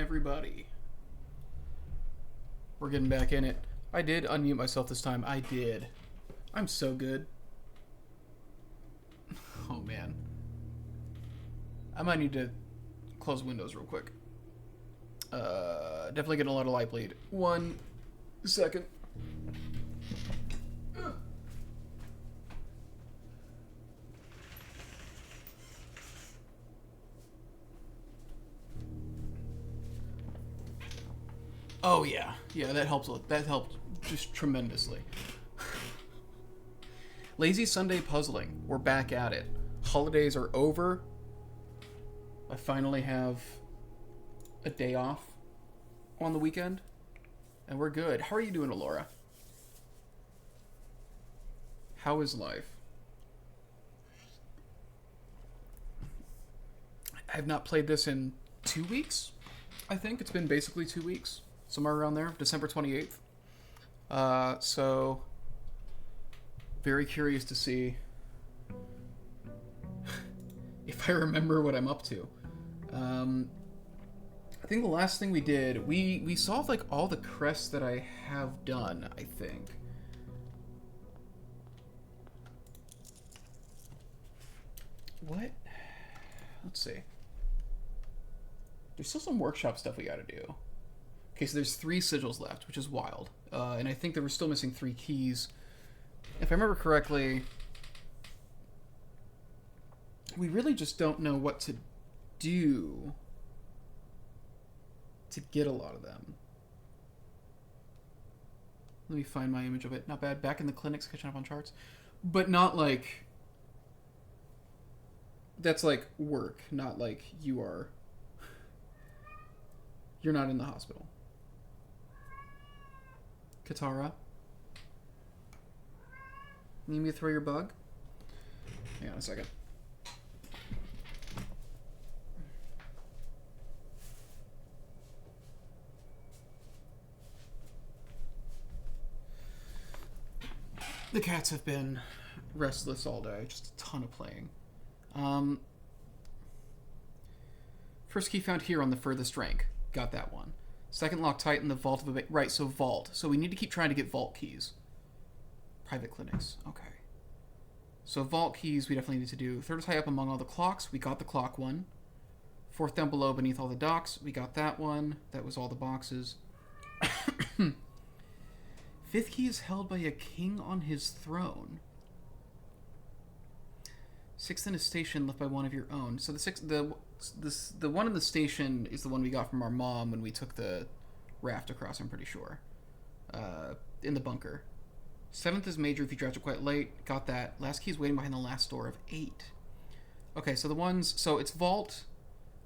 everybody. We're getting back in it. I did unmute myself this time. I did. I'm so good. Oh, man. I might need to close windows real quick. Definitely getting a lot of light bleed. 1 second. Oh yeah, that helps. That helped just tremendously. Lazy Sunday puzzling. We're back at it. Holidays are over. I finally have a day off on the weekend, and we're good. How are you doing, Alora? How is life? I have not played this in 2 weeks. I think it's been basically 2 weeks. Somewhere around there, December 28th. So, very curious to see if I remember what I'm up to. I think the last thing we did, we solved like all the crests that I have done, I think. What? Let's see. There's still some workshop stuff we gotta do. Okay, so there's 3 sigils left, which is wild. And I think that we're still missing 3 keys. If I remember correctly, we really just don't know what to do to get a lot of them. Let me find my image of it. Not bad. Back in the clinics, catching up on charts. But not like... That's like work, not like you are... You're not in the hospital. Katara? Need me to throw your bug? Hang on a second. The cats have been restless all day. Just a ton of playing. First key found here on the furthest rank. Got that one. Second Loctite in the vault of a... Right, so vault. So we need to keep trying to get vault keys. Private clinics. Okay. So vault keys we definitely need to do. Third is high up among all the clocks. We got the clock one. Fourth down below beneath all the docks. We got that one. That was all the boxes. Fifth key is held by a king on his throne. Sixth in a station left by one of your own. So the one in the station is the one we got from our mom when we took the raft across, I'm pretty sure. In the bunker. Seventh is major if you draft it quite late. Got that. Last key is waiting behind the last door of 8. Okay, so the ones... So it's vault,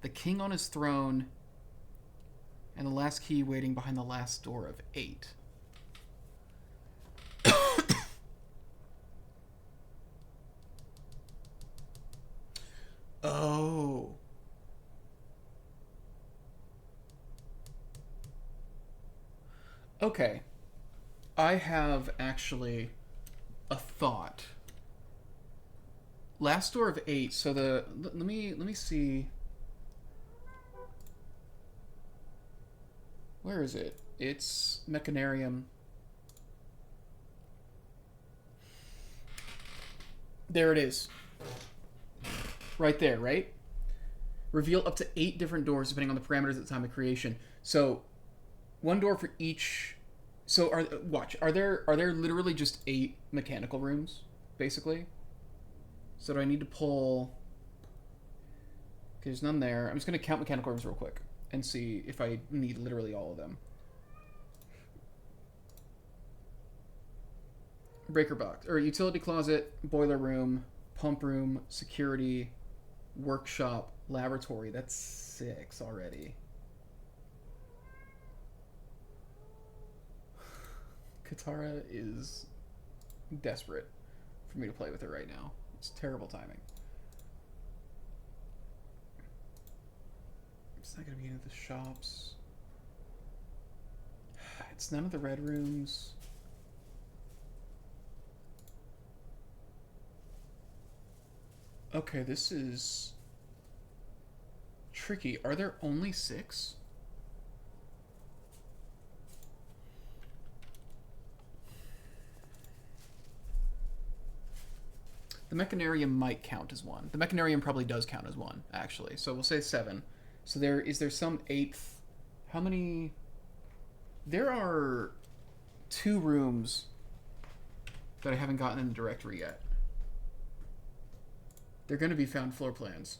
the king on his throne, and the last key waiting behind the last door of 8. Oh. Okay. I have actually a thought. Last door of 8. So let me see. Where is it? It's Mechanarium. There it is. Right there, right? Reveal up to 8 different doors depending on the parameters at the time of creation. So, one door for each. So are there literally just 8 mechanical rooms, basically? So do I need to pull? Okay, there's none there. I'm just gonna count mechanical rooms real quick and see if I need literally all of them. Breaker box or utility closet, boiler room, pump room, security, workshop, laboratory. That's 6 already. Katara is desperate for me to play with her right now. It's terrible timing. It's not going to be any of the shops. It's none of the red rooms. Okay, this is tricky. Are there only 6? The Mechanarium might count as one. The Mechanarium probably does count as one, actually. So we'll say 7. So there some 8th... How many... There are 2 rooms that I haven't gotten in the directory yet. They're going to be found floor plans.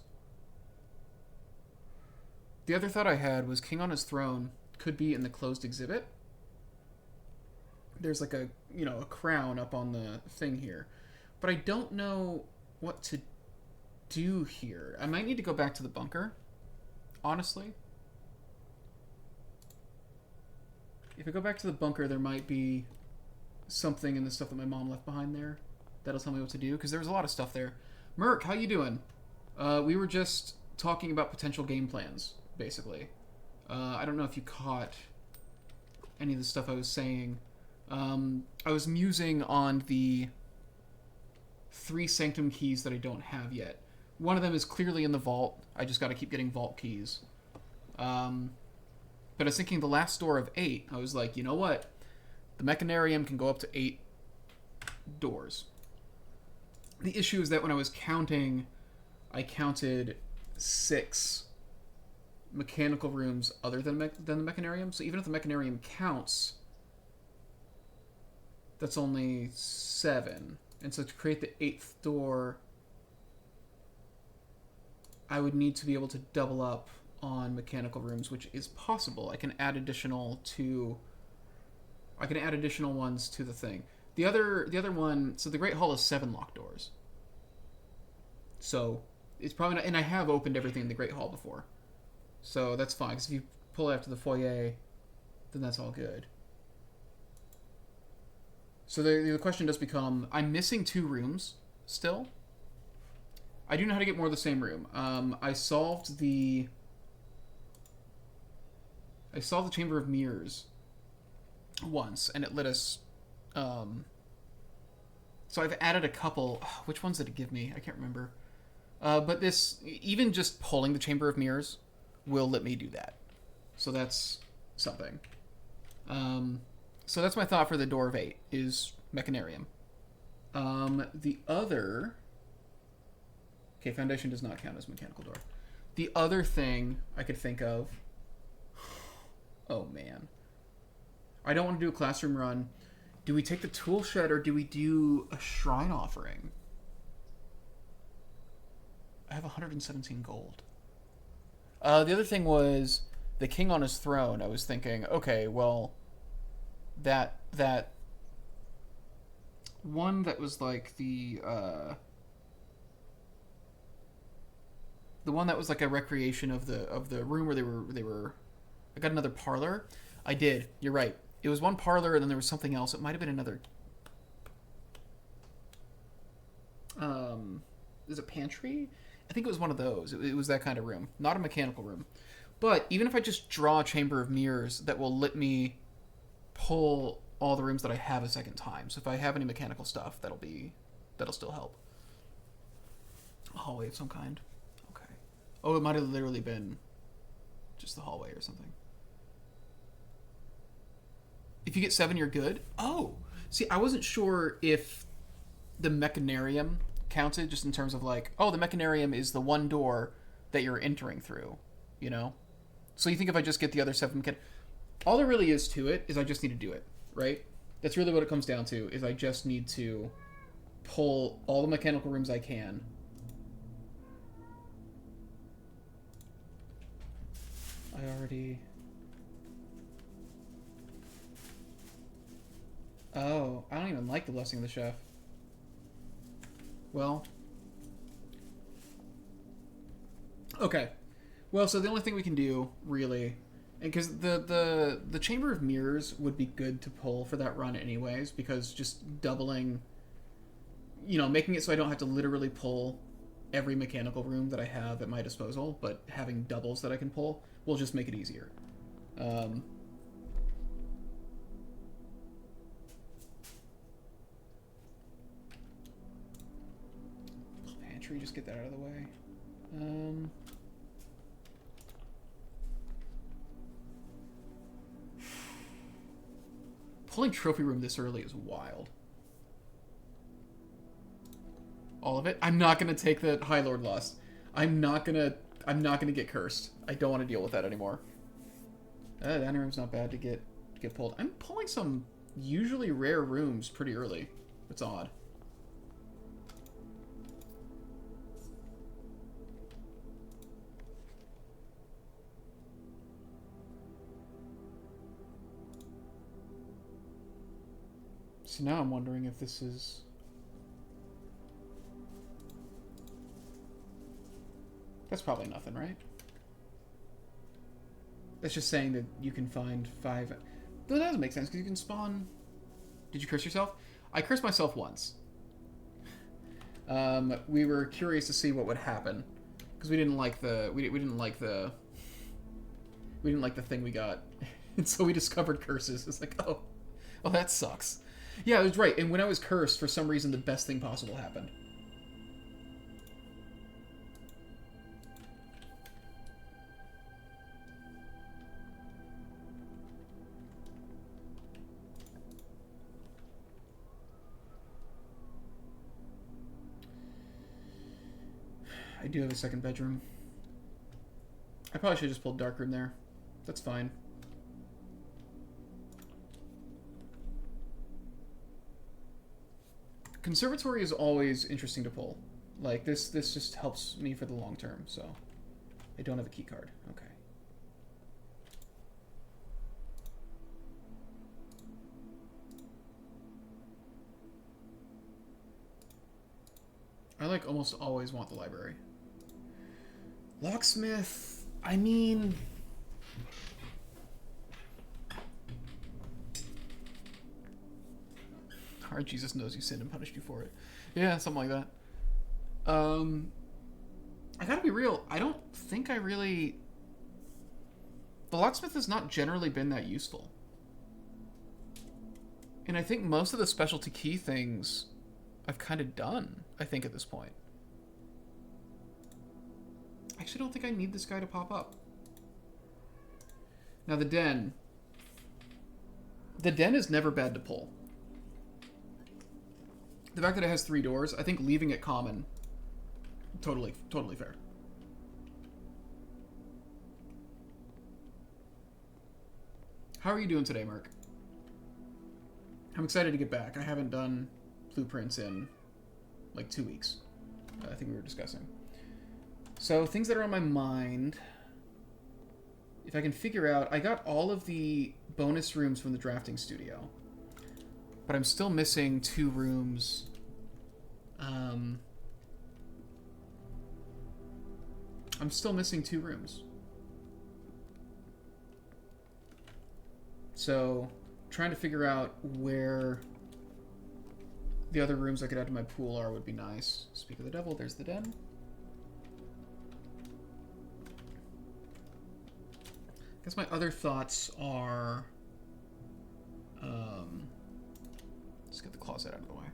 The other thought I had was King on his throne could be in the closed exhibit. There's like a crown up on the thing here. But I don't know what to do here. I might need to go back to the bunker, honestly. If I go back to the bunker, there might be something in the stuff that my mom left behind there that'll tell me what to do, because there was a lot of stuff there. Merc, how you doing? We were just talking about potential game plans, basically. I don't know if you caught any of the stuff I was saying. I was musing on the 3 Sanctum keys that I don't have yet. One of them is clearly in the vault. I just got to keep getting vault keys. But I was thinking the last door of 8. I was like, you know what? The Mechanarium can go up to 8 doors. The issue is that when I was counting, I counted 6 mechanical rooms other than the Mechanarium. So even if the Mechanarium counts, that's only 7. And so to create the 8th door, I would need to be able to double up on mechanical rooms, which is possible. I can add additional ones to the thing. The other one, so the Great Hall is 7 locked doors. So it's probably not, and I have opened everything in the Great Hall before. So that's fine, because if you pull it after the foyer, then that's all good. So the question does become, I'm missing 2 rooms still. I do know how to get more of the same room. I solved the Chamber of Mirrors once, and it let us... so I've added a couple... Which ones did it give me? I can't remember. But this... Even just pulling the Chamber of Mirrors will let me do that. So that's something. So that's my thought for the door of 8, is Mechanarium. The other... Okay, Foundation does not count as mechanical door. The other thing I could think of... Oh, man. I don't want to do a classroom run. Do we take the tool shed or do we do a shrine offering? I have 117 gold. The other thing was the king on his throne. I was thinking, okay, well, that one that was like the one that was like a recreation of the room where they were. I got another parlor. I did. You're right. It was one parlor, and then there was something else. It might have been another. Is it pantry? I think it was one of those. It was that kind of room, not a mechanical room. But even if I just draw a Chamber of Mirrors, that will let me pull all the rooms that I have a second time. So if I have any mechanical stuff, that'll still help. A hallway of some kind. Okay. Oh, it might have literally been just the hallway or something. If you get 7, you're good? Oh! See, I wasn't sure if the Mechanarium counted, just in terms of like, oh, the Mechanarium is the one door that you're entering through, you know? So you think if I just get the other 7 all there really is to it is I just need to do it, right? That's really what it comes down to, is I just need to pull all the mechanical rooms I can. I already... Oh, I don't even like the Blessing of the Chef. Well. Okay. Well, so the only thing we can do, really, because the Chamber of Mirrors would be good to pull for that run anyways, because just doubling, making it so I don't have to literally pull every mechanical room that I have at my disposal, but having doubles that I can pull will just make it easier. Pantry, just get that out of the way. Pulling trophy room this early is wild. All of it. I'm not gonna take the High Lord Lust. I'm not gonna get cursed. I don't want to deal with that anymore. That room's not bad to get pulled. I'm pulling some usually rare rooms pretty early. It's odd. So now I'm wondering if this is... That's probably nothing, right? That's just saying that you can find 5... That doesn't make sense, because you can spawn... Did you curse yourself? I cursed myself once. We were curious to see what would happen, because we didn't like the... We didn't like the thing we got. And so we discovered curses. It's like, oh, that sucks. Yeah, it was right. And when I was cursed, for some reason, the best thing possible happened. I do have a second bedroom. I probably should have just pulled dark room there. That's fine. Conservatory is always interesting to pull. Like, this just helps me for the long term, so... I don't have a key card. Okay. I, like, almost always want the library. Locksmith... I mean... Our Jesus knows you sinned and punished you for it. Yeah, something like that. I gotta be real. I don't think I really... The locksmith has not generally been that useful. And I think most of the specialty key things I've kind of done, I think, at this point. I actually don't think I need this guy to pop up. Now, the den. The den is never bad to pull. The fact that it has 3 doors, I think leaving it common, totally fair. How are you doing today, Merc? I'm excited to get back. I haven't done blueprints in like 2 weeks. I think we were discussing. So, things that are on my mind. If I can figure out... I got all of the bonus rooms from the drafting studio. But I'm still missing 2 rooms. I'm still missing 2 rooms. So, trying to figure out where the other rooms I could add to my pool are would be nice. Speak of the devil, there's the den. I guess my other thoughts are... let's get the closet out of the way.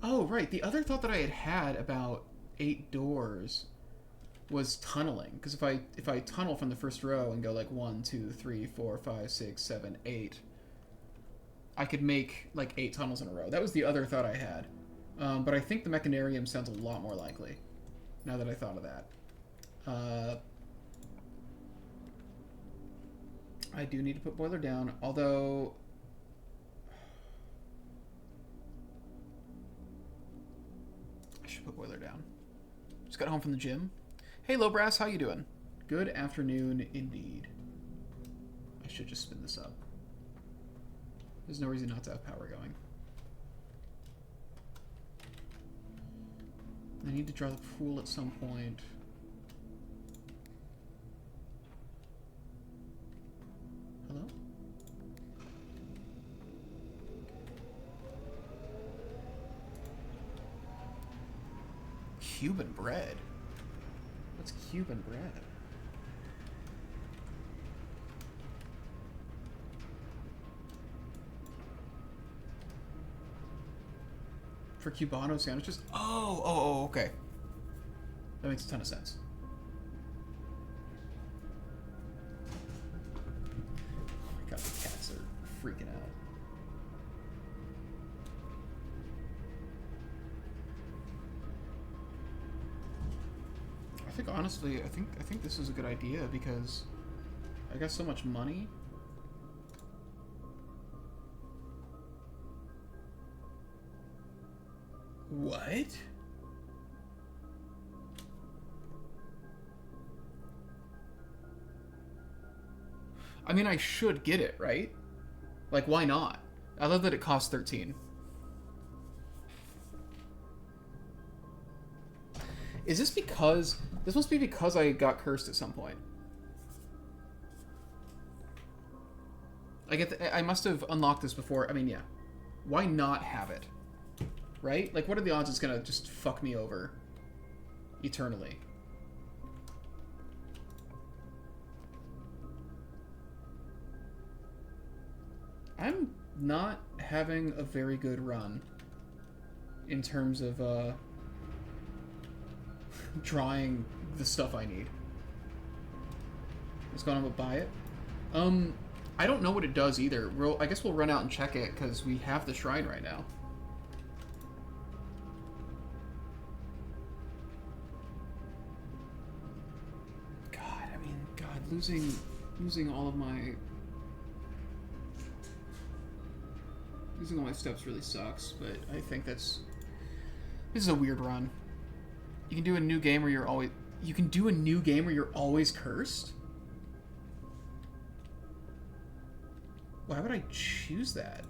Oh, right. The other thought that I had about 8 doors was tunneling. Because if I tunnel from the first row and go like 1, 2, 3, 4, 5, 6, 7, 8, I could make like 8 tunnels in a row. That was the other thought I had. But I think the Mechanarium sounds a lot more likely, now that I thought of that. I do need to put boiler down, although... I should put boiler down. Just got home from the gym. Hey, Lowbrass, how you doing? Good afternoon, indeed. I should just spin this up. There's no reason not to have power going. I need to draw the pool at some point. Hello? Cuban bread? What's Cuban bread? For Cubano sandwiches? Oh, okay. That makes a ton of sense. Oh my god, the cats are freaking out. think honestly, I think this is a good idea because I got so much money. What? I mean, I should get it, right? Like, why not? I love that it costs 13. Is this because... This must be because I got cursed at some point. I must have unlocked this before. I mean, yeah. Why not have it? Right? Like, what are the odds it's gonna just fuck me over eternally? I'm not having a very good run in terms of drawing the stuff I need. What's going on with buy it? I don't know what it does either. I guess we'll run out and check it because we have the shrine right now. God, I mean, God, losing all my steps really sucks, but I think this is a weird run. You can do a new game where you're always cursed? Why would I choose that?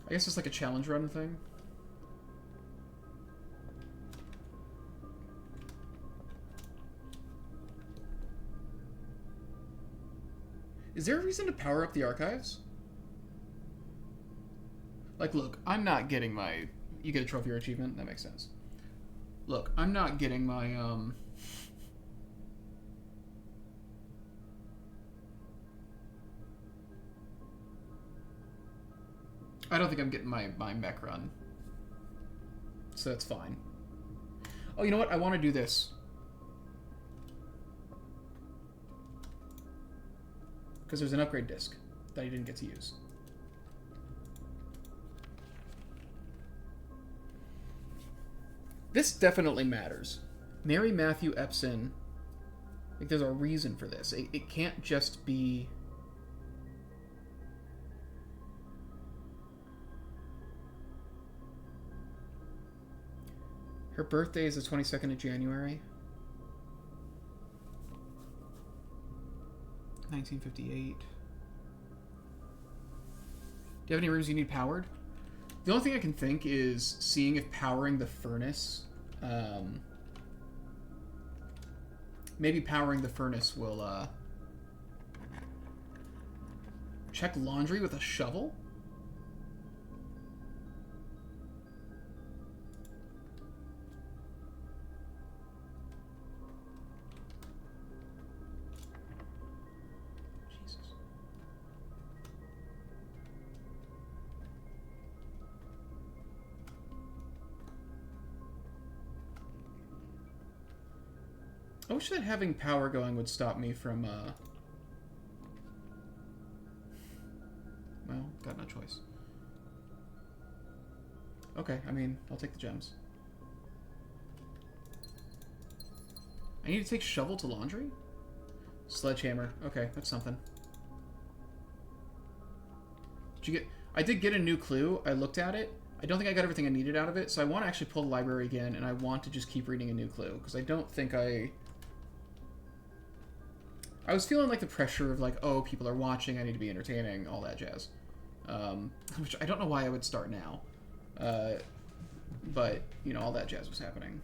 I guess it's like a challenge run thing. Is there a reason to power up the archives? Like, look, I'm not getting my... You get a trophy or achievement? That makes sense. Look, I'm not getting my, I don't think I'm getting my mech run. So that's fine. Oh, you know what? I want to do this. Because there's an upgrade disc that I didn't get to use. This definitely matters. Mary Matthew Epson. Like, there's a reason for this. It can't just be... Her birthday is the 22nd of January. 1958. Do you have any rooms you need powered? The only thing I can think is seeing if powering the furnace... maybe powering the furnace will, check laundry with a shovel? I wish that having power going would stop me from, well, got no choice. Okay, I mean, I'll take the gems. I need to take shovel to laundry? Sledgehammer. Okay, that's something. Did you get... I did get a new clue. I looked at it. I don't think I got everything I needed out of it, so I want to actually pull the library again, and I want to just keep reading a new clue, because I don't think I was feeling like the pressure of like, oh, people are watching, I need to be entertaining, all that jazz. Which I don't know why I would start now. But, you know, all that jazz was happening.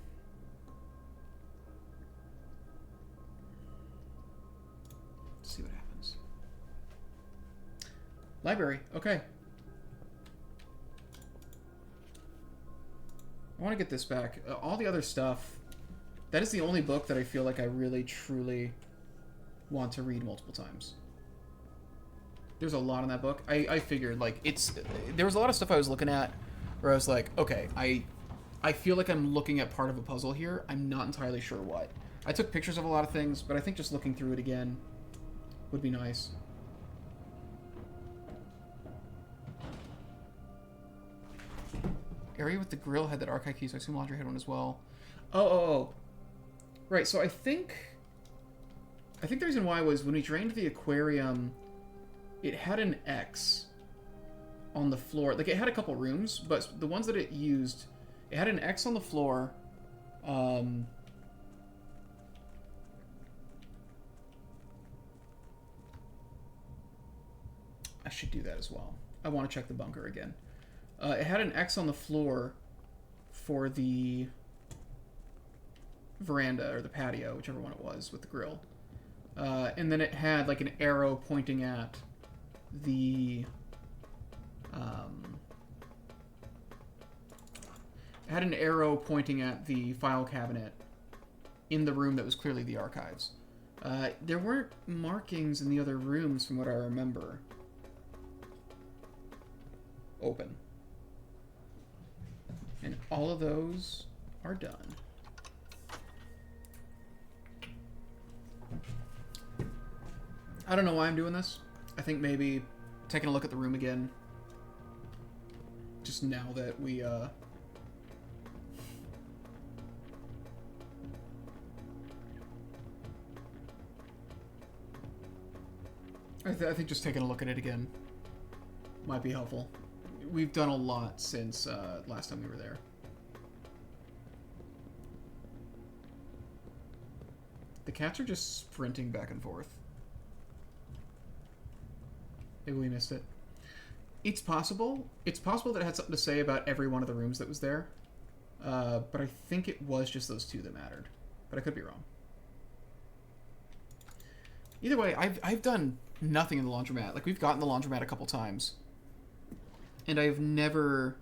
Let's see what happens. Library, okay. I want to get this back. All the other stuff, that is the only book that I feel like I really, truly want to read multiple times. There's a lot in that book. I figured like there was a lot of stuff I was looking at where I was like, okay, I feel like I'm looking at part of a puzzle here. I'm not entirely sure what. I took pictures of a lot of things, but I think just looking through it again would be nice. Area with the grill had that archive key, so I assume laundry had one as well. Oh. Right, so I think the reason why was when we drained the aquarium, it had an X on the floor. Like, it had a couple rooms, but the ones that it used, it had an X on the floor. I should do that as well. I want to check the bunker again. It had an X on the floor for the veranda or the patio, whichever one it was, with the grill. And then it had like an arrow pointing at the file cabinet in the room that was clearly the archives. There weren't markings in the other rooms from what I remember. Open. And all of those are done. I don't know why I'm doing this. I think maybe taking a look at the room again. Just now that we, I think just taking a look at it again might be helpful. We've done a lot since last time we were there. The cats are just sprinting back and forth. Maybe we missed it. It's possible. It's possible that it had something to say about every one of the rooms that was there. But I think it was just those two that mattered. But I could be wrong. Either way, I've done nothing in the laundromat. Like, we've gotten the laundromat a couple times. And I've never...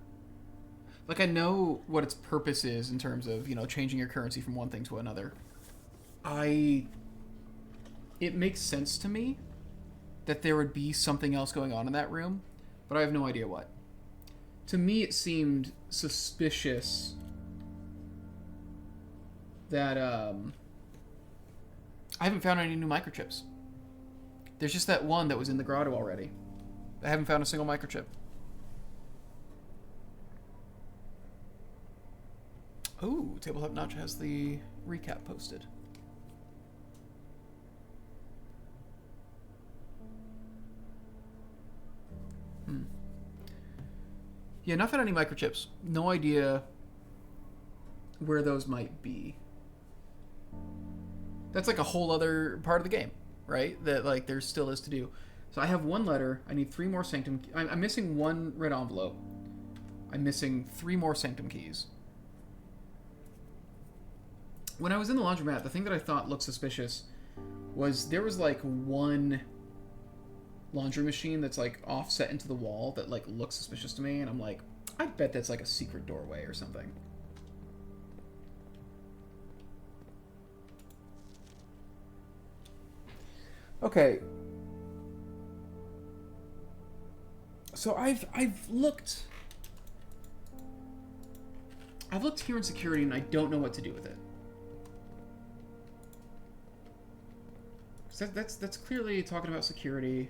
Like, I know what its purpose is in terms of, you know, changing your currency from one thing to another. It makes sense to me that there would be something else going on in that room, but I have no idea what. To me, it seemed suspicious that, I haven't found any new microchips. There's just that one that was in the grotto already. I haven't found a single microchip. Ooh, Tabletop Notch has the recap posted. Yeah, not found any microchips. No idea where those might be. That's like a whole other part of the game, right? That like there still is to do. So I have one letter. I need 3 more Sanctum. I'm missing 1 red envelope. I'm missing 3 more Sanctum keys. When I was in the laundromat, the thing that I thought looked suspicious was there was like one laundry machine that's like offset into the wall that like looks suspicious to me, and I'm like, I bet that's like a secret doorway or something. Okay. So I've looked here in security and I don't know what to do with it. That's clearly talking about security.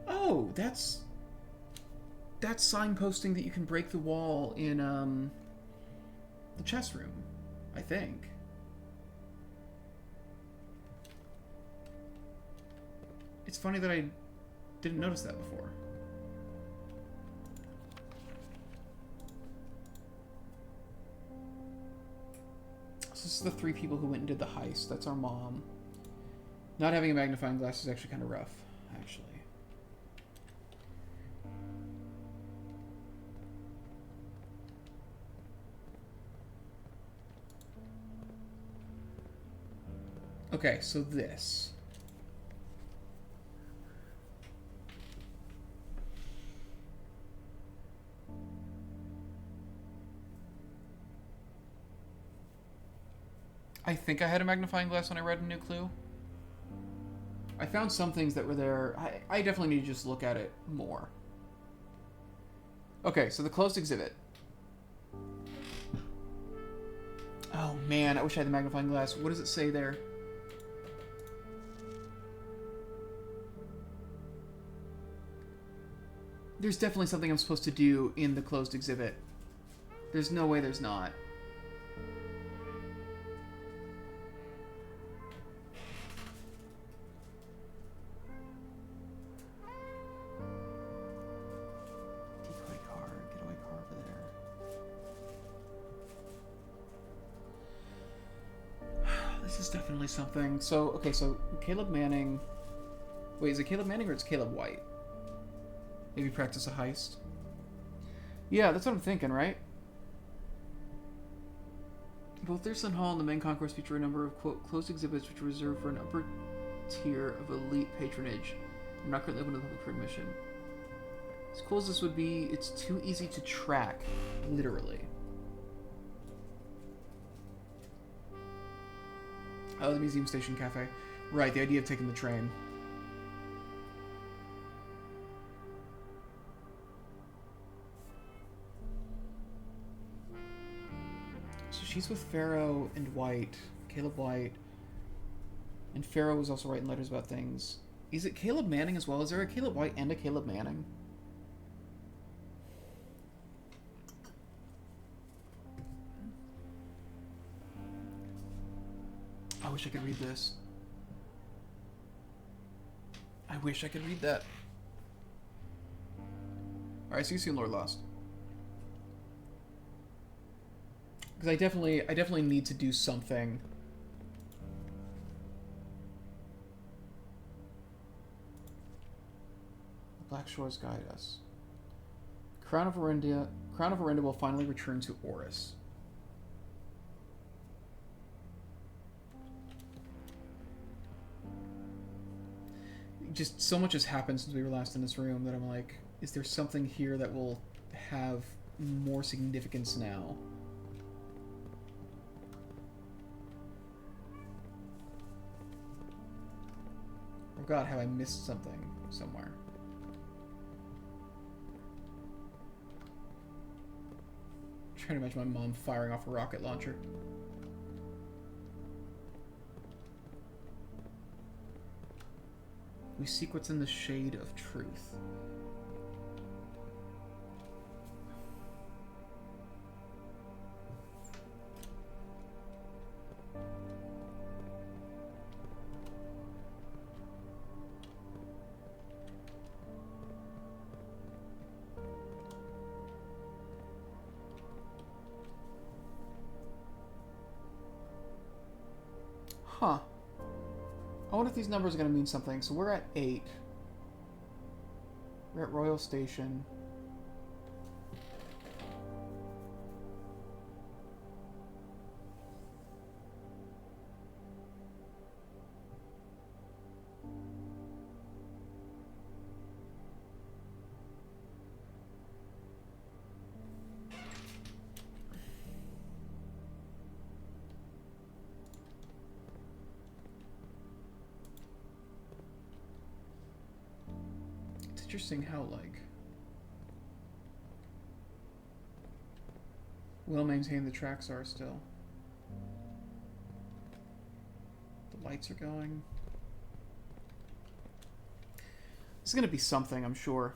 Oh, that's signposting that you can break the wall in the chess room, I think. It's funny that I didn't notice that before. So this is the 3 people who went and did the heist. That's our mom. Not having a magnifying glass is actually kind of rough, actually. Okay, so this. I think I had a magnifying glass when I read a new clue. I found some things that were there. I definitely need to just look at it more. Okay, so the closed exhibit. Oh man, I wish I had the magnifying glass. What does it say there? There's definitely something I'm supposed to do in the closed exhibit. There's no way there's not. Decoy car, getaway car over there. This is definitely something. So, okay, so Caleb Manning... Wait, is it Caleb Manning or it's Caleb White? Maybe practice a heist? Yeah, that's what I'm thinking, right? Both Thurston Hall and the main concourse feature a number of, quote, closed exhibits which are reserved for an upper tier of elite patronage. I'm not currently open to the public for admission. As cool as this would be, it's too easy to track, literally. Oh, the Museum Station Cafe. Right, the idea of taking the train. She's with Farrow and White, Caleb White, and Farrow was also writing letters about things. Is it Caleb Manning as well? Is there a Caleb White and a Caleb Manning? I wish I could read this. I wish I could read that. Alright, see you soon, Lord Lost. Because I definitely need to do something. The Black Shores guide us. Crown of Orinda will finally return to Oris. Just so much has happened since we were last in this room that I'm like, is there something here that will have more significance now? Oh god, have I missed something somewhere? I'm trying to imagine my mom firing off a rocket launcher. We seek what's in the shade of truth. Huh. I wonder if these numbers are going to mean something. So we're at 8. We're at Royal Station. Interesting how, like, well maintained the tracks are still. The lights are going. This is going to be something, I'm sure.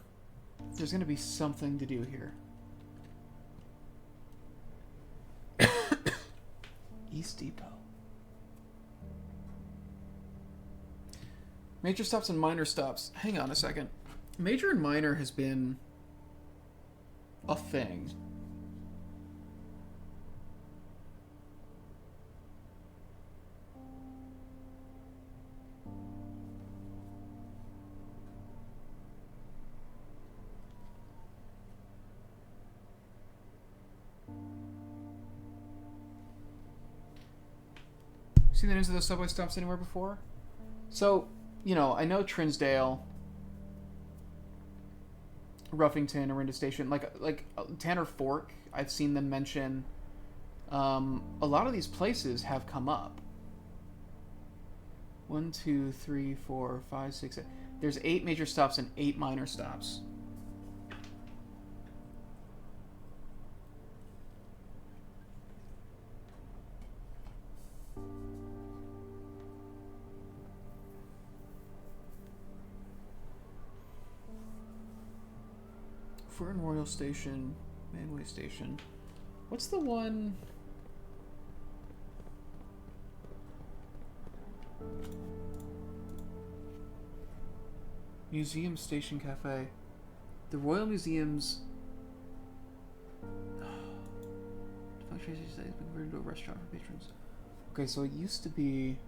There's going to be something to do here. East Depot. Major stops and minor stops. Hang on a second. Major and minor has been a thing. Seen the news of those subway stops anywhere before? So, you know, I know Trinsdale, Ruffington, Orinda Station, like Tanner Fork, I've seen them mention. A lot of these places have come up. 1, 2, 3, 4, 5, 6. There's 8 major stops and 8 minor stops. Fern Royal Station, Manway Station. What's the one? Museum Station Cafe. The Royal Museum's function has been converted to a restaurant for patrons. Okay, so it used to be.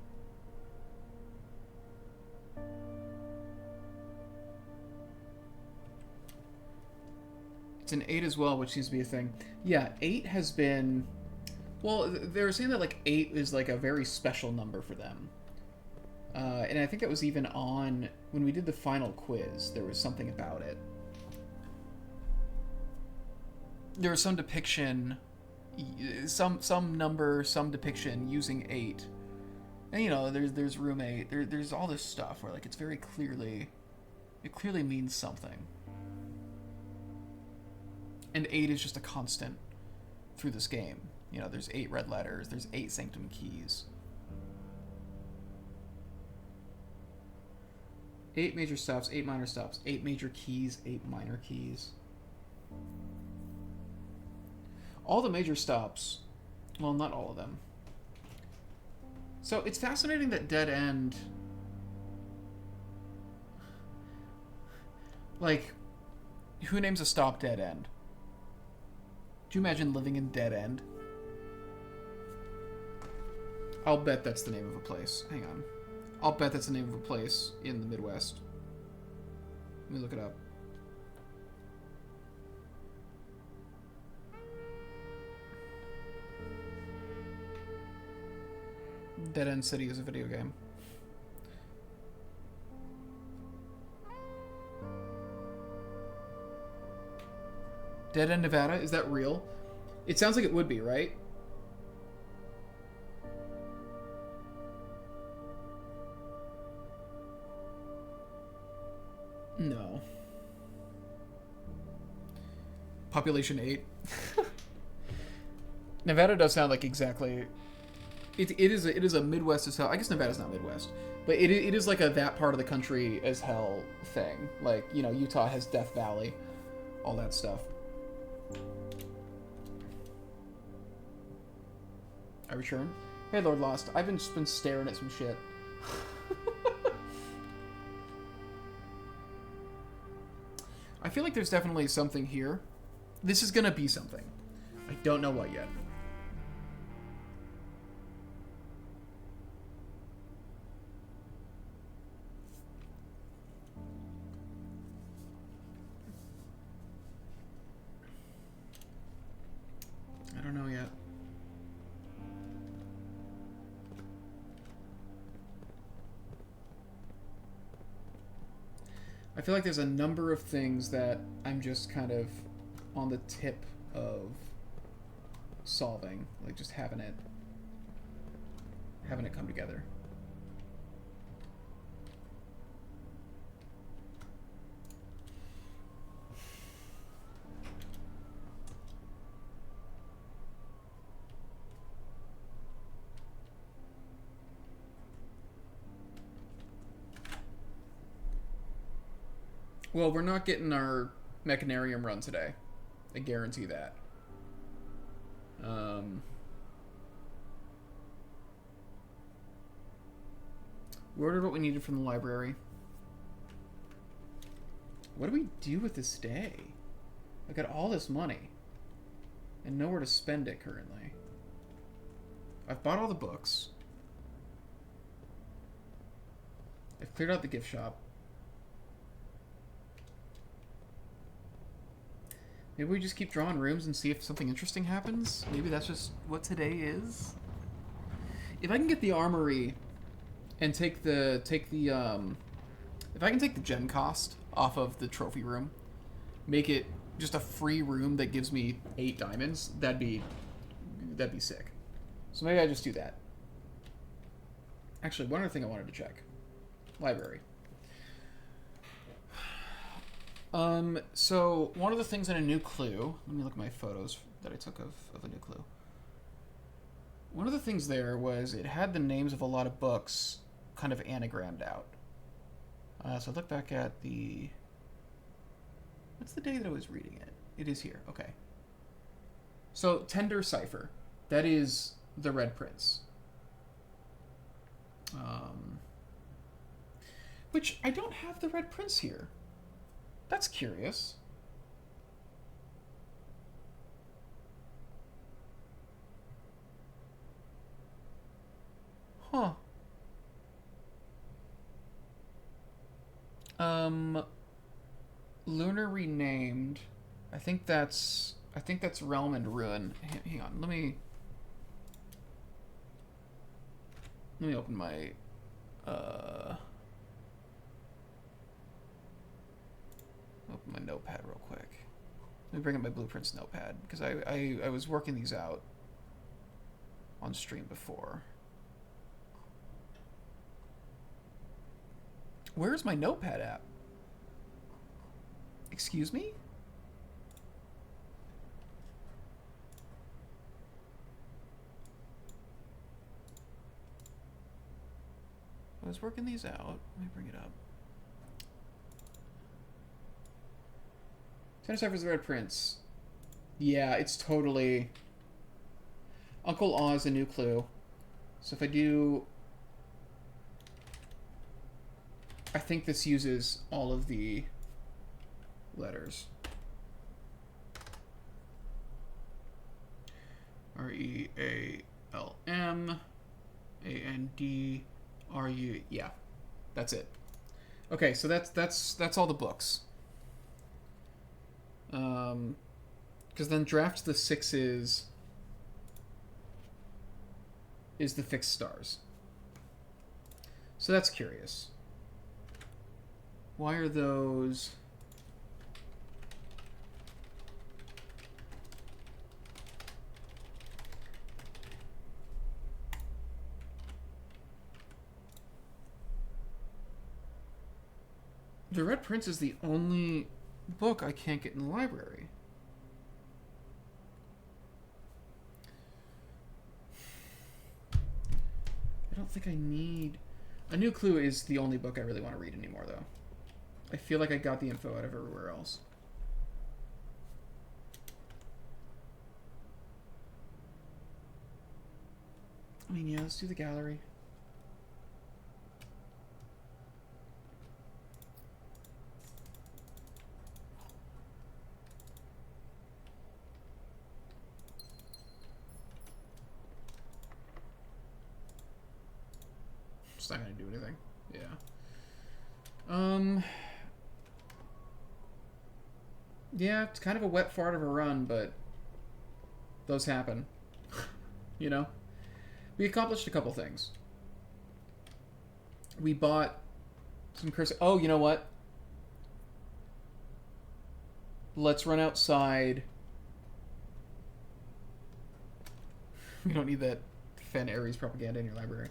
It's an 8 as well, which seems to be a thing. Yeah, 8 has been... Well, they were saying that, like, 8 is, like, a very special number for them. And I think that was even on... When we did the final quiz, there was something about it. There was some depiction... Some number, some depiction using 8. And, you know, there's room 8. There's all this stuff where, like, it's very clearly... It clearly means something. And 8 is just a constant through this game. You know, there's 8 red letters, there's 8 sanctum keys. 8 major stops, 8 minor stops, 8 major keys, 8 minor keys. All the major stops, well, not all of them. So it's fascinating that Dead End, like, who names a stop Dead End? Do you imagine living in Dead End? I'll bet that's the name of a place. Hang on. I'll bet that's the name of a place in the Midwest. Let me look it up. Dead End City is a video game. Dead End, Nevada? Is that real? It sounds like it would be, right? No. Population 8. Nevada does sound like exactly... It is a Midwest as hell. I guess Nevada's not Midwest. But it is like a that part of the country as hell thing. Like, you know, Utah has Death Valley. All that stuff. I return. Hey, Lord Lost. I've just been staring at some shit. I feel like there's definitely something here. This is gonna be something. I don't know what yet. I don't know yet. I feel like there's a number of things that I'm just kind of on the tip of solving, like just having it come together. Well, we're not getting our Mechanarium run today. I guarantee that. We ordered what we needed from the library. What do we do with this day? I got all this money. And nowhere to spend it currently. I've bought all the books. I've cleared out the gift shop. Maybe we just keep drawing rooms and see if something interesting happens. Maybe that's just what today is. If I can get the armory and take the if I can take the gem cost off of the trophy room, make it just a free room that gives me 8 diamonds, that'd be sick. So maybe I just do that. Actually, one other thing I wanted to check. Library. So one of the things in a new clue, let me look at my photos that I took of a new clue. One of the things there was it had the names of a lot of books kind of anagrammed out. So look back at the... What's the day that I was reading it? It is here. Okay. So Tender Cipher. That is The Red Prince. Which I don't have The Red Prince here. That's curious. Huh. Lunar Renamed. I think that's Realm and Ruin. Hang on, let me open my notepad real quick. Let me bring up my Blueprints notepad because I was working these out on stream before. Where's my notepad app? Excuse me? I was working these out. Let me bring it up. Tennis Cypher's The Red Prince. Yeah, it's totally... Uncle Oz, a new clue. So if I do... I think this uses all of the letters. R-E-A-L-M A-N-D-R-U... Yeah, that's it. Okay, so that's all the books. Because then Draft the Sixes is the fixed stars. So that's curious. Why are those... The Red Prince is the only book I can't get in the library. I don't think I need... A New Clue is the only book I really want to read anymore, though. I feel like I got the info out of everywhere else. I mean, yeah, let's do the gallery. It's not going to do anything. Yeah. Yeah, it's kind of a wet fart of a run, but those happen. You know? We accomplished a couple things. We bought some cursive... Oh, you know what? Let's run outside. We don't need that Fen Ares propaganda in your library.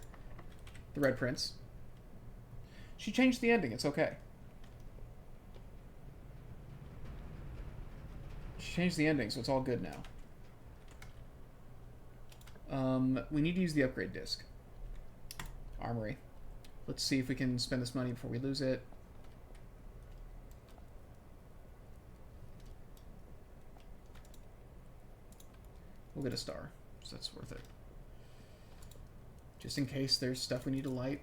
The Red Prince. She changed the ending. It's okay. She changed the ending, so it's all good now. We need to use the upgrade disc. Armory. Let's see if we can spend this money before we lose it. We'll get a star, so that's worth it. Just in case there's stuff we need to light.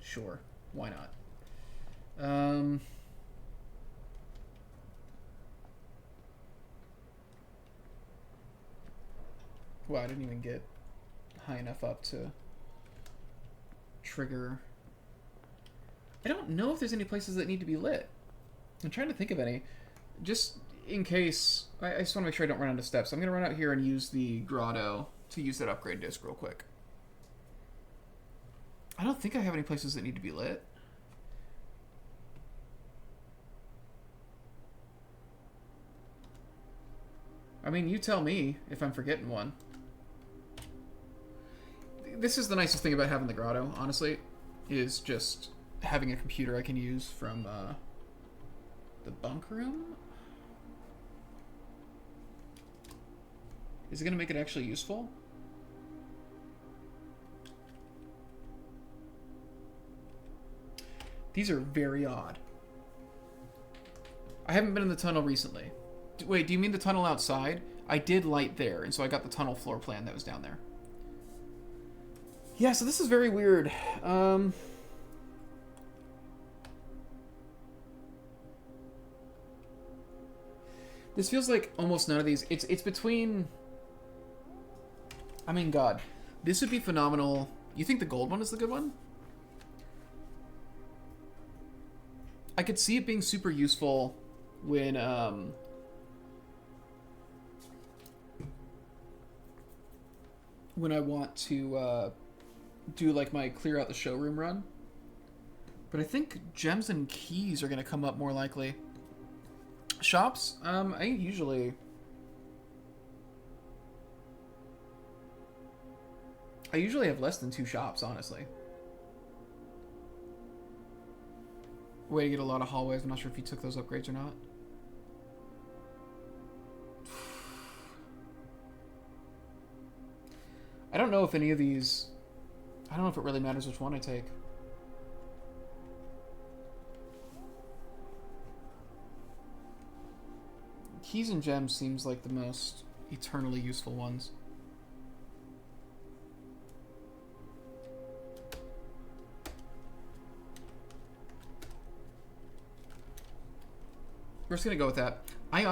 Sure, why not? Well, I didn't even get high enough up to trigger. I don't know if there's any places that need to be lit. I'm trying to think of any. Just in case, I just want to make sure I don't run out of steps. I'm going to run out here and use the grotto to use that upgrade disc real quick. I don't think I have any places that need to be lit. I mean, you tell me if I'm forgetting one. This is the nicest thing about having the grotto, honestly, is just having a computer I can use from the bunk room. Is it going to make it actually useful? These are very odd. I haven't been in the tunnel recently. Wait, do you mean the tunnel outside? I did light there, and so I got the tunnel floor plan that was down there. Yeah, so this is very weird. This feels like almost none of these. It's between... I mean, God. This would be phenomenal. You think the gold one is the good one? I could see it being super useful when I want to do like my clear out the showroom run. But I think gems and keys are going to come up more likely. Shops? I usually have less than 2 shops, honestly. Way to get a lot of hallways. I'm not sure if you took those upgrades or not. I don't know if any of these... I don't know if it really matters which one I take. Keys and gems seems like the most eternally useful ones. We're just gonna go with that. I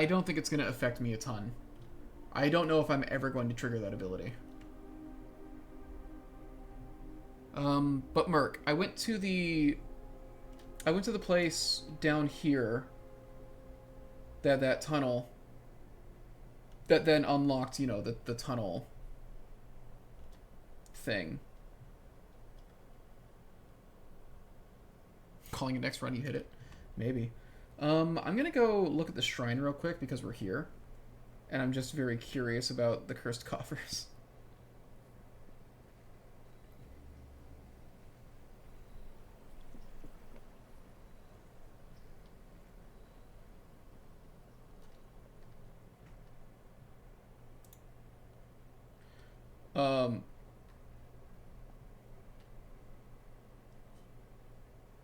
don't think it's gonna affect me a ton. I don't know if I'm ever going to trigger that ability. But Merc, I went to the place down here. That tunnel. That then unlocked, you know, the tunnel thing. Calling it next run, you hit it. Maybe. I'm gonna go look at the shrine real quick because we're here. And I'm just very curious about the cursed coffers.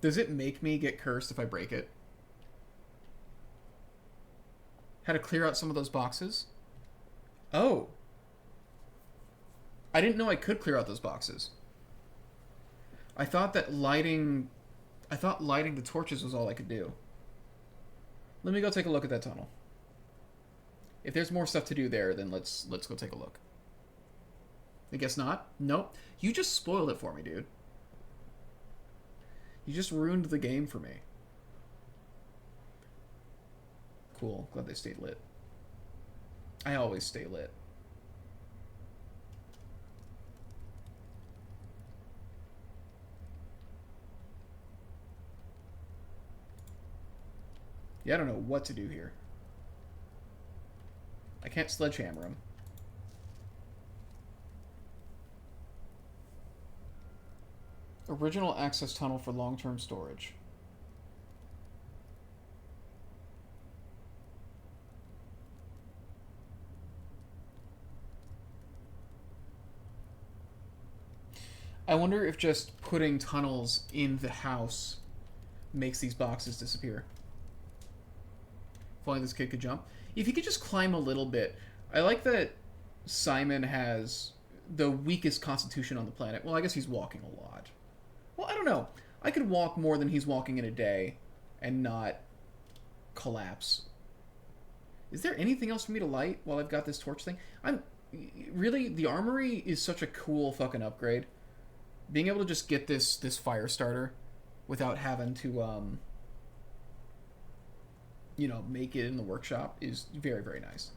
Does it make me get cursed if I break it? Had to clear out some of those boxes? Oh. I didn't know I could clear out those boxes. I thought lighting the torches was all I could do. Let me go take a look at that tunnel. If there's more stuff to do there, then let's go take a look. I guess not. Nope. You just spoiled it for me, dude. You just ruined the game for me. Cool. Glad they stayed lit. I always stay lit. Yeah, I don't know what to do here. I can't sledgehammer him. Original access tunnel for long-term storage. I wonder if just putting tunnels in the house makes these boxes disappear. If only this kid could jump. If he could just climb a little bit. I like that Simon has the weakest constitution on the planet. Well, I guess he's walking a lot. Well, I don't know. I could walk more than he's walking in a day and not collapse. Is there anything else for me to light while I've got this torch thing? Really, the armory is such a cool fucking upgrade. Being able to just get this fire starter without having to you know, make it in the workshop is very, very nice.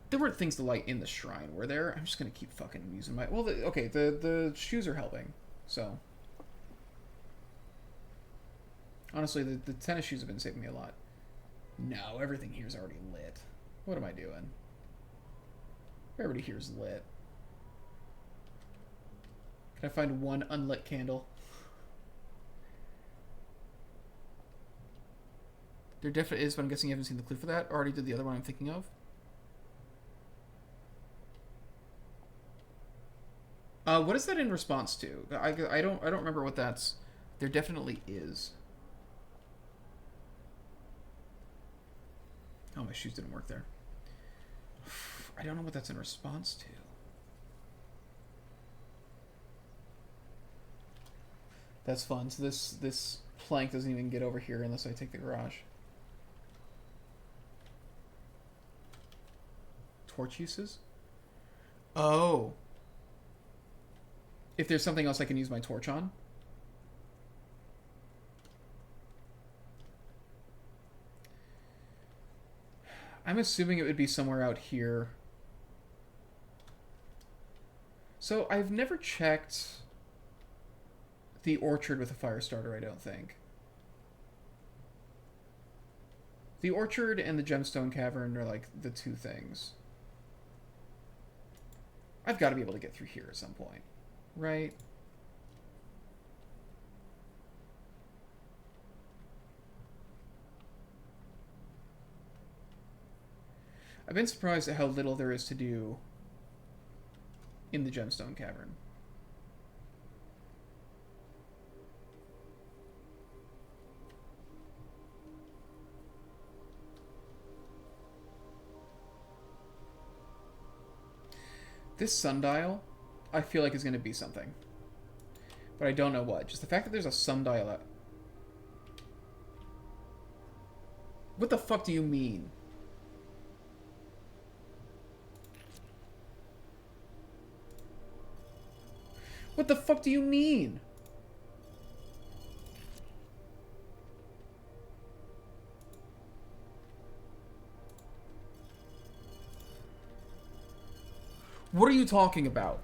There weren't things to light in the shrine, were there? I'm just gonna keep fucking using my... Well, okay, the shoes are helping, so... Honestly, the tennis shoes have been saving me a lot. No, everything here is already lit. What am I doing? Everybody here is lit. I find one unlit candle? There definitely is, but I'm guessing you haven't seen the clue for that. Already did the other one I'm thinking of. What is that in response to? I don't remember what that's. There definitely is. Oh, my shoes didn't work there. I don't know what that's in response to. That's fun. So this plank doesn't even get over here unless I take the garage. Torch uses? Oh. If there's something else I can use my torch on? I'm assuming it would be somewhere out here. So I've never checked the orchard with a fire starter, I don't think. The orchard and the gemstone cavern are like the two things. I've got to be able to get through here at some point, right? I've been surprised at how little there is to do in the gemstone cavern. This sundial, I feel like is going to be something. But I don't know what. Just the fact that there's a sundial out. What the fuck do you mean? What the fuck do you mean? What are you talking about?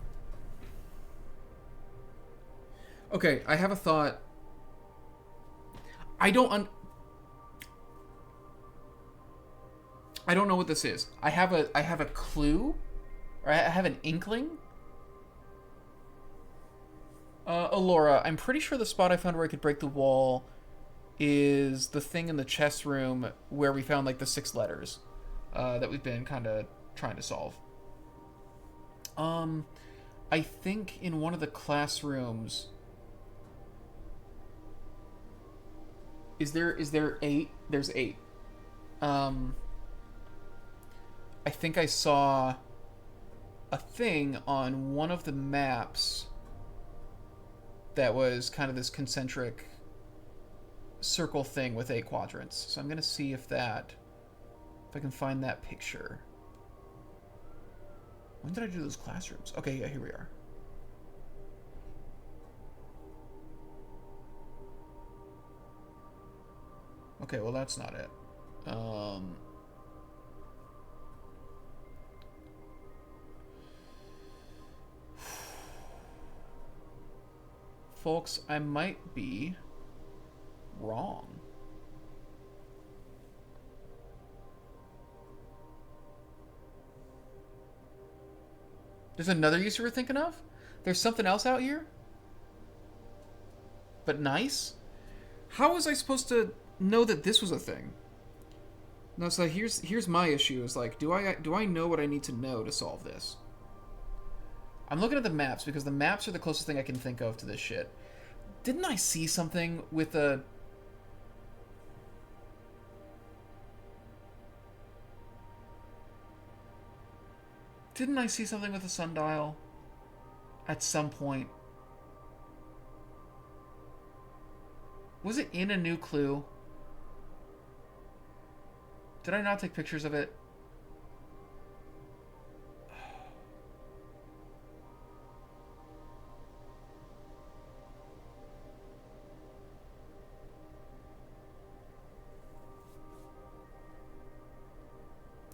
Okay, I have a thought. I don't know what this is. I have a clue, or I have an inkling. Alora, I'm pretty sure the spot I found where I could break the wall is the thing in the chest room where we found like the 6 letters that we've been kind of trying to solve. I think in one of the classrooms. Is there 8? There's 8. I think I saw a thing on one of the maps that was kind of this concentric circle thing with 8 quadrants. So I'm gonna see if I can find that picture. When did I do those classrooms? Okay, yeah, here we are. Okay, well that's not it. Folks, I might be wrong. There's another use you were thinking of? There's something else out here? But nice? How was I supposed to know that this was a thing? No, so here's my issue. Is like, do I know what I need to know to solve this? I'm looking at the maps because the maps are the closest thing I can think of to this shit. Didn't I see something with a... Didn't I see something with a sundial at some point? Was it in a new clue? Did I not take pictures of it?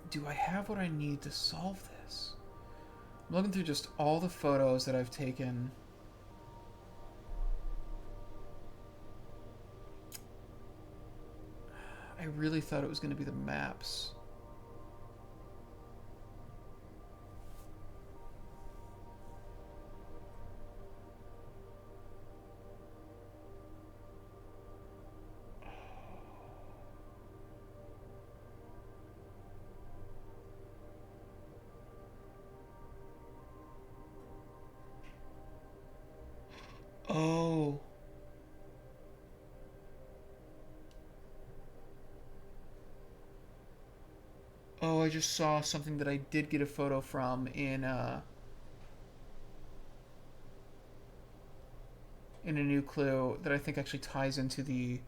Do I have what I need to solve this? I'm looking through just all the photos that I've taken. I really thought it was going to be the maps. I just saw something that I did get a photo from in a new clue that I think actually ties into the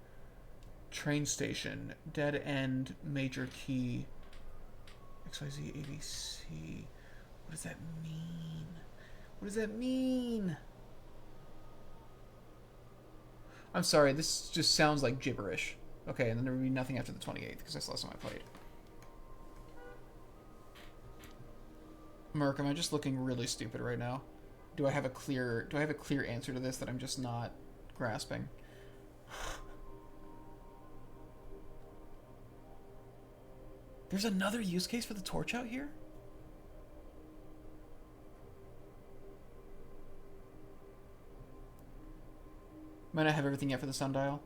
train station. Dead end, major key, XYZ, ABC. What does that mean? What does that mean? I'm sorry, this just sounds like gibberish. Okay, and then there would be nothing after the 28th, because that's the last time I played. Merc, am I just looking really stupid right now? Do I have a clear answer to this that I'm just not grasping? There's another use case for the torch out here? Might not have everything yet for the sundial.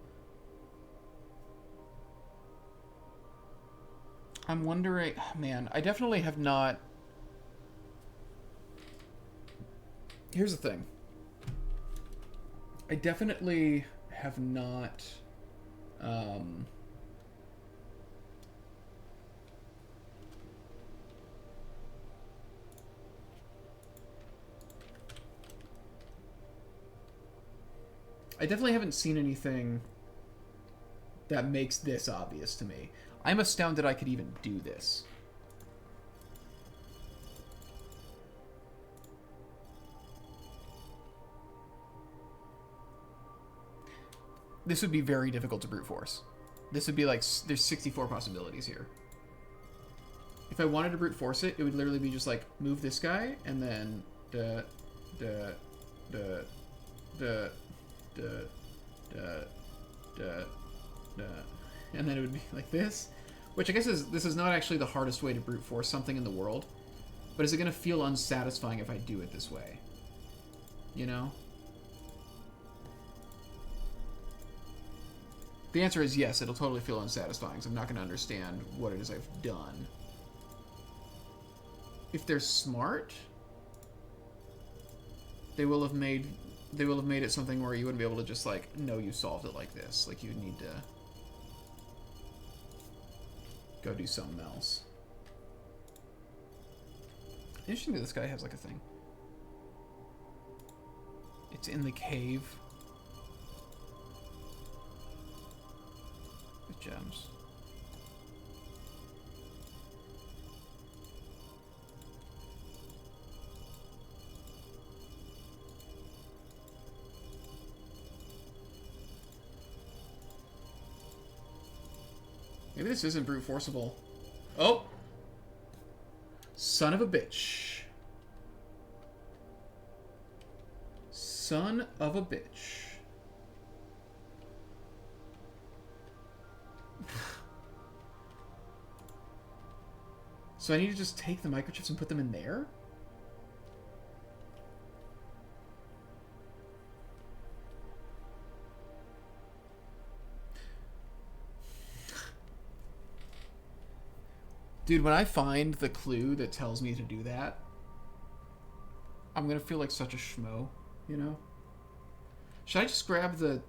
I'm wondering... Man, I definitely have not... Here's the thing. I definitely have not... I definitely haven't seen anything that makes this obvious to me. I'm astounded I could even do this. This would be very difficult to brute force. This would be like, there's 64 possibilities here. If I wanted to brute force it, it would literally be just like, move this guy, and then and then it would be like this, which I guess this is not actually the hardest way to brute force something in the world, but is it going to feel unsatisfying if I do it this way? You know? The answer is yes, it'll totally feel unsatisfying, so I'm not going to understand what it is I've done. If they're smart, they will have made it something where you wouldn't be able to just like, no, you solved it like this. Like, you'd need to go do something else. Interesting that this guy has like a thing. It's in the cave. With gems. Maybe this isn't brute forceable. Oh! Son of a bitch. Son of a bitch. So I need to just take the microchips and put them in there? Dude, when I find the clue that tells me to do that, I'm gonna feel like such a schmo, you know? Should I just grab the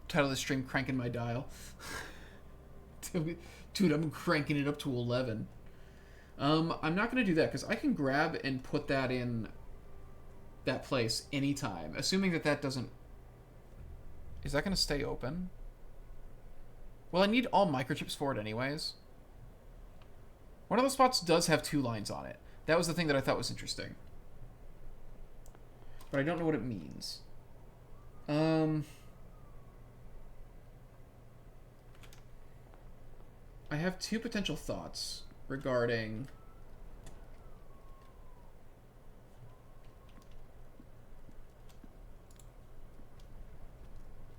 title of the stream, Crankin' My Dial? Dude, I'm cranking it up to 11. I'm not gonna do that, because I can grab and put that in that place anytime, assuming that that doesn't... Is that gonna stay open? Well, I need all microchips for it anyways. One of those spots does have 2 lines on it. That was the thing that I thought was interesting. But I don't know what it means. I have 2 potential thoughts regarding...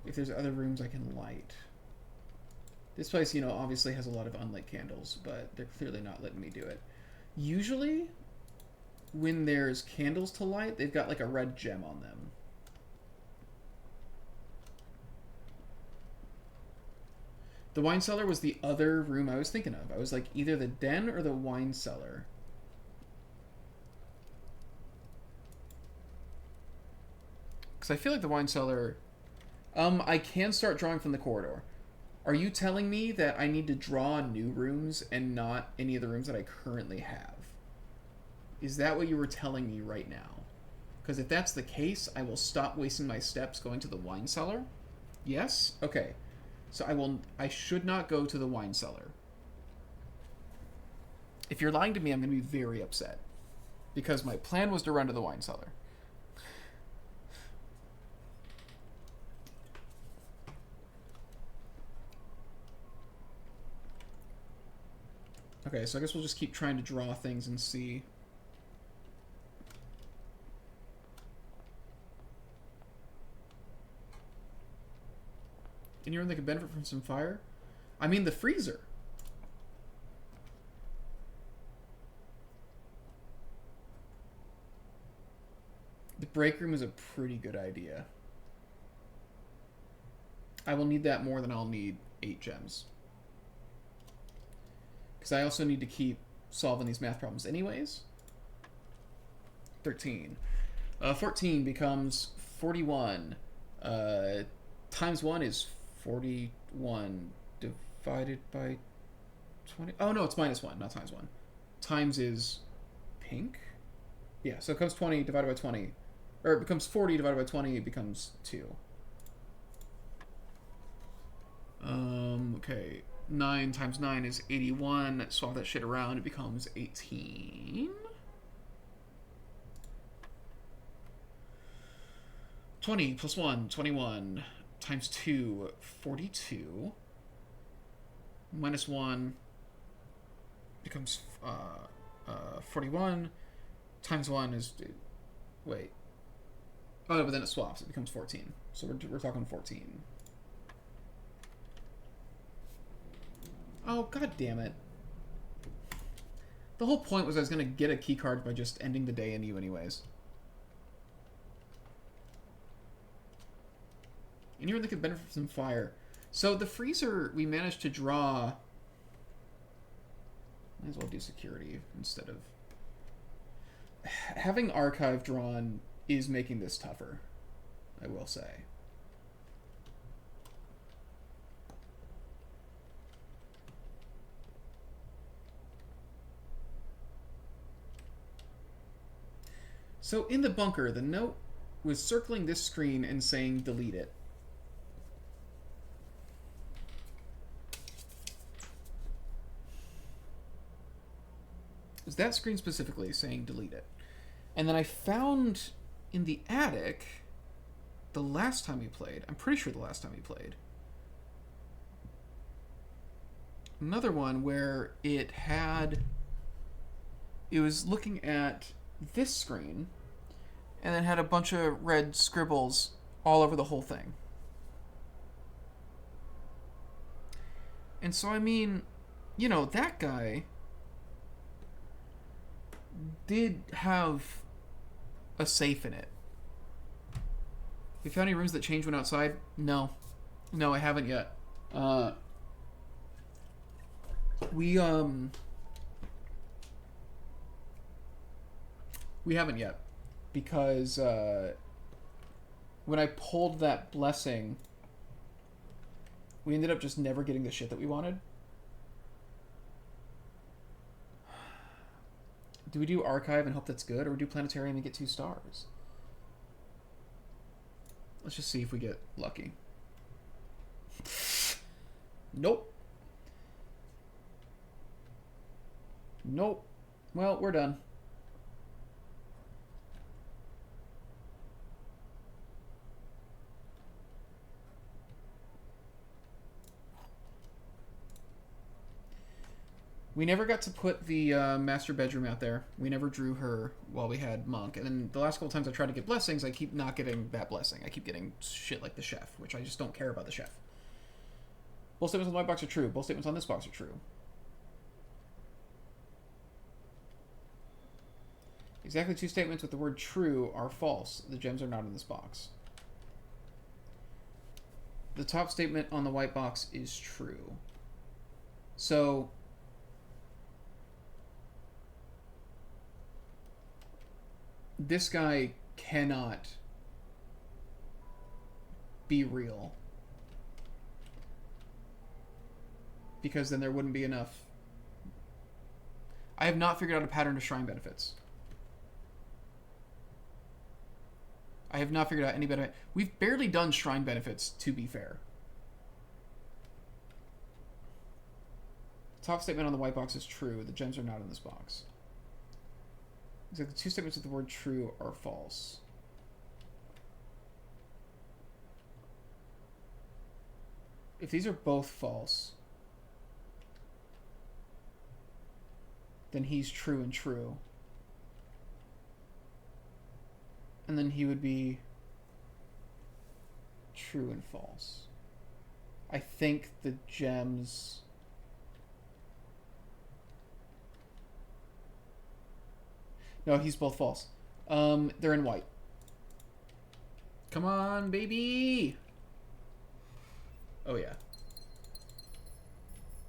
if there's other rooms I can light. This place, you know, obviously has a lot of unlit candles, but they're clearly not letting me do it. Usually, when there's candles to light, they've got like a red gem on them. The wine cellar was the other room I was thinking of. I was like, either the den or the wine cellar. Because I feel like the wine cellar... I can start drawing from the corridor. Are you telling me that I need to draw new rooms and not any of the rooms that I currently have? Is that what you were telling me right now? Because if that's the case, I will stop wasting my steps going to the wine cellar. Yes? Okay. So I should not go to the wine cellar. If you're lying to me, I'm going to be very upset. Because my plan was to run to the wine cellar. Okay, so I guess we'll just keep trying to draw things and see. And you're in the could benefit from some fire? I mean the freezer. The break room is a pretty good idea. I will need that more than I'll need 8 gems. Because I also need to keep solving these math problems anyways. 13. 14 becomes 41. Times 1 is 41 divided by 20. Oh, no, it's minus 1, not times 1. Times is pink? Yeah, so it becomes 20 divided by 20. Or it becomes 40 divided by 20, it becomes 2. Okay. 9 times 9 is 81. Swap that shit around, it becomes 18. 20 plus 1, 21. Times 2, 42. Minus 1 becomes 41. Times 1 is... Wait. Oh, no, but then it swaps. It becomes 14. So we're talking 14. Oh, god damn it. The whole point was I was going to get a key card by just ending the day in you anyways. And you're looking benefit from fire. So the freezer, we managed to draw... Might as well do security instead of... Having archive drawn is making this tougher, I will say. So in the bunker, the note was circling this screen and saying delete it. It was that screen specifically saying delete it. And then I found in the attic the last time we played, I'm pretty sure the last time we played, another one where it was looking at this screen and then had a bunch of red scribbles all over the whole thing. And so, I mean, you know, that guy did have a safe in it. Have you found any rooms that change when outside? No. No, I haven't yet. We haven't yet. Because, when I pulled that blessing, we ended up just never getting the shit that we wanted. Do we do archive and hope that's good, or we do planetarium and get 2 stars? Let's just see if we get lucky. Nope. Nope. Well, we're done. We never got to put the master bedroom out there. We never drew her while we had Monk. And then the last couple times I tried to get blessings, I keep not getting that blessing. I keep getting shit like the chef, which I just don't care about the chef. Both statements on my box are true. Both statements on this box are true. Exactly 2 statements with the word true are false. The gems are not in this box. The top statement on the white box is true. So... this guy cannot be real. because then there wouldn't be enough. I have not figured out a pattern to shrine benefits. I have not figured out any benefit. We've barely done shrine benefits, to be fair. Top statement on the white box is true. The gems are not in this box. Exactly. The two statements with the word true are false. If these are both false, then he's true and true. And then he would be true and false. I think the gems... No, he's both false. They're in white. Come on, baby! Oh, yeah.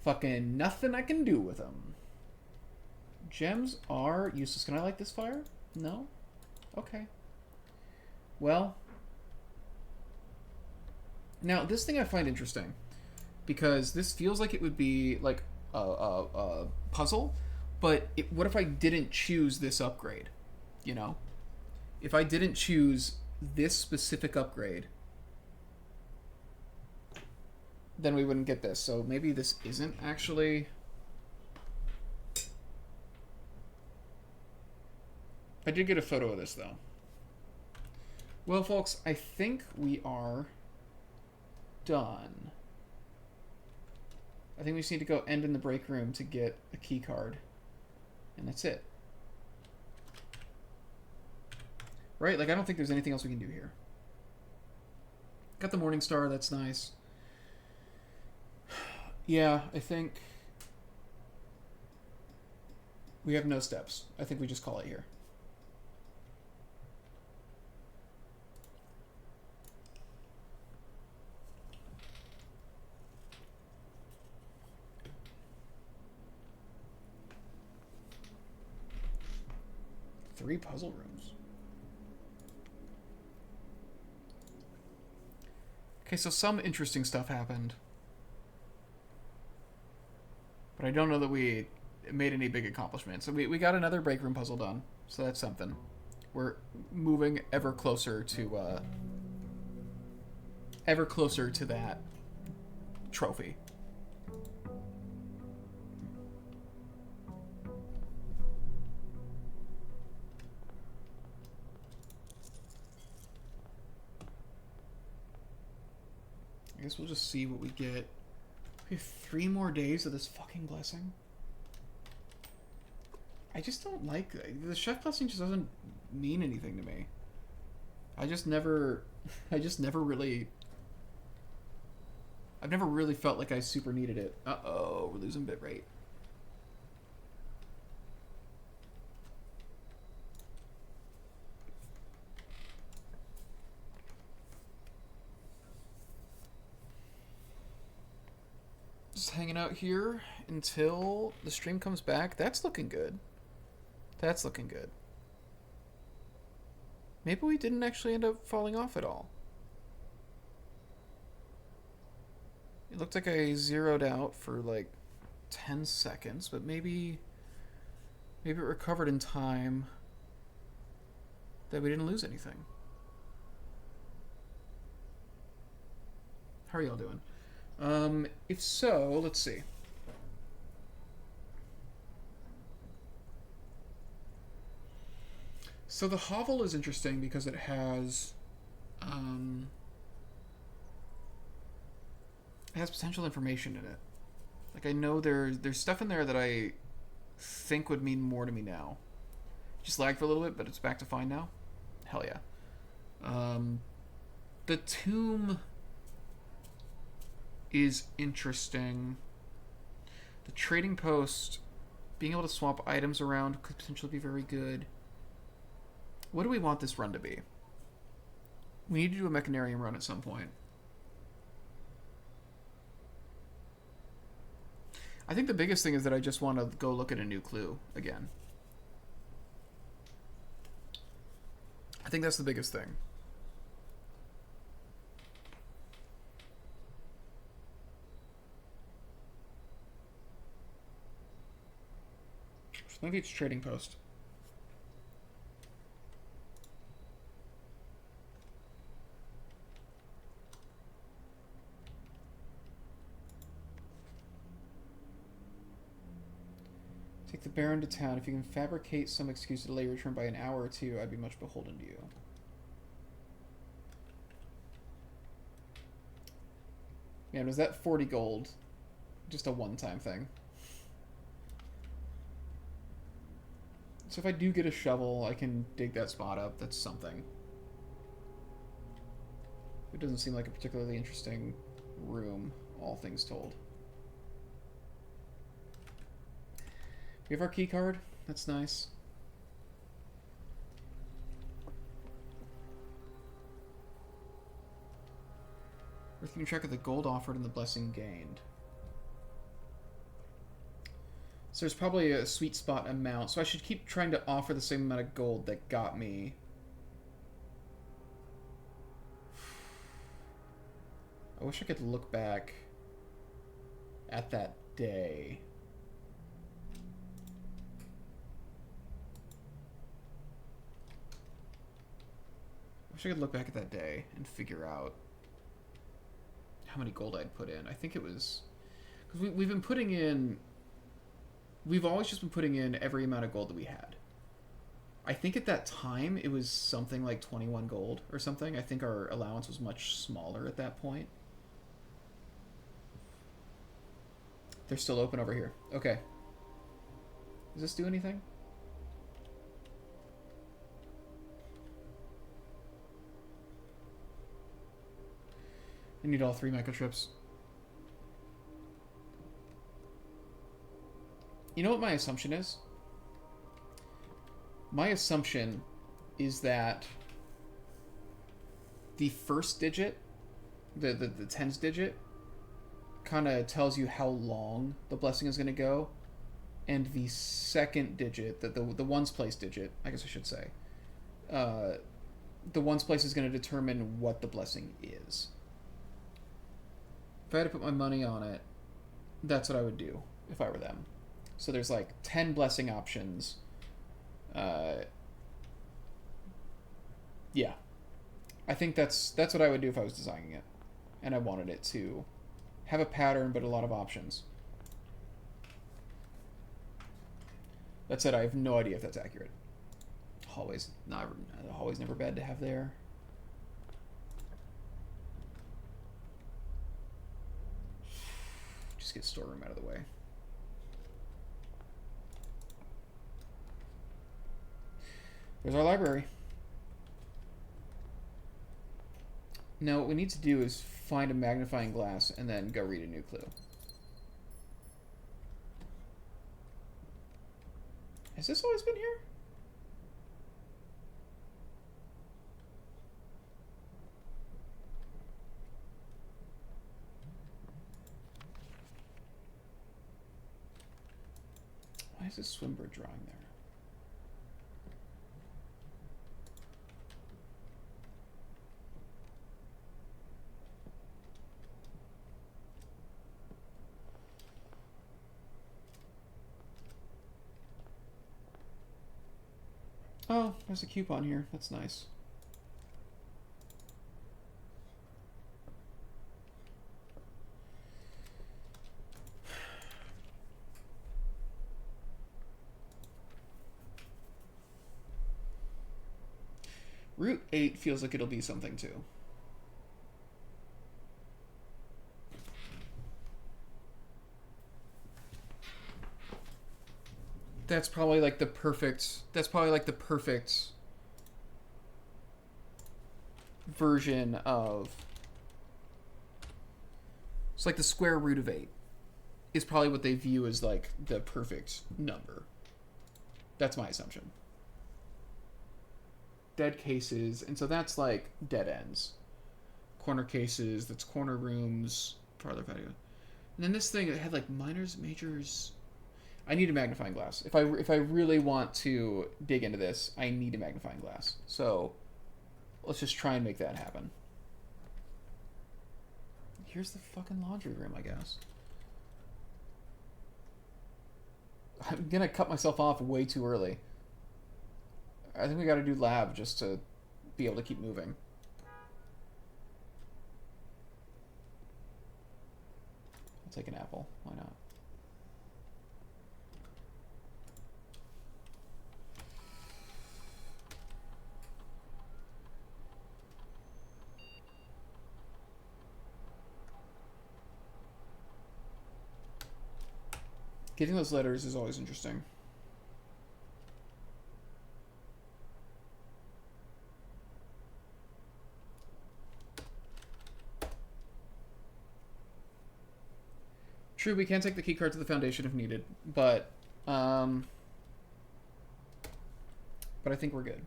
Fucking nothing I can do with them. Gems are useless. Can I light this fire? No? Okay. Well. Now, this thing I find interesting. Because this feels like it would be, like, a puzzle. But what if I didn't choose this upgrade? You know? If I didn't choose this specific upgrade, then we wouldn't get this. So maybe this isn't actually... I did get a photo of this, though. Well, folks, I think we are done. I think we just need to go end in the break room to get a key card. And that's it. Right? Like, I don't think there's anything else we can do here. Got the Morning Star, that's nice. Yeah, I think we have no steps. I think we just call it here. Three puzzle rooms. Okay, so some interesting stuff happened. But I don't know that we made any big accomplishments. So we got another break room puzzle done. So that's something. We're moving ever closer to that trophy. I guess we'll just see what we get. We have 3 more days of this fucking blessing. I just don't like the chef blessing. Just doesn't mean anything to me. I just never really. I've never really felt like I super needed it. Uh-oh, we're losing bitrate. Just hanging out here until the stream comes back. That's looking good. That's looking good. Maybe we didn't actually end up falling off at all. It looked like I zeroed out for like 10 seconds, but maybe it recovered in time that we didn't lose anything. How are y'all doing? If so, let's see. So the hovel is interesting because it has potential information in it. Like, I know there's stuff in there that I think would mean more to me now. Just lagged for a little bit, but it's back to fine now. Hell yeah. The tomb is interesting. The trading post, being able to swap items around could potentially be very good. What do we want this run to be? We need to do a Mechanarium run at some point. I think the biggest thing is that I just want to go look at a new clue again. I think that's the biggest thing. Maybe it's trading post. Take the Baron to town. If you can fabricate some excuse to delay your return by an hour or two, I'd be much beholden to you. Man, was that 40 gold just a one-time thing? So if I do get a shovel, I can dig that spot up. That's something. It doesn't seem like a particularly interesting room, all things told. We have our key card. That's nice. We're keeping track of the gold offered and the blessing gained. So there's probably a sweet spot amount. So I should keep trying to offer the same amount of gold that got me. I wish I could look back at that day. I wish I could look back at that day and figure out how many gold I'd put in. I think it was... Because we've been putting in... We've always just been putting in every amount of gold that we had. I think at that time it was something like 21 gold or something. I think our allowance was much smaller at that point. They're still open over here. Okay. Does this do anything? I need all 3 microchips. You know what my assumption is? My assumption is that the first digit, the tens digit, kind of tells you how long the blessing is going to go, and the second digit, the ones place digit, I guess I should say, the ones place is going to determine what the blessing is. If I had to put my money on it, that's what I would do if I were them. So there's like 10 blessing options. Yeah. I think that's what I would do if I was designing it. And I wanted it to have a pattern, but a lot of options. That said, I have no idea if that's accurate. Hallway's never bad to have there. Just get storeroom out of the way. There's our library. Now what we need to do is find a magnifying glass and then go read a new clue. Has this always been here? Why is this Swinburne drawing there? Oh, there's a coupon here. That's nice. Route 8 feels like it'll be something too. That's probably like the perfect version of, it's like the square root of 8 is probably what they view as like the perfect number. That's my assumption. Dead cases, and so that's like dead ends. Corner cases, that's corner rooms, parlor patio. And then this thing, it had like minors, majors. I need a magnifying glass. If I really want to dig into this, I need a magnifying glass. So let's just try and make that happen. Here's the fucking laundry room, I guess. I'm gonna cut myself off way too early. I think we gotta do lab just to be able to keep moving. I'll take an apple. Why not? Getting those letters is always interesting. True, we can take the keycard to the Foundation if needed, but I think we're good.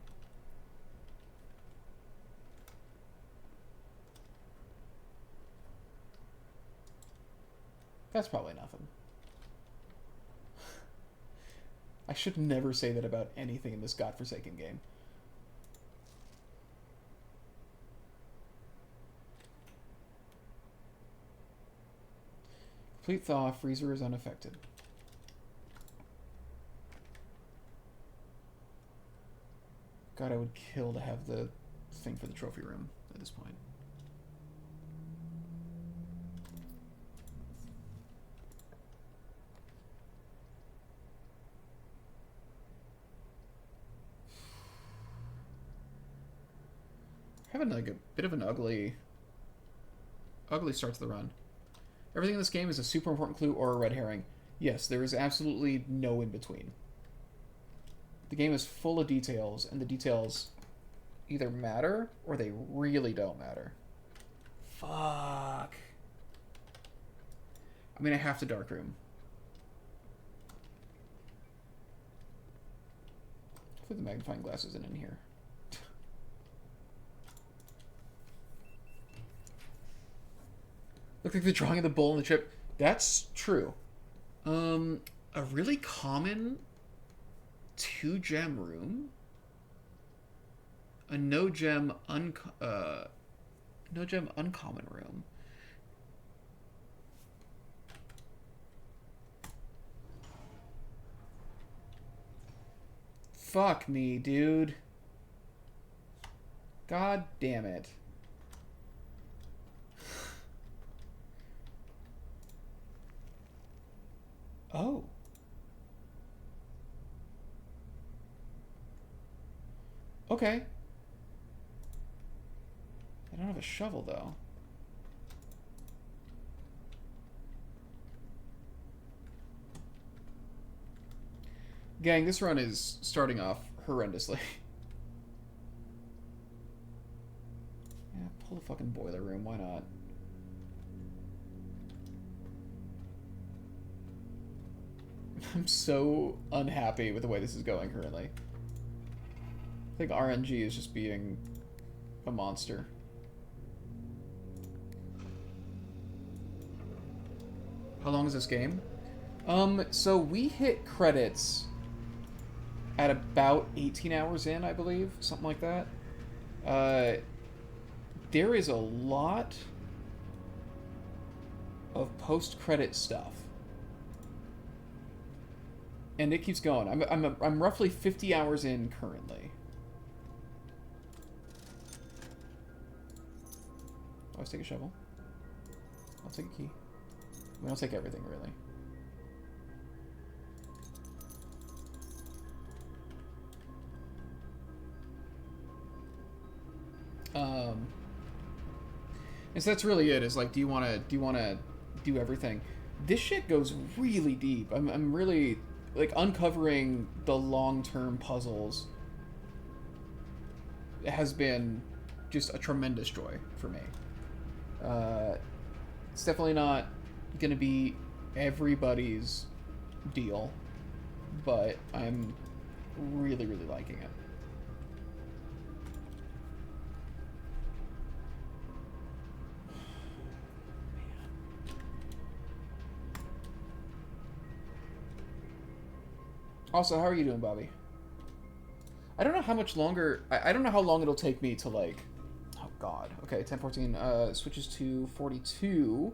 That's probably nothing. I should never say that about anything in this godforsaken game. Complete thaw, freezer is unaffected. God, I would kill to have the thing for the trophy room at this point. Having like a bit of an ugly start to the run. Everything in this game is a super important clue or a red herring. Yes, there is absolutely no in between. The game is full of details, and the details either matter or they really don't matter. Fuck. I mean, I have to dark room. Hopefully the magnifying glass isn't in here. Look like the drawing of the bull and the chip. That's true. A really common 2-gem room. A no-gem uncommon room. Fuck me, dude. God damn it. Oh. Okay. I don't have a shovel, though. Gang, this run is starting off horrendously. Yeah, pull the fucking boiler room, why not? I'm so unhappy with the way this is going currently. I think RNG is just being a monster. How long is this game? So we hit credits at about 18 hours in, I believe. Something like that. There is a lot of post-credit stuff. And it keeps going. I'm roughly 50 hours in currently. Always take a shovel. I'll take a key. We don't take everything, really. And so that's really it. Is like, do you want to do everything? This shit goes really deep. I'm really like uncovering the long-term puzzles. It has been just a tremendous joy for me. It's definitely not gonna be everybody's deal, but I'm really, really liking it. Also, how are you doing, Bobby? I don't know how much longer... I don't know how long it'll take me to, like... Oh, God. Okay, 1014 switches to 42.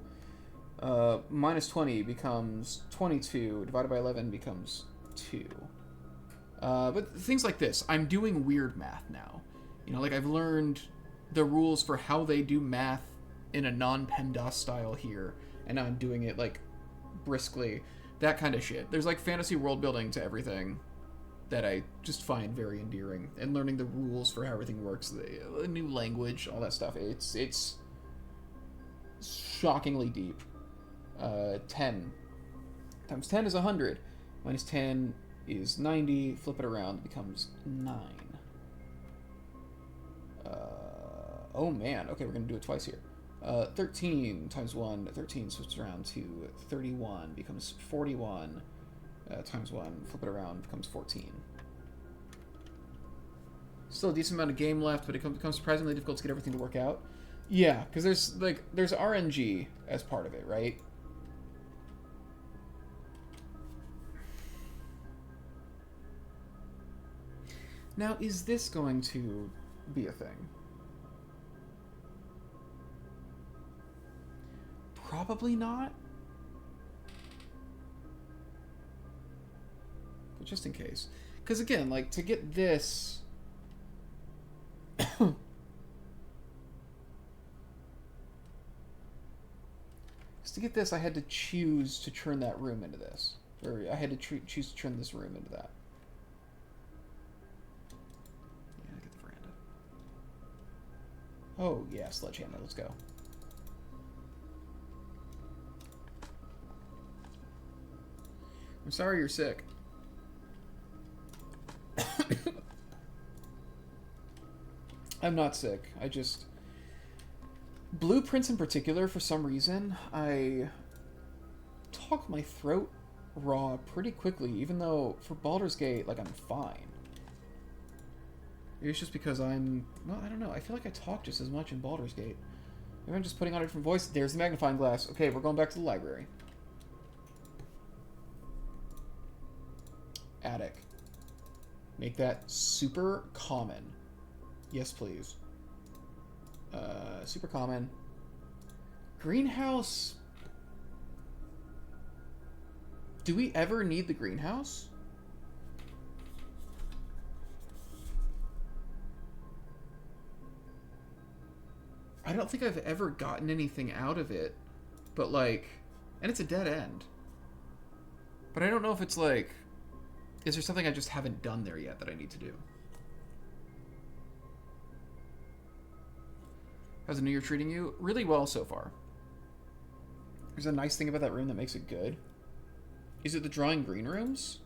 Minus 20 becomes 22. Divided by 11 becomes 2. But things like this, I'm doing weird math now. You know, like I've learned the rules for how they do math in a non-PEMDAS style here, and now I'm doing it like briskly. That kind of shit. There's like fantasy world building to everything that I just find very endearing, and learning the rules for how everything works, the new language, all that stuff. It's shockingly deep. 10 times 10 is 100. Minus 10 is 90. Flip it around, it becomes 9. Oh man, okay, we're gonna do it twice here. 13 times 1, 13 switches around to 31, becomes 41. Times 1, flip it around, becomes 14. Still a decent amount of game left, but it becomes surprisingly difficult to get everything to work out. Yeah, because there's RNG as part of it, right? Now, is this going to be a thing? Probably not. But just in case. Because again, like, to get this... to get this, I had to choose to turn that room into this. Or I had to choose to turn this room into that. Yeah, get the veranda. Oh, yeah, sledgehammer, let's go. I'm sorry you're sick. I'm not sick. I just... Blueprints in particular, for some reason, I talk my throat raw pretty quickly, even though for Baldur's Gate, like, I'm fine. Maybe it's just because I'm... Well, I don't know. I feel like I talk just as much in Baldur's Gate. Maybe I'm just putting on a different voice. There's the magnifying glass. Okay, we're going back to the library. Attic. Make that super common. Yes, please. Super common. Greenhouse. Do we ever need the greenhouse? I don't think I've ever gotten anything out of it, but like, and it's a dead end. But I don't know if it's like, is there something I just haven't done there yet that I need to do? How's the new year treating you? Really well so far. There's a nice thing about that room that makes it good. Is it the drawing green rooms?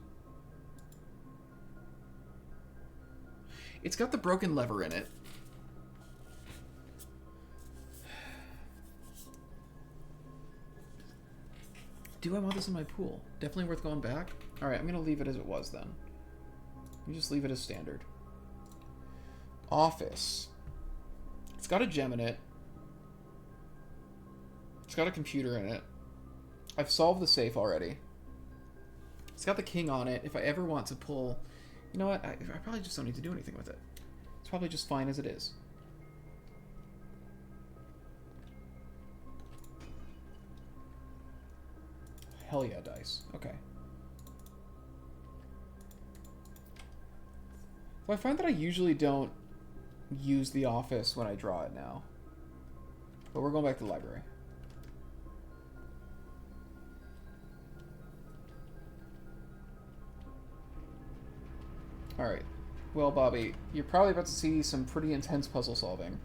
It's got the broken lever in it. Do I want this in my pool? Definitely worth going back. Alright, I'm going to leave it as it was then. Let me just leave it as standard. Office. It's got a gem in it. It's got a computer in it. I've solved the safe already. It's got the king on it. If I ever want to pull... You know what? I probably just don't need to do anything with it. It's probably just fine as it is. Hell yeah, dice. Okay. So I find that I usually don't use the office when I draw it now. But we're going back to the library. Alright. Well, Bobby, you're probably about to see some pretty intense puzzle solving.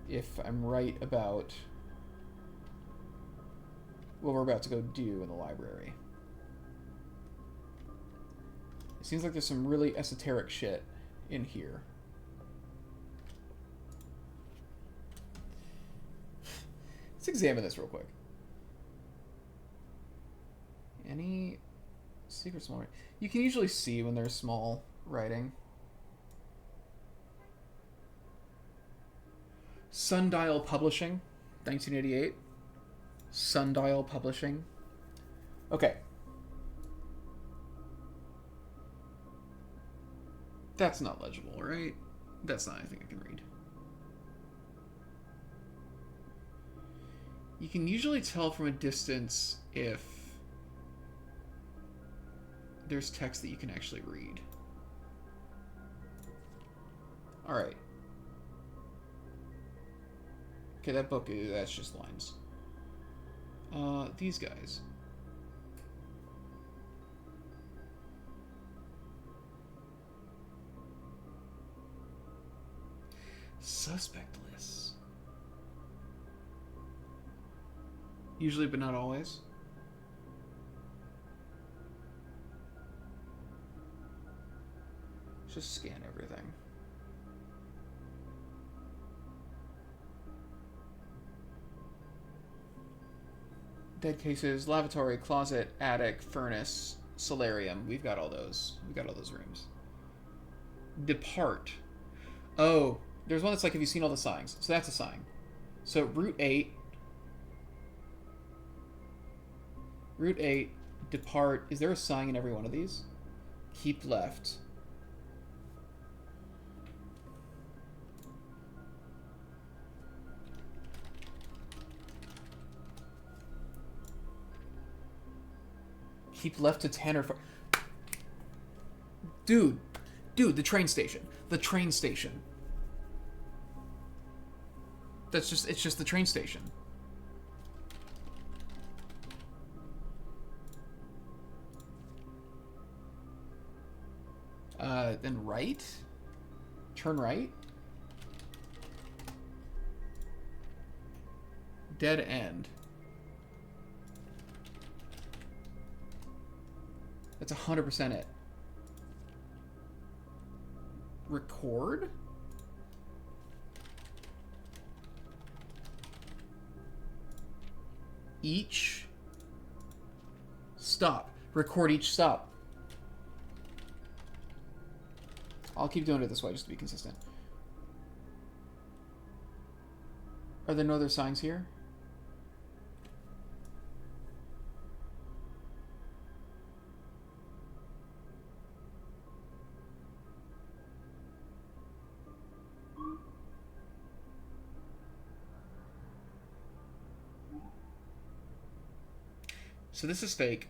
If I'm right about what we're about to go do in the library. It seems like there's some really esoteric shit in here. Let's examine this real quick. Any secret small writing? You can usually see when there's small writing. Sundial Publishing, 1988. Sundial Publishing. Okay. That's not legible, right? That's not anything I can read. You can usually tell from a distance if there's text that you can actually read. Alright. Okay, that book, that's just lines. These guys. Suspect lists. Usually, but not always. Just scan everything. Dead cases, lavatory, closet, attic, furnace, solarium. We've got all those. We've got all those rooms. Depart. Oh, there's one that's like, have you seen all the signs? So that's a sign. So Route 8. Route 8, depart. Is there a sign in every one of these? Keep left. Keep left to 10 or 4. Dude, the train station. The train station. It's just the train station. Then right? Turn right? Dead end. That's 100% it. Record? Each stop. Record each stop. I'll keep doing it this way just to be consistent. Are there no other signs here? So this is fake.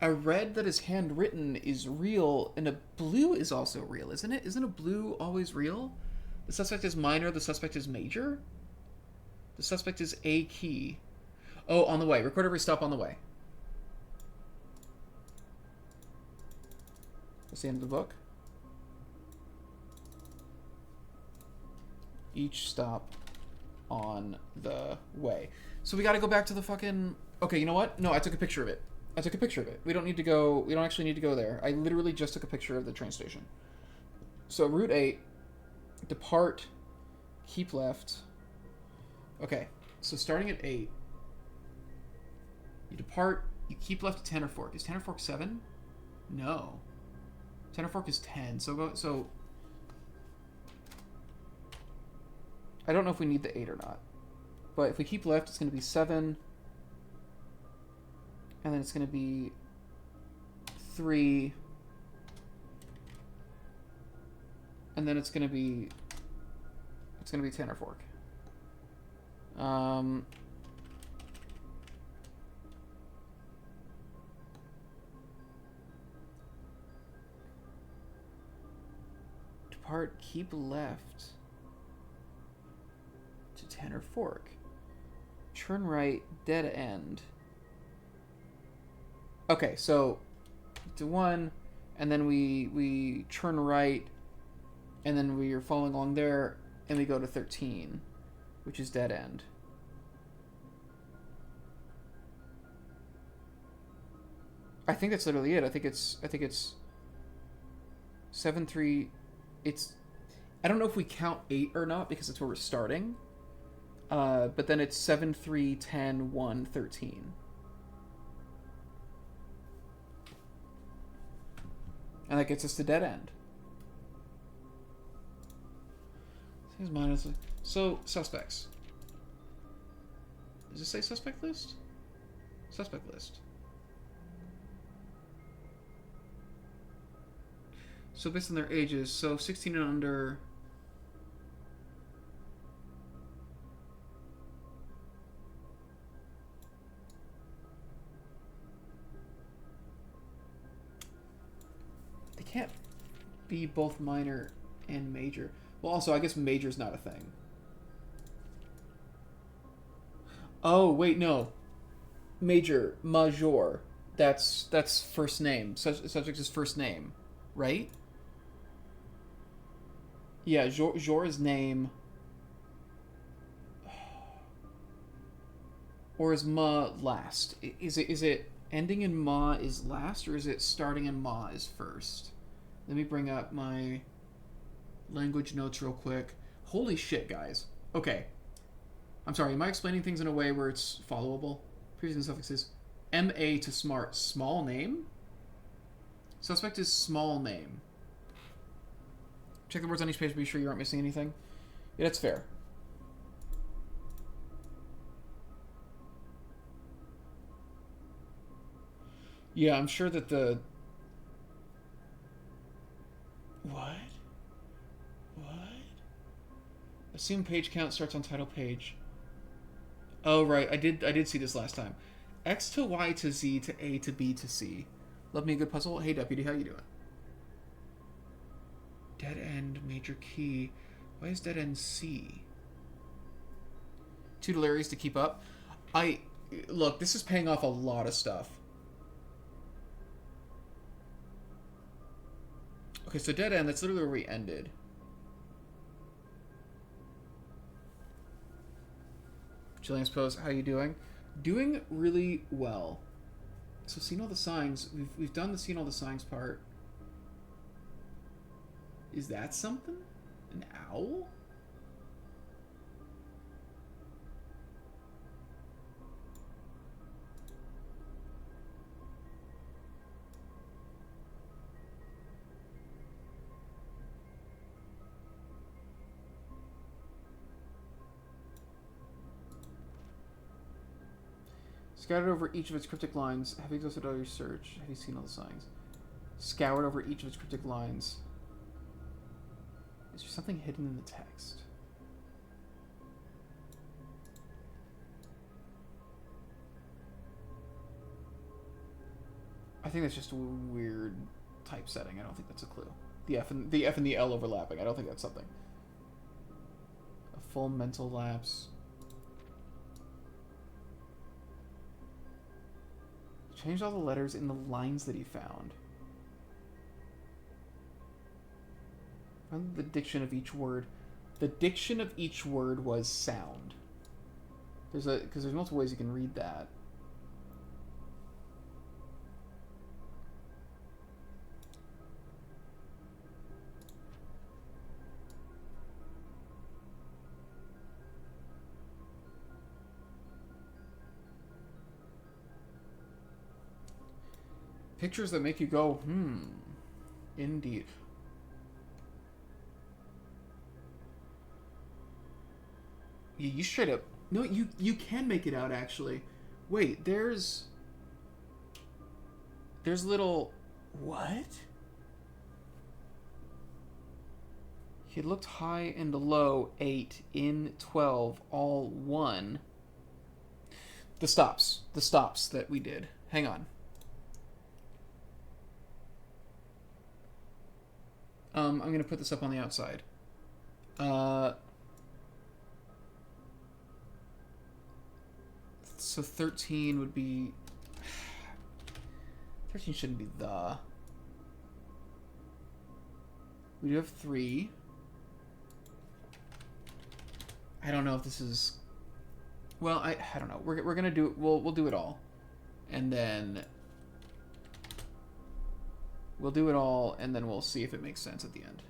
A red that is handwritten is real, and a blue is also real, isn't it? Isn't a blue always real? The suspect is minor, the suspect is major? The suspect is a key. Oh, on the way. Record every stop on the way. That's the end of the book. Each stop on the way. So we gotta go back to the fucking... Okay, you know what? No, I took a picture of it. We don't need to go... We don't actually need to go there. I literally just took a picture of the train station. So Route 8. Depart. Keep left. Okay. So starting at 8. You depart. You keep left to Tanner Fork. Is Tanner Fork 7? No. Tanner Fork is 10. So go... So... I don't know if we need the 8 or not. But if we keep left, it's going to be 7... And then it's going to be 3. And then it's going to be Tanner Fork. Depart, keep left to Tanner Fork. Turn right, dead end. Okay, so to 1, and then we turn right, and then we are following along there, and we go to 13, which is dead end. I think that's literally it. I think it's 7-3. It's, I don't know if we count 8 or not because that's where we're starting. But then it's 7-3, 10, 1, 13. And that gets us to dead end. So, suspects. Does it say suspect list? Suspect list. So based on their ages, so 16 and under... can't be both minor and major. Well, also, I guess major's not a thing. Oh, wait, no. Major, major. That's first name. Subject is first name, right? Yeah, jour is name. Or is ma last? Is it ending in ma is last, or is it starting in ma is first? Let me bring up my language notes real quick. Holy shit, guys. Okay. I'm sorry, am I explaining things in a way where it's followable? Previous suffixes. M-A to smart. Small name? Suspect is small name. Check the words on each page to be sure you aren't missing anything. Yeah, that's fair. Yeah, I'm sure that the... What? What? Assume page count starts on title page. Oh, right. I did see this last time. X to Y to Z to A to B to C. Love me a good puzzle? Hey, deputy, how you doing? Dead end, major key. Why is dead end C? Tutelarities to keep up. Look, this is paying off a lot of stuff. Okay, so dead end, that's literally where we ended. Jillian's pose, how you doing? Doing really well. So seen all the signs. We've done the seen all the signs part. Is that something? An owl? Scattered over each of its cryptic lines. Have you exhausted all your search? Have you seen all the signs? Scoured over each of its cryptic lines. Is there something hidden in the text? I think that's just a weird typesetting. I don't think that's a clue. The F and the L overlapping. I don't think that's something. A full mental lapse. Changed all the letters in the lines that he found. Found the diction of each word. The diction of each word was sound. Because there's multiple ways you can read that. Pictures that make you go, indeed. Yeah, you straight up... No, you can make it out, actually. Wait, there's little... What? He looked high and low, 8, in 12, all 1. The stops that we did. Hang on. I'm going to put this up on the outside. So 13 would be... 13 shouldn't be the... We do have 3. I don't know if this is... Well, I don't know. We're going to do... We'll do it all. And then... We'll do it all, and then we'll see if it makes sense at the end.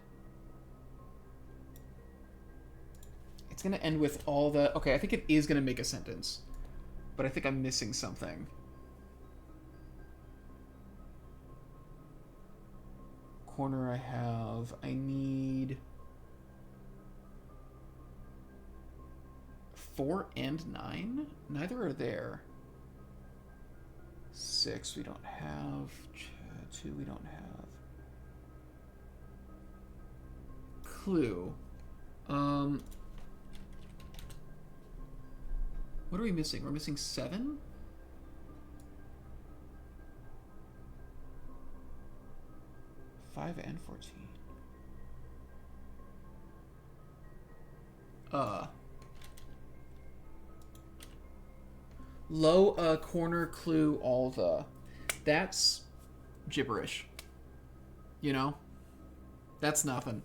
It's going to end with all the... Okay, I think it is going to make a sentence. But I think I'm missing something. Corner I have... I need... 4 and 9? Neither are there. 6 we don't have... 2 we don't have. Clue. What are we missing? We're missing 7? 5 and 14. Low corner clue all the. That's gibberish. You know? That's nothing.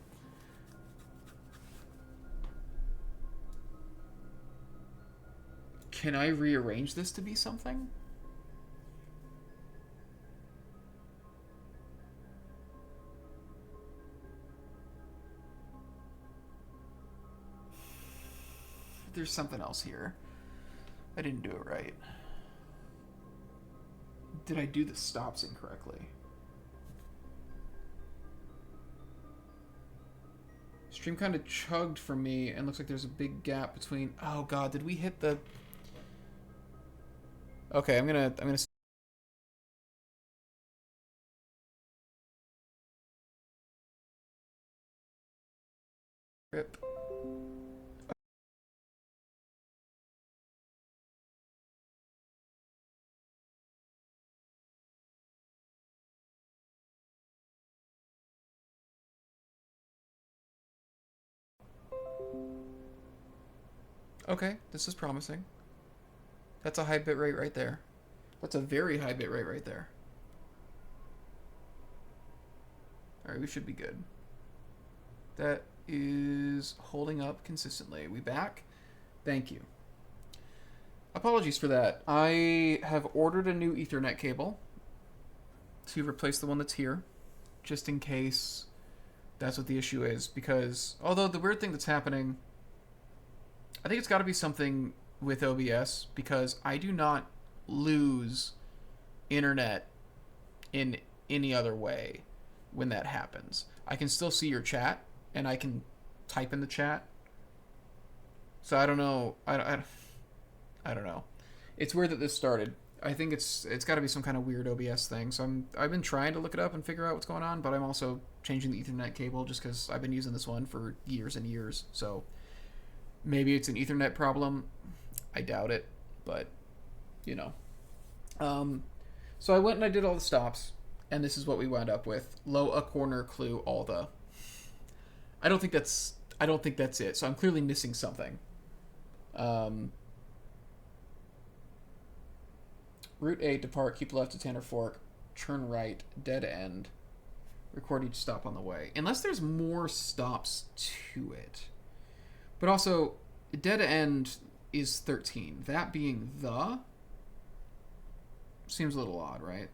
Can I rearrange this to be something? There's something else here. I didn't do it right. Did I do the stops incorrectly? Stream kind of chugged for me, and looks like there's a big gap between. Oh god, did we hit the? Okay, I'm gonna. Rip. Okay, this is promising. That's a high bit rate right there. That's a very high bit rate right there. Alright, we should be good. That is holding up consistently. We back? Thank you. Apologies for that. I have ordered a new Ethernet cable to replace the one that's here, just in case that's what the issue is. Because, although the weird thing that's happening, I think it's got to be something with OBS, because I do not lose internet in any other way when that happens. I can still see your chat, and I can type in the chat. So I don't know. I don't know. It's weird that this started. I think it's got to be some kind of weird OBS thing. So I've been trying to look it up and figure out what's going on, but I'm also changing the Ethernet cable just because I've been using this one for years and years. So maybe it's an Ethernet problem. I doubt it, but you know. So I went and I did all the stops, and this is what we wound up with. Low a corner clue all the. I don't think that's it. So I'm clearly missing something. Route 8, depart, keep left to Tanner Fork, turn right, dead end. Record each stop on the way. Unless there's more stops to it. But also, dead end is 13. That being the seems a little odd, right?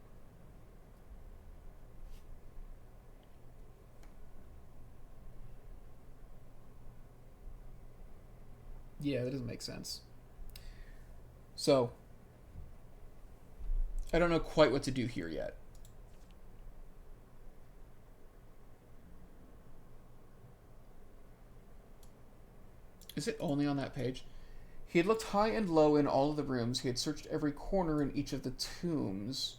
Yeah, that doesn't make sense. So, I don't know quite what to do here yet. Is it only on that page? He had looked high and low in all of the rooms. He had searched every corner in each of the tombs.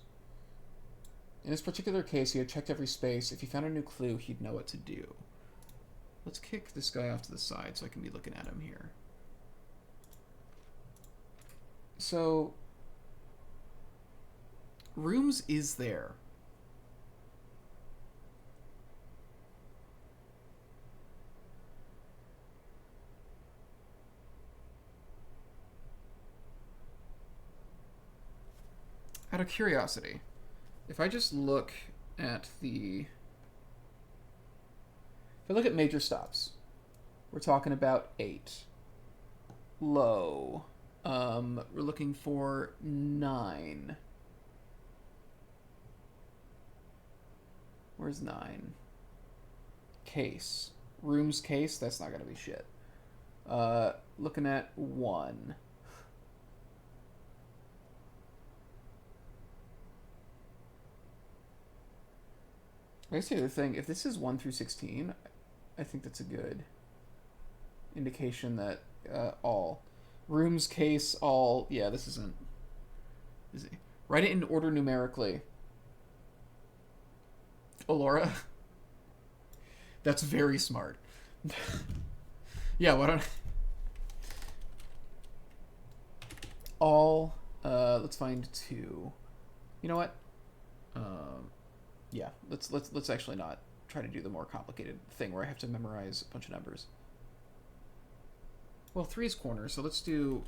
In this particular case, he had checked every space. If he found a new clue, he'd know what to do. Let's kick this guy off to the side so I can be looking at him here. So, rooms is there. Out of curiosity, if I just look at the... If I look at major stops, we're talking about 8. Low. We're looking for 9. Where's 9? Case. Rooms case? That's not going to be shit. Looking at 1. I guess the other thing, if this is 1 through 16, I think that's a good indication that all. Rooms, case, all. Yeah, this isn't. Is it? Write it in order numerically. Alora? That's very smart. Yeah, why don't... All, let's find 2. You know what? Yeah, let's actually not try to do the more complicated thing where I have to memorize a bunch of numbers. Well, 3 is corner, so let's do...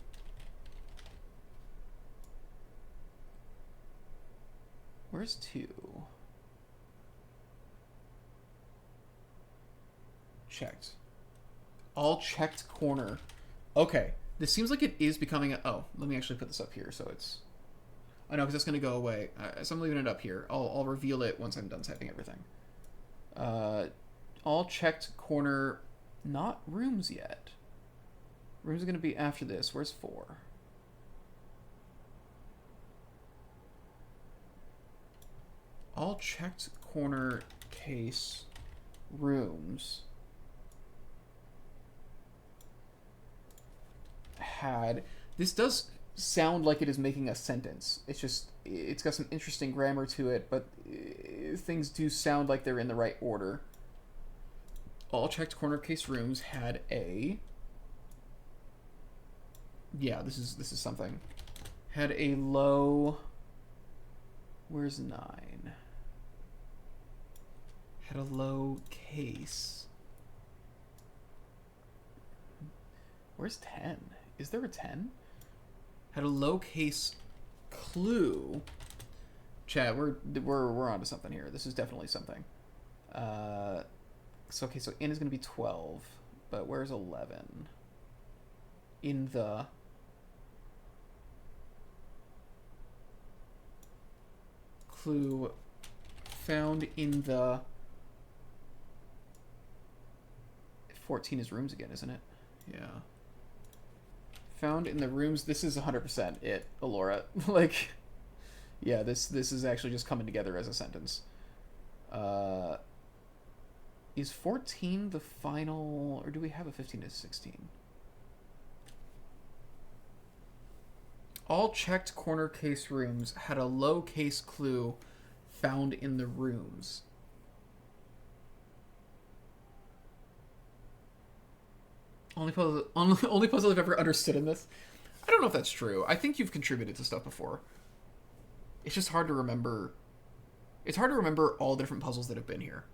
Where's 2? Checked. All checked corner. Okay. This seems like it is becoming a... Oh, let me actually put this up here so it's... I know, because it's going to go away. So I'm leaving it up here. I'll reveal it once I'm done typing everything. All checked corner... Not rooms yet. Rooms are going to be after this. Where's 4? All checked corner case rooms had... This does sound like it is making a sentence. It's just... It's got some interesting grammar to it, but things do sound like they're in the right order. All checked corner case rooms had a... Yeah, this is something. Had a low... Where's 9? Had a low case. Where's 10? Is there a 10? Had a low case clue. Chat, we're onto something here. This is definitely something. So okay, so in is gonna be 12, but where's 11? In the... Clue found in the... 14 is rooms again, isn't it? Yeah. Found in the rooms. This is 100% it, Alora. Like, yeah, this is actually just coming together as a sentence. Is 14 the final, or do we have a 15 to 16? All checked corner case rooms had a low case clue found in the rooms. Only puzzle I've ever understood in this. I don't know if that's true. I think you've contributed to stuff before. It's just hard to remember. It's hard to remember all the different puzzles that have been here.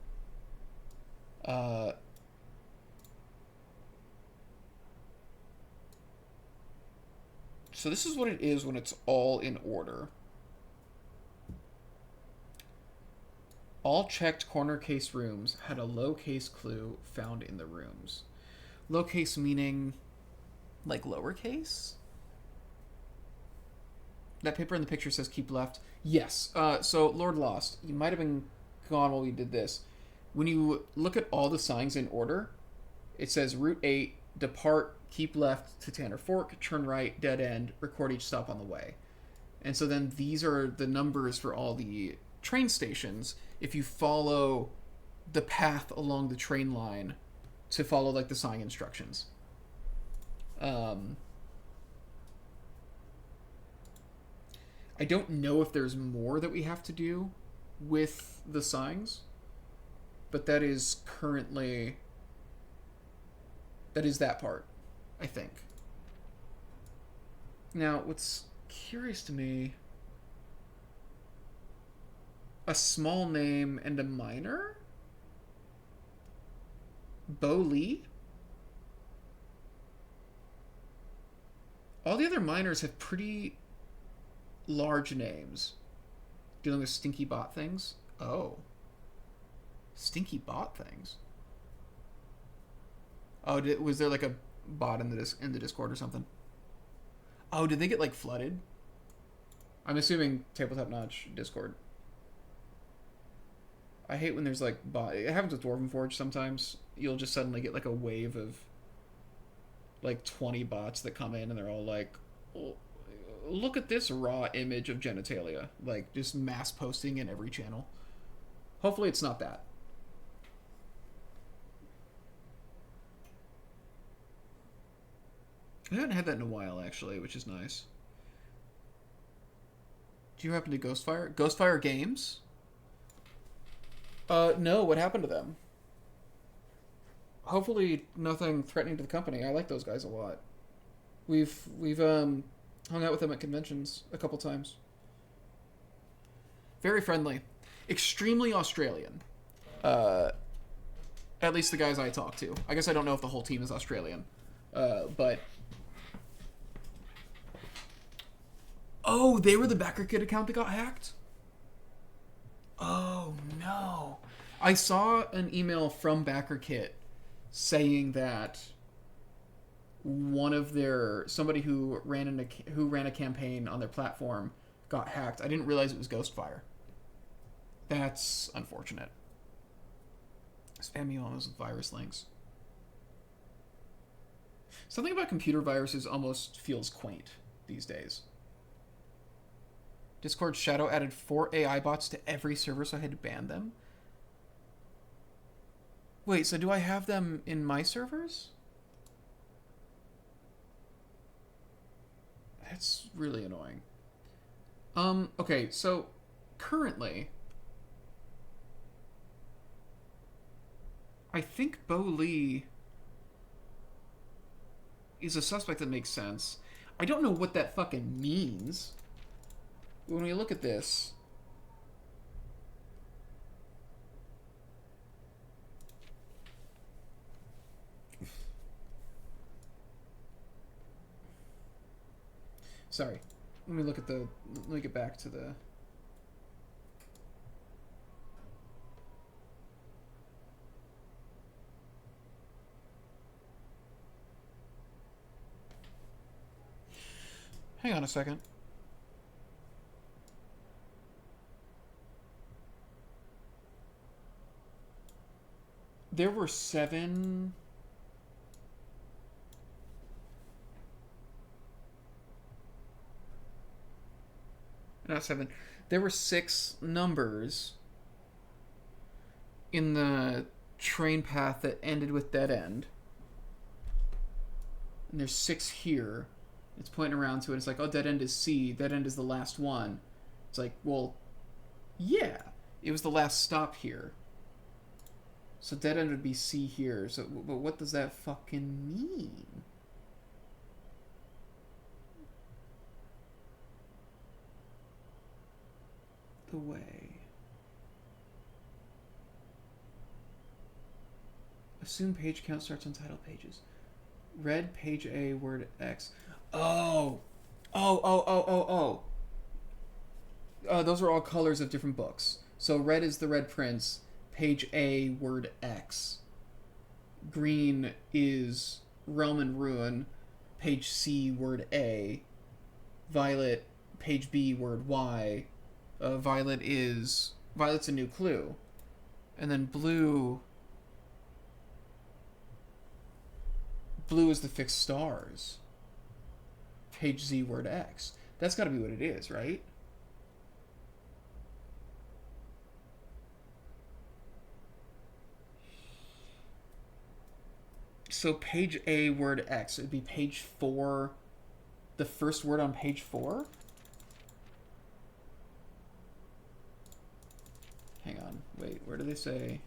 So this is what it is when it's all in order. All checked corner case rooms had a low case clue found in the rooms. Low case meaning like lowercase? That paper in the picture says keep left. Yes. So Lord Lost, you might have been gone while we did this. When you look at all the signs in order, it says Route 8, depart, keep left to Tanner Fork, turn right, dead end, record each stop on the way. And so then these are the numbers for all the train stations if you follow the path along the train line to follow like the sign instructions. I don't know if there's more that we have to do with the signs, but that is currently... That is that part, I think. Now, what's curious to me... A small name and a minor? Bo Lee? All the other minors have pretty large names. Dealing with stinky bot things? Oh. Stinky bot things? Oh, was there like a bot in the Discord or something? Oh, did they get like flooded? I'm assuming Tabletop Notch Discord. I hate when there's like bot. It happens with Dwarven Forge sometimes. You'll just suddenly get like a wave of like 20 bots that come in and they're all like, oh, look at this raw image of genitalia. Like just mass posting in every channel. Hopefully it's not that. I haven't had that in a while, actually, which is nice. Do you happen to Ghostfire? Ghostfire Games? No, what happened to them? Hopefully nothing threatening to the company. I like those guys a lot. We've hung out with them at conventions a couple times. Very friendly. Extremely Australian. Uh, at least the guys I talk to. I guess I don't know if the whole team is Australian. But... Oh, they were the BackerKit account that got hacked? Oh, no. I saw an email from BackerKit saying that one of somebody who ran a campaign on their platform got hacked. I didn't realize it was Ghostfire. That's unfortunate. Spam emails with virus links. Something about computer viruses almost feels quaint these days. Discord Shadow added 4 AI bots to every server, so I had to ban them. Wait, so do I have them in my servers? That's really annoying. Okay, so currently, I think Bo Lee is a suspect that makes sense. I don't know what that fucking means. When we look at this, sorry. Let me get back to the... Hang on a second. There were 7... Not 7. There were 6 numbers in the train path that ended with dead end. And there's 6 here. It's pointing around to it. It's like, oh, dead end is C. Dead end is the last one. It's like, well, yeah. It was the last stop here. So dead end would be C here. So, but what does that fucking mean? The way. Assume page count starts on title pages. Red page A word X. Oh. Those are all colors of different books. So red is the Red Prince. Page A word X. Green is Realm and Ruin. Page C word A. Violet page B word Y. Violet's a new clue. And then blue is the fixed stars. Page Z word X. That's got to be what it is, right? So page A word X. It'd be page 4. The first word on page 4? Hang on. Wait, where do they say?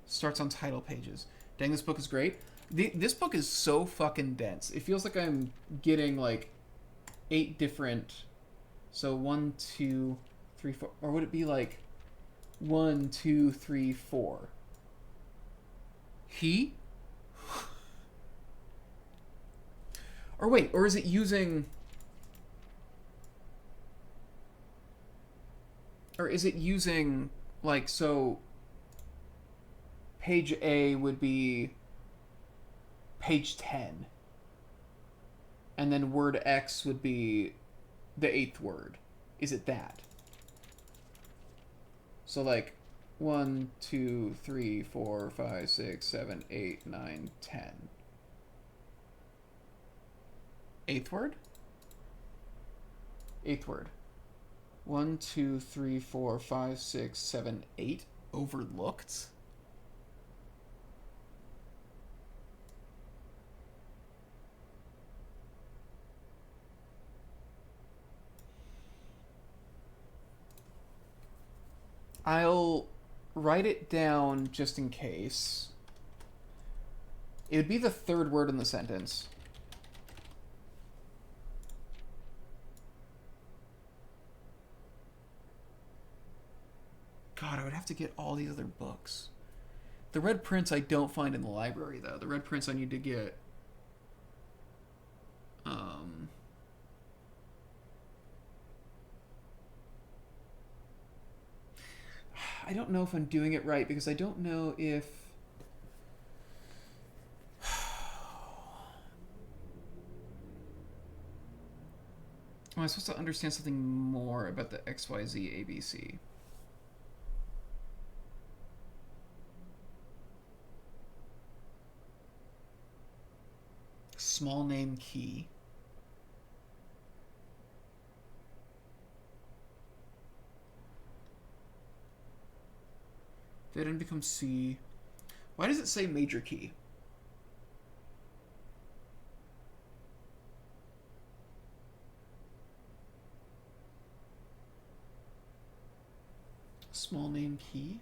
Starts on title pages. Dang, this book is great. This book is so fucking dense. It feels like I'm getting like 8 different... So 1, 2, 3, 4... Or would it be like 1, 2, 3, 4? He? Or wait, or is it using... Or is it using, like, so page A would be page 10. And then word X would be the 8th word. Is it that? So, like, 1, 2, 3, 4, 5, 6, 7, 8, 9, 10. 8th word? 8th word. 1, 2, 3, 4, 5, 6, 7, 8. Overlooked? I'll write it down just in case. It would be the 3rd word in the sentence. God, God, I would have to get all these other books. The Red Prince I don't find in the library, though. The Red Prince I need to get. I don't know if I'm doing it right because I don't know if. Am I supposed to understand something more about the XYZ ABC? Small name key. They didn't become C. Why does it say major key? Small name key.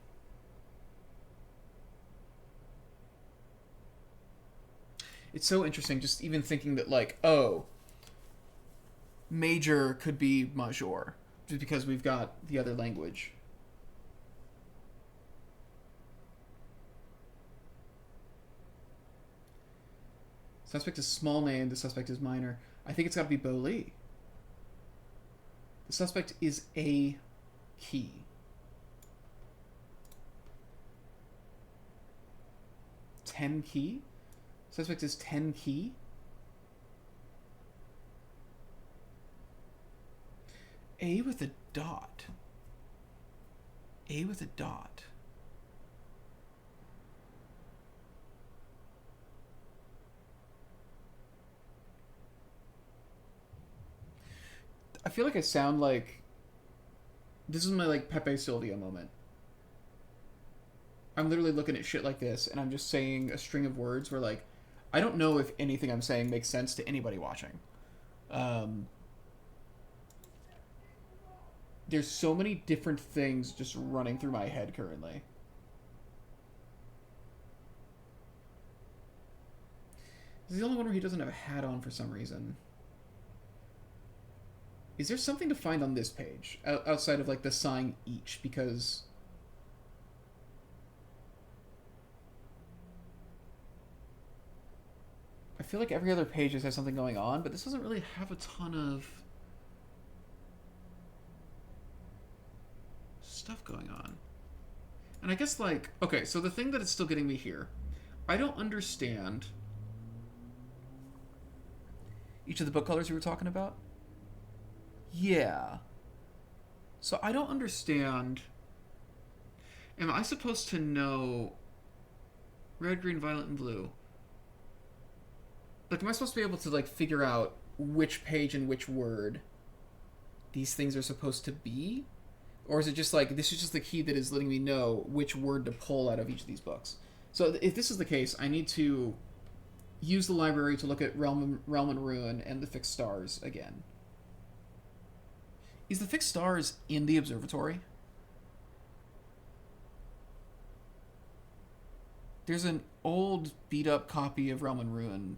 It's so interesting just even thinking that, like, oh, major could be major just because we've got the other language. Suspect is small name, the suspect is minor. I think it's got to be Bo Lee. The suspect is a key. Ten key? Suspect is 10 key? A with a dot. A with a dot. I feel like I sound like... This is my, like, Pepe Silvia moment. I'm literally looking at shit like this, and I'm just saying a string of words where, like, I don't know if anything I'm saying makes sense to anybody watching. There's so many different things just running through my head currently. This is the only one where he doesn't have a hat on for some reason. Is there something to find on this page outside of, like, the sign each? Because I feel like every other page just has something going on, but this doesn't really have a ton of stuff going on. And I guess, like, okay, so the thing that it's still getting me here, I don't understand each of the book colors we were talking about. Yeah. So I don't understand. Am I supposed to know red, green, violet, and blue? Like, am I supposed to be able to, like, figure out which page and which word these things are supposed to be? Or is it just, like, this is just the key that is letting me know which word to pull out of each of these books? So if this is the case, I need to use the library to look at Realm and Ruin and the Fixed Stars again. Is the Fixed Stars in the observatory? There's an old beat-up copy of Realm and Ruin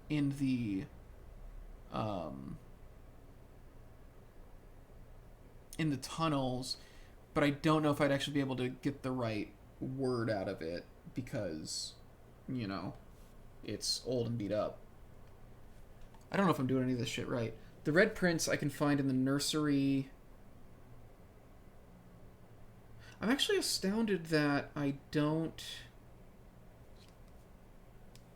in the tunnels, but I don't know if I'd actually be able to get the right word out of it because, you know, it's old and beat up. I don't know if I'm doing any of this shit right. The Red Prince I can find in the nursery. I'm actually astounded that I don't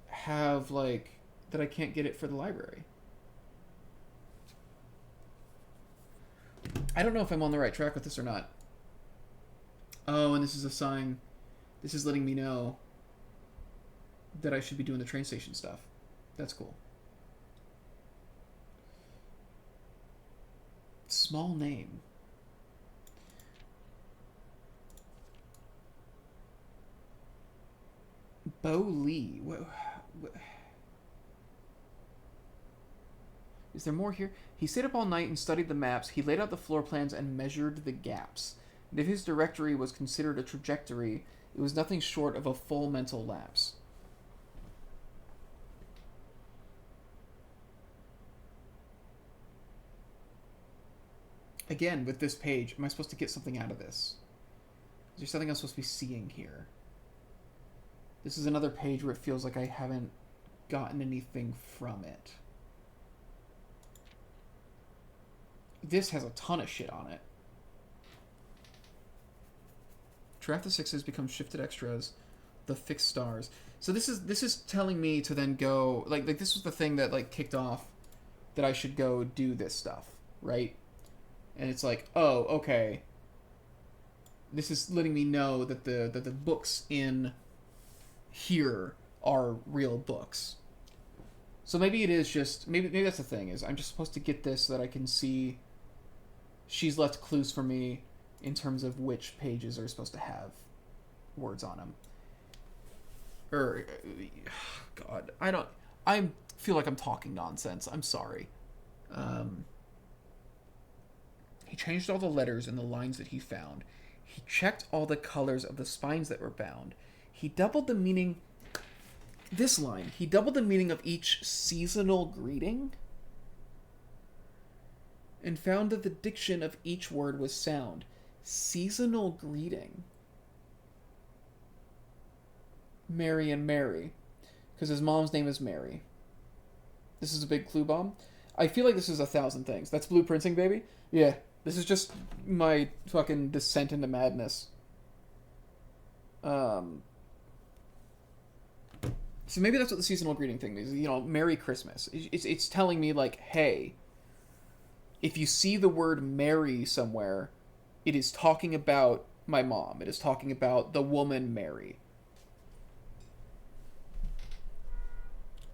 have, like, that I can't get it for the library. I don't know if I'm on the right track with this or not. Oh, and this is a sign. This is letting me know that I should be doing the train station stuff. That's cool. Small name. Bo Lee. What? Is there more here? He stayed up all night and studied the maps. He laid out the floor plans and measured the gaps. And if his directory was considered a trajectory, it was nothing short of a full mental lapse. Again, with this page, am I supposed to get something out of this? Is there something I'm supposed to be seeing here? This is another page where it feels like I haven't gotten anything from it. This has a ton of shit on it. Draft the sixes becomes shifted extras, the fixed stars. So this is telling me to then go like this was the thing that like kicked off that I should go do this stuff, right? And it's like, oh, okay. This is letting me know that the books in here are real books. So maybe it is just maybe that's the thing, is I'm just supposed to get this so that I can see she's left clues for me in terms of which pages are supposed to have words on them. God, I feel like I'm talking nonsense. I'm sorry. He changed all the letters and the lines that he found. He checked all the colors of the spines that were bound. He doubled the meaning... This line. He doubled the meaning of each seasonal greeting and found that the diction of each word was sound. Seasonal greeting. Mary and Mary. Because his mom's name is Mary. This is a big clue bomb. I feel like this is 1,000 things. That's blueprinting, baby? Yeah. This is just my fucking descent into madness. So maybe that's what the seasonal greeting thing is. You know, Merry Christmas. It's telling me, like, hey, if you see the word Mary somewhere, it is talking about my mom. It is talking about the woman Mary.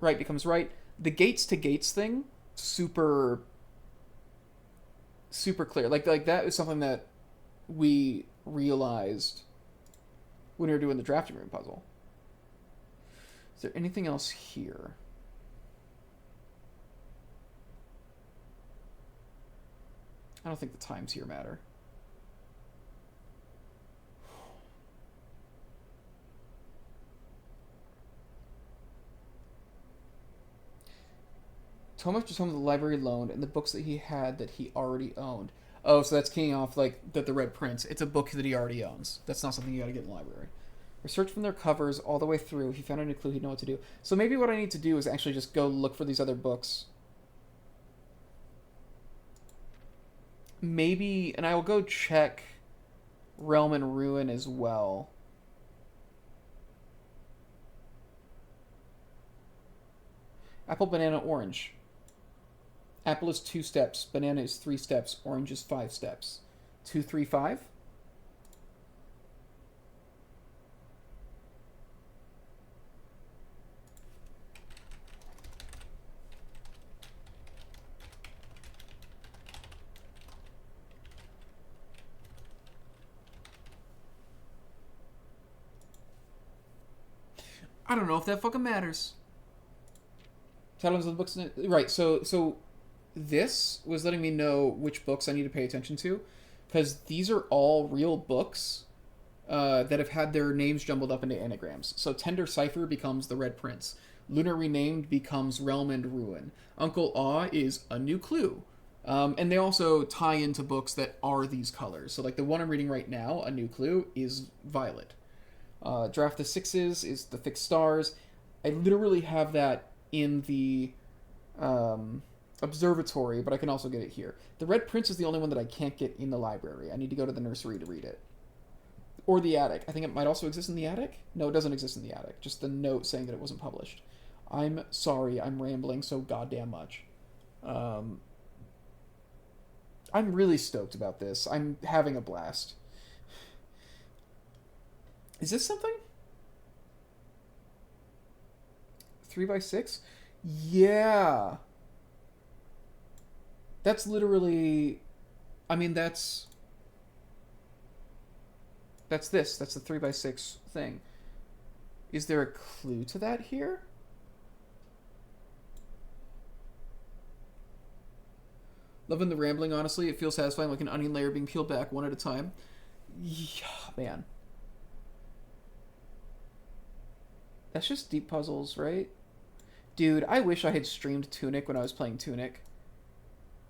Right becomes right. The gates to gates thing, super clear. Like that is something that we realized when we were doing the drafting room puzzle. Is there anything else here? I don't think the times here matter. Tom just home the library loaned and the books that he had that he already owned. Oh, so that's keying off like the Red Prince. It's a book that he already owns. That's not something you gotta get in the library. Research from their covers all the way through. He found any clue, he'd know what to do. So maybe what I need to do is actually just go look for these other books. Maybe, and I will go check Realm and Ruin as well. Apple, banana, orange. Apple is 2 steps. Banana is 3 steps. Orange is 5 steps. 2, 3, 5. I don't know if that fucking matters. Titles of the books, right? So this was letting me know which books I need to pay attention to, because these are all real books that have had their names jumbled up into anagrams. So Tender Cipher becomes the Red Prince. Lunar Renamed becomes Realm and Ruin. Uncle Aw is a new clue. And they also tie into books that are these colors. So like the one I'm reading right now, A New Clue, is violet. Draft the Sixes is the fixed stars. I literally have that in the observatory, but I can also get it here. The Red Prince is the only one that I can't get in the library. I need to go to the nursery to read it. Or the attic. I think it might also exist in the attic. No, it doesn't exist in the attic. Just the note saying that it wasn't published. I'm sorry, I'm rambling so goddamn much. I'm really stoked about this. I'm having a blast. Is this something? 3x6? Yeah. That's literally... I mean, that's this. That's the 3x6 thing. Is there a clue to that here? Loving the rambling, honestly. It feels satisfying, like an onion layer being peeled back one at a time. Yeah, man. That's just deep puzzles, right? Dude, I wish I had streamed Tunic when I was playing Tunic.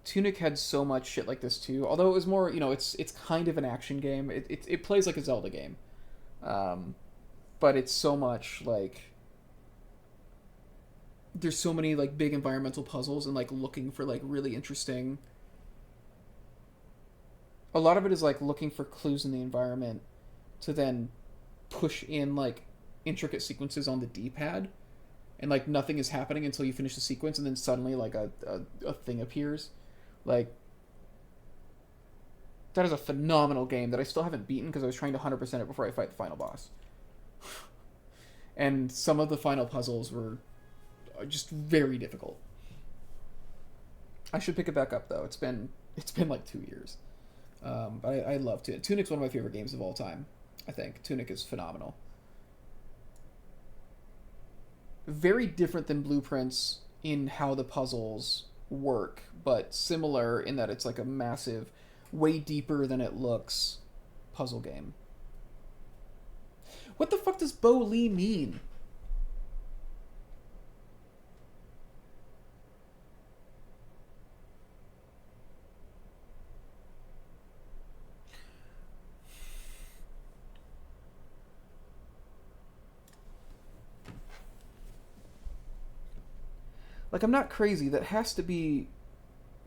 Tunic had so much shit like this too. Although it was more, it's kind of an action game. It plays like a Zelda game, um, but it's so much like there's so many like big environmental puzzles and like looking for like really interesting. A lot of it is like looking for clues in the environment to then push in like intricate sequences on the D-pad, and like nothing is happening until you finish the sequence, and then suddenly like a thing appears. Like that is a phenomenal game that I still haven't beaten because I was trying to 100% it before I fight the final boss. And some of the final puzzles were just very difficult. I should pick it back up though. It's been like 2 years. But I love Tunic. Tunic's one of my favorite games of all time. I think Tunic is phenomenal. Very different than Blueprints in how the puzzles work, but similar in that it's like a massive, way deeper than it looks puzzle game. What the fuck does Bo Lee mean? Like, I'm not crazy. That has to be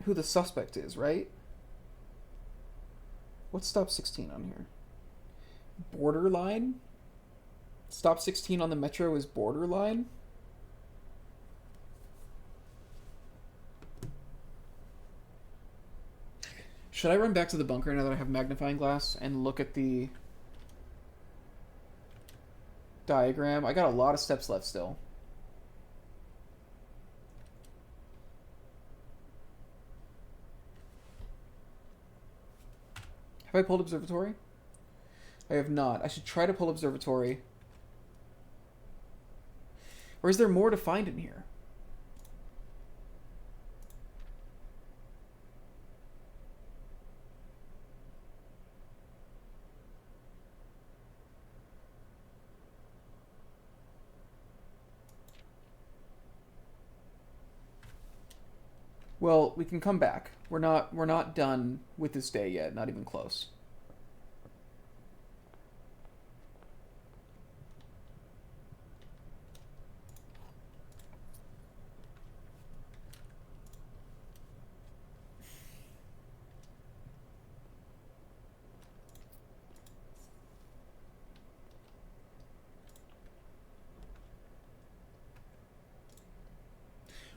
who the suspect is, right? What's stop 16 on here? Borderline? Stop 16 on the Metro is Borderline? Should I run back to the bunker now that I have magnifying glass and look at the diagram? I got a lot of steps left still. Have I pulled Observatory? I have not. I should try to pull Observatory. Or is there more to find in here? Well, we can come back. We're not done with this day yet, not even close.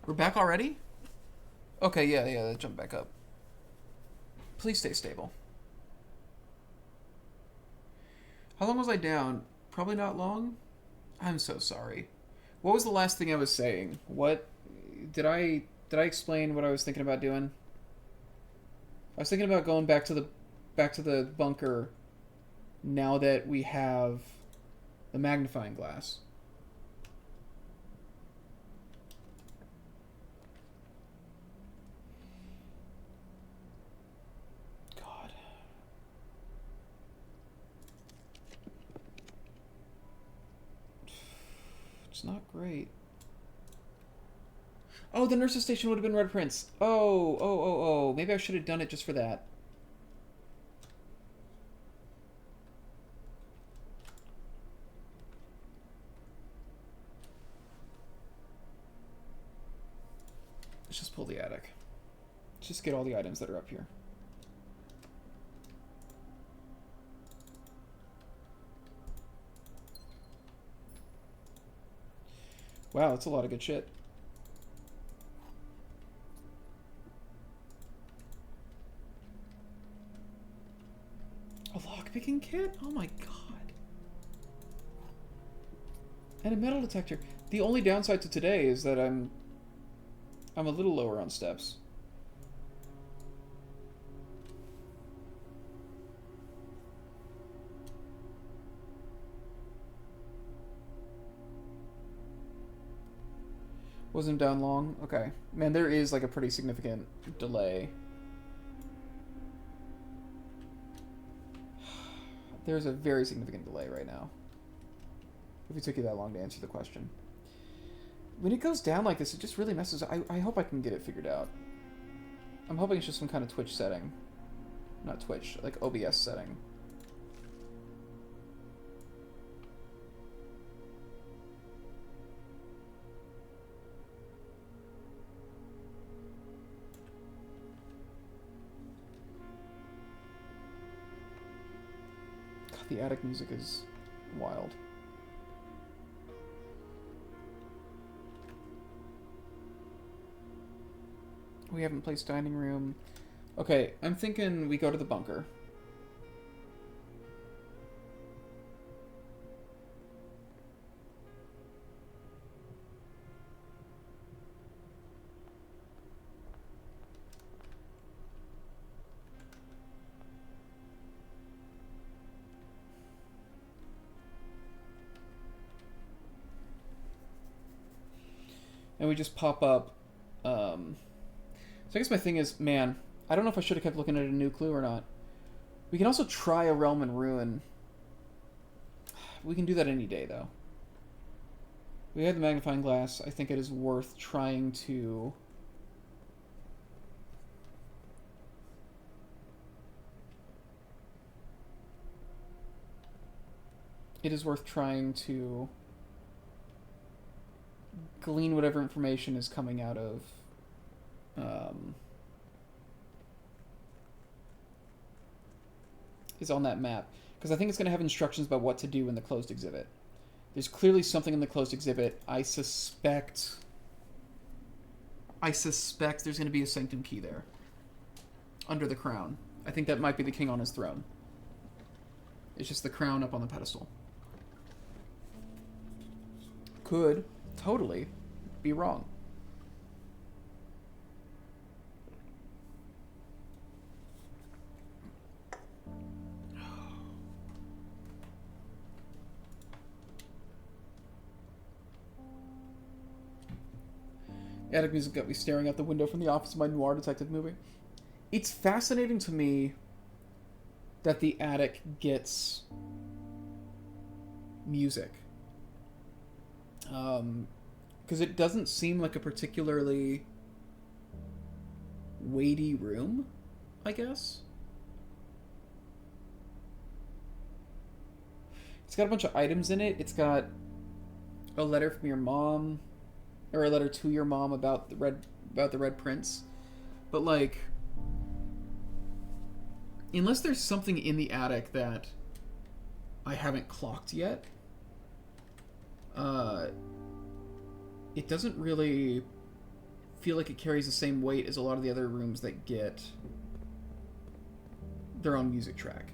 We're back already? Okay, yeah, jump back up. Please stay stable. How long was I down? Probably not long? I'm so sorry. What was the last thing I was saying? What did I explain what I was thinking about doing? I was thinking about going back to the bunker now that we have the magnifying glass. It's not great. Oh, the nurse's station would have been Red Prince. Oh. Maybe I should have done it just for that. Let's just pull the attic. Let's just get all the items that are up here. Wow, that's a lot of good shit. A lockpicking kit? Oh my god. And a metal detector. The only downside to today is that I'm a little lower on steps. Wasn't down long? Okay. Man, there is like a pretty significant delay. There's a very significant delay right now. If it took you that long to answer the question. When it goes down like this, it just really messes up. I hope I can get it figured out. I'm hoping it's just some kind of Twitch setting. Not Twitch, like OBS setting. God, the attic music is wild. We haven't placed dining room. Okay, I'm thinking we go to the bunker. And we just pop up. So I guess my thing is, man, I don't know if I should have kept looking at a new clue or not. We can also try a realm in ruin. We can do that any day, though. We have the magnifying glass. I think it is worth trying to... It is worth trying to glean whatever information is coming out of is on that map, because I think it's going to have instructions about what to do in the closed exhibit. There's clearly something in the closed exhibit. I suspect there's going to be a sanctum key there under the crown. I think that might be the king on his throne. It's just the crown up on the pedestal. Could totally be wrong. Attic music got me staring out the window from the office of my noir detective movie. It's fascinating to me that the attic gets music. Because it doesn't seem like a particularly weighty room, I guess. It's got a bunch of items in it. It's got a letter from your mom, or a letter to your mom about the Red Prince. But like, unless there's something in the attic that I haven't clocked yet, it doesn't really feel like it carries the same weight as a lot of the other rooms that get their own music track.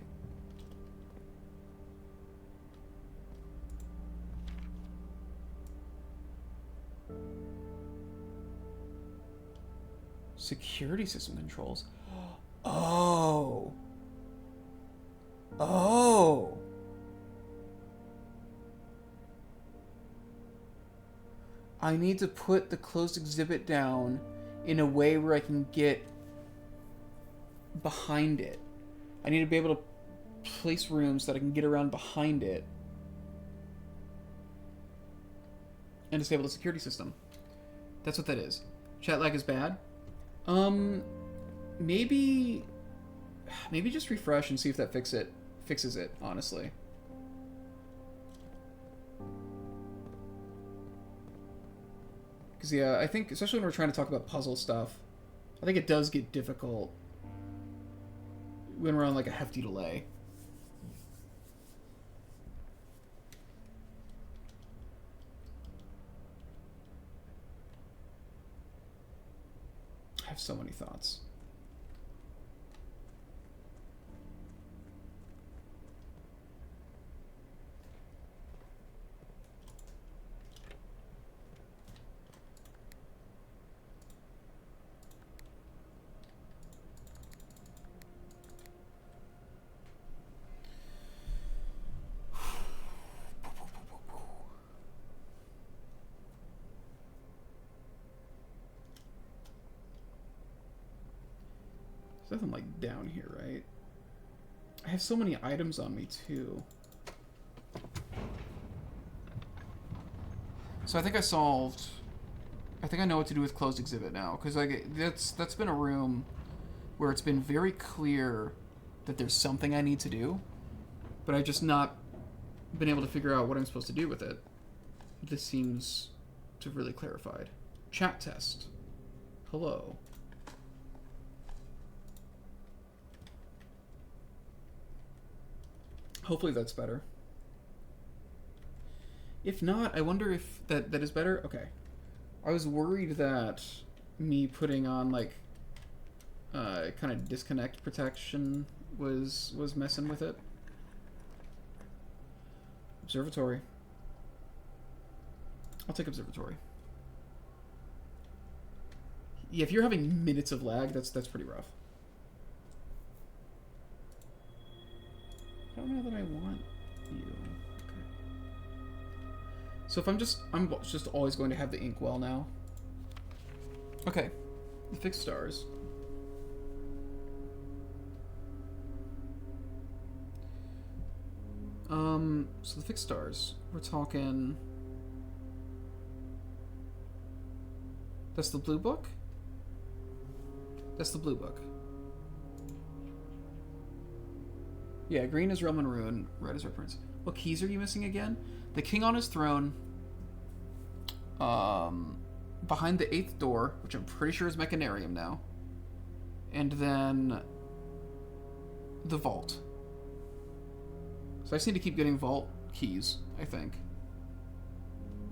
Security system controls. Oh. Oh. I need to put the closed exhibit down in a way where I can get behind it. I need to be able to place rooms so that I can get around behind it and disable the security system. That's what that is. Chat lag is bad. Maybe just refresh and see if that fixes it, honestly. Because, yeah, I think, especially when we're trying to talk about puzzle stuff, I think it does get difficult when we're on, like, a hefty delay. I have so many thoughts. Nothing like down here, right? I have so many items on me too. So I think I think I know what to do with closed exhibit now, because like that's been a room where it's been very clear that there's something I need to do, but I've just not been able to figure out what I'm supposed to do with it. This seems to have really clarified. Chat test. Hello. Hopefully that's better. If not, I wonder if that is better. Okay. I was worried that me putting on like kind of disconnect protection was messing with it. Observatory. I'll take observatory. Yeah, if you're having minutes of lag, that's pretty rough. I don't know that I want you. Okay. So if I'm just always going to have the inkwell now. Okay. The fixed stars. So the fixed stars, we're talking. That's the blue book? That's the blue book. Yeah, green is Realm and Ruin, red is Reference. What keys are you missing again? The king on his throne. Behind the 8th door, which I'm pretty sure is Mechanarium now. And then the vault. So I just need to keep getting vault keys, I think.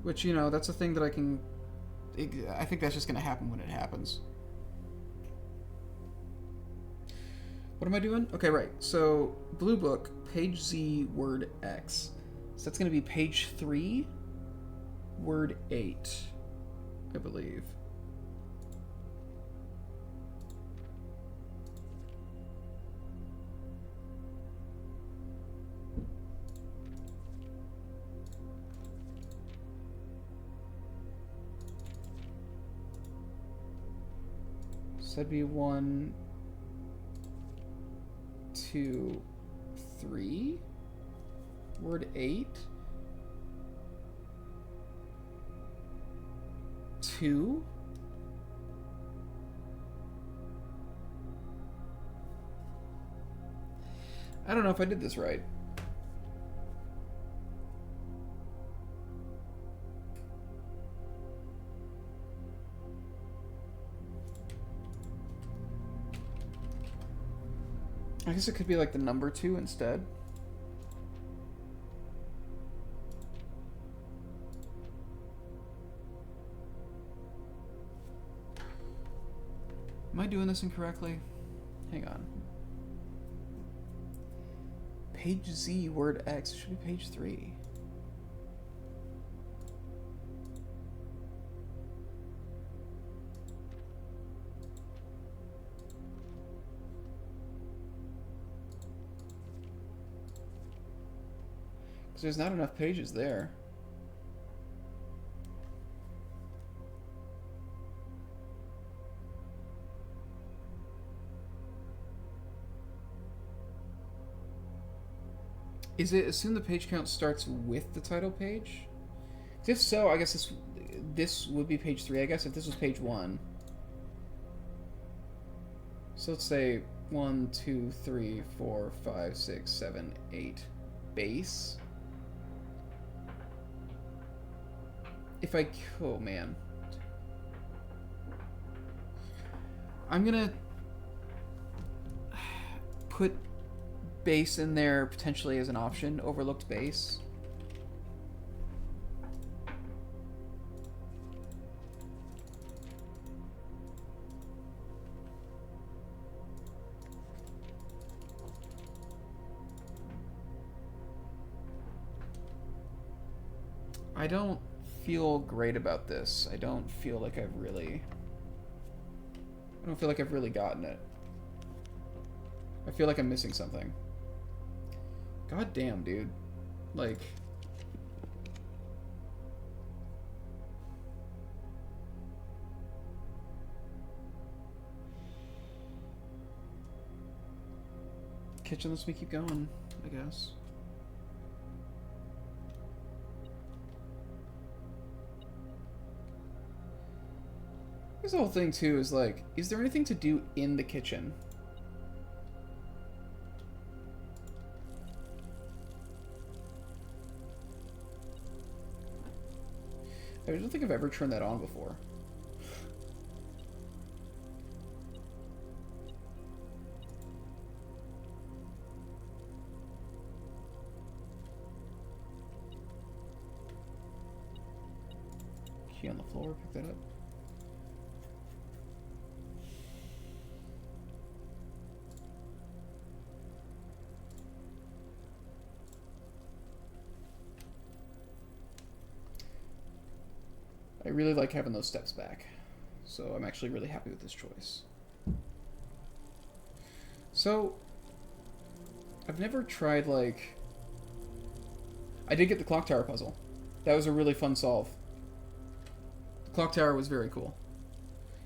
Which, you know, that's a thing that I can... I think that's just going to happen when it happens. What am I doing? Okay, right. So, blue book, page Z, word X. So that's going to be page 3, word 8, I believe. So that'd be 1, 2, 3. Word 8. 2. I don't know if I did this right. I guess it could be like the number 2 instead. Am I doing this incorrectly? Hang on. Page Z, word X. It should be page 3. Because there's not enough pages there. Is it assume the page count starts with the title page? If so, I guess this would be page 3, I guess, if this was page 1. So let's say 1, 2, 3, 4, 5, 6, 7, 8 base. If I... Oh, man. I'm gonna put base in there potentially as an option. Overlooked base. I don't feel great about this. I don't feel like I've really gotten it. I feel like I'm missing something. God damn, dude. Like... Kitchen lets me keep going, I guess. This whole thing, too, is like, is there anything to do in the kitchen? I don't think I've ever turned that on before. Key on the floor, pick that up. I really like having those steps back, so I'm actually really happy with this choice. So, I've never tried, like... I did get the clock tower puzzle. That was a really fun solve. The clock tower was very cool.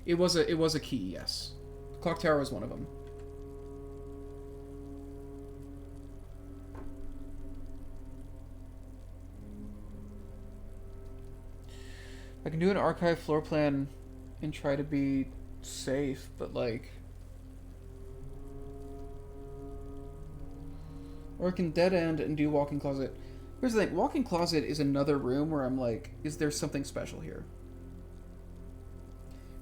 It was a key, yes. The clock tower was one of them. I can do an archive floor plan and try to be safe, but like... Or I can dead end and do walk-in closet. Here's the thing, walk-in closet is another room where I'm like, is there something special here?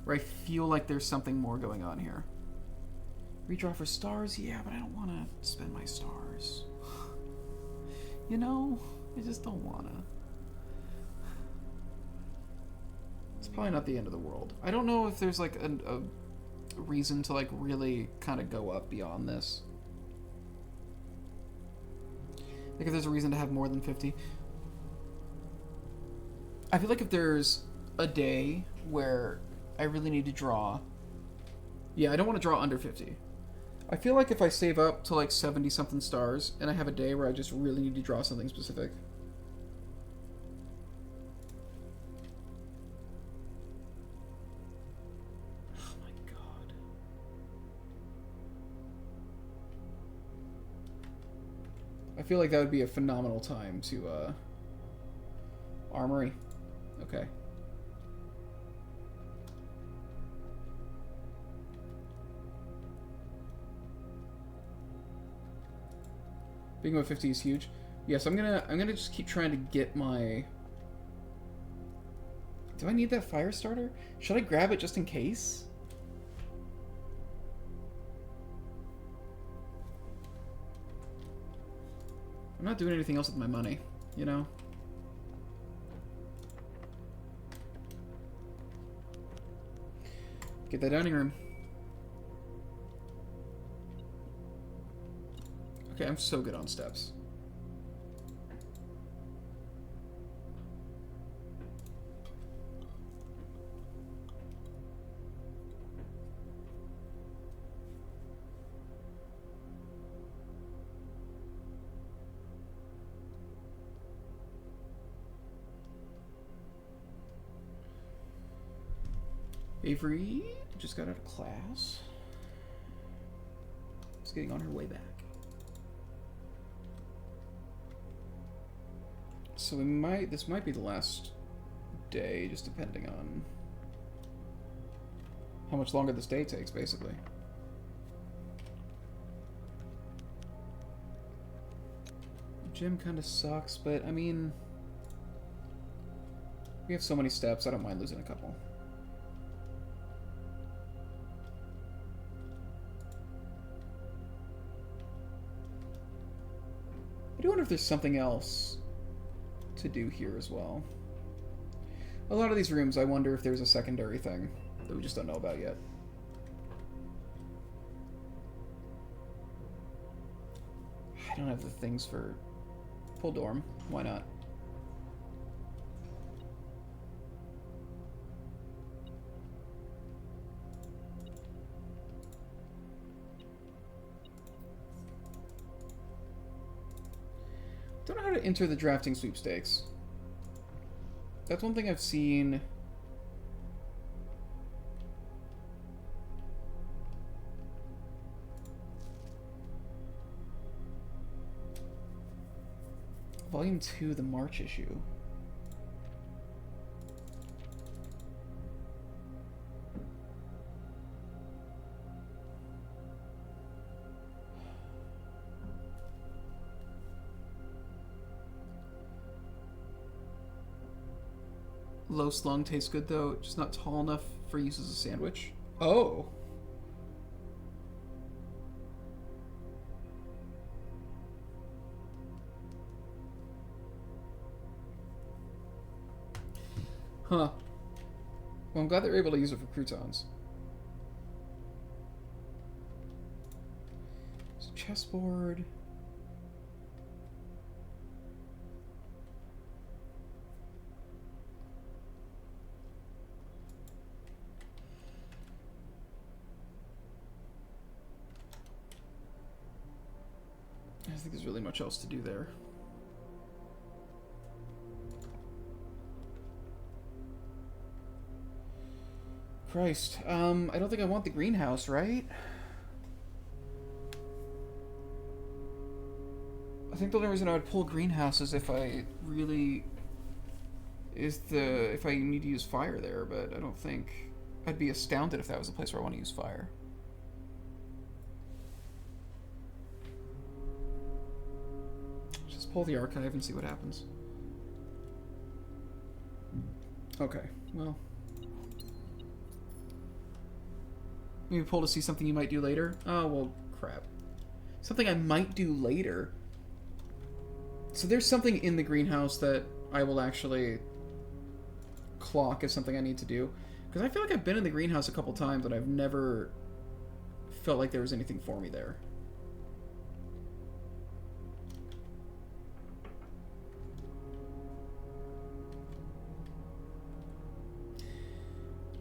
Where I feel like there's something more going on here. Redraw for stars? Yeah, but I don't want to spend my stars. You know? I just don't want to. It's probably not the end of the world. I don't know if there's like a reason to like really kind of go up beyond this. Like if there's a reason to have more than 50. I feel like if there's a day where I really need to draw... Yeah, I don't want to draw under 50. I feel like if I save up to like 70-something stars and I have a day where I just really need to draw something specific... Oh my god. I feel like that would be a phenomenal time to, Armory. Okay. Being above 50 is huge. Yes, I'm gonna just keep trying to get my... Do I need that fire starter? Should I grab it just in case? I'm not doing anything else with my money, you know? Get that dining room. Okay, I'm so good on steps. Avery just got out of class. She's getting on her way back. So this might be the last day, just depending on how much longer this day takes, basically. Gym kind of sucks, but I mean, we have so many steps, I don't mind losing a couple. I do wonder if there's something else to do here as well. A lot of these rooms, I wonder if there's a secondary thing that we just don't know about yet. I don't have the things for pull dorm. Why not? Don't know how to enter the drafting sweepstakes. That's one thing I've seen. Volume 2, the March issue. Low slung tastes good though, just not tall enough for use as a sandwich. Oh. Huh. Well, I'm glad they're able to use it for croutons. So chessboard. I don't think there's really much else to do there. Christ. I don't think I want the greenhouse, right? I think the only reason I would pull greenhouse is if I really... if I need to use fire there, but I don't think... I'd be astounded if that was a place where I want to use fire. Just pull the archive and see what happens. Okay, well... Maybe pull to see something you might do later? Oh, well, crap. Something I might do later. So there's something in the greenhouse that I will actually clock as something I need to do. Because I feel like I've been in the greenhouse a couple times, but I've never felt like there was anything for me there.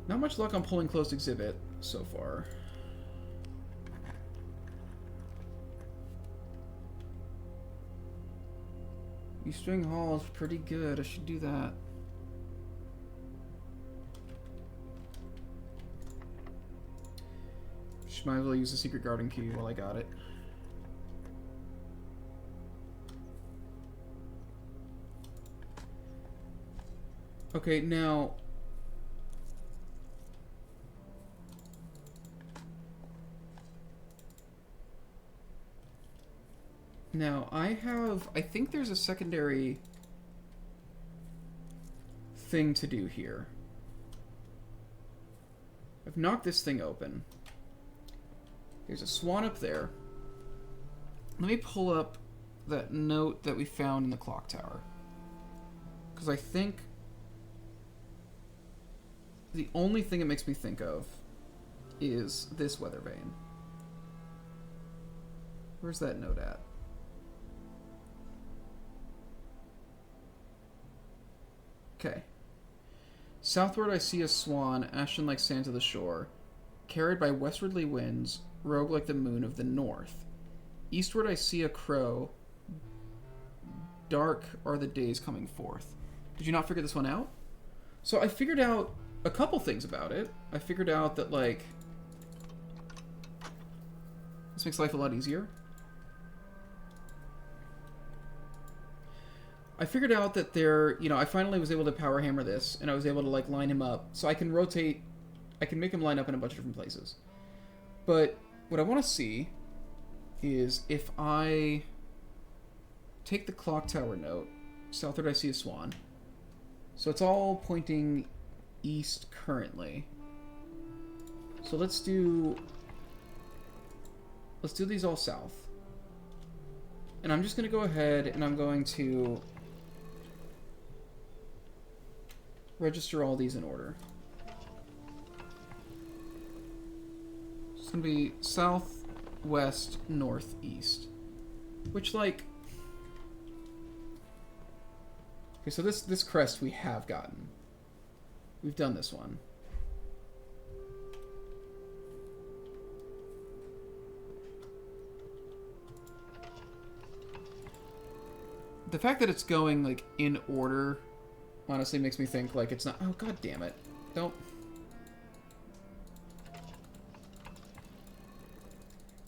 Not much luck on pulling closed exhibit so far. Eastring Hall is pretty good. I should do that. Might as well use the secret garden key while I got it. Okay, now... Now, I think there's a secondary thing to do here. I've knocked this thing open. There's a swan up there. Let me pull up that note that we found in the clock tower. Because I think the only thing it makes me think of is this weather vane. Where's that note at? Okay. Southward I see a swan, ashen like sand to the shore, carried by westwardly winds, rogue like the moon of the north. Eastward I see a crow, dark are the days coming forth. Did you not figure this one out? So I figured out a couple things about it. I figured out that, like, this makes life a lot easier. I figured out that I finally was able to power hammer this, and I was able to, like, line him up. So I can rotate, I can make him line up in a bunch of different places. But what I want to see is if I take the clock tower note, southward I see a swan. So it's all pointing east currently. So let's do these all south. And I'm just going to go ahead and I'm going to register all these in order. It's going to be south, west, north, east. Which, like... Okay, so this crest we have gotten. We've done this one. The fact that it's going, like, in order honestly makes me think, like, it's not... Oh, god damn it. Don't...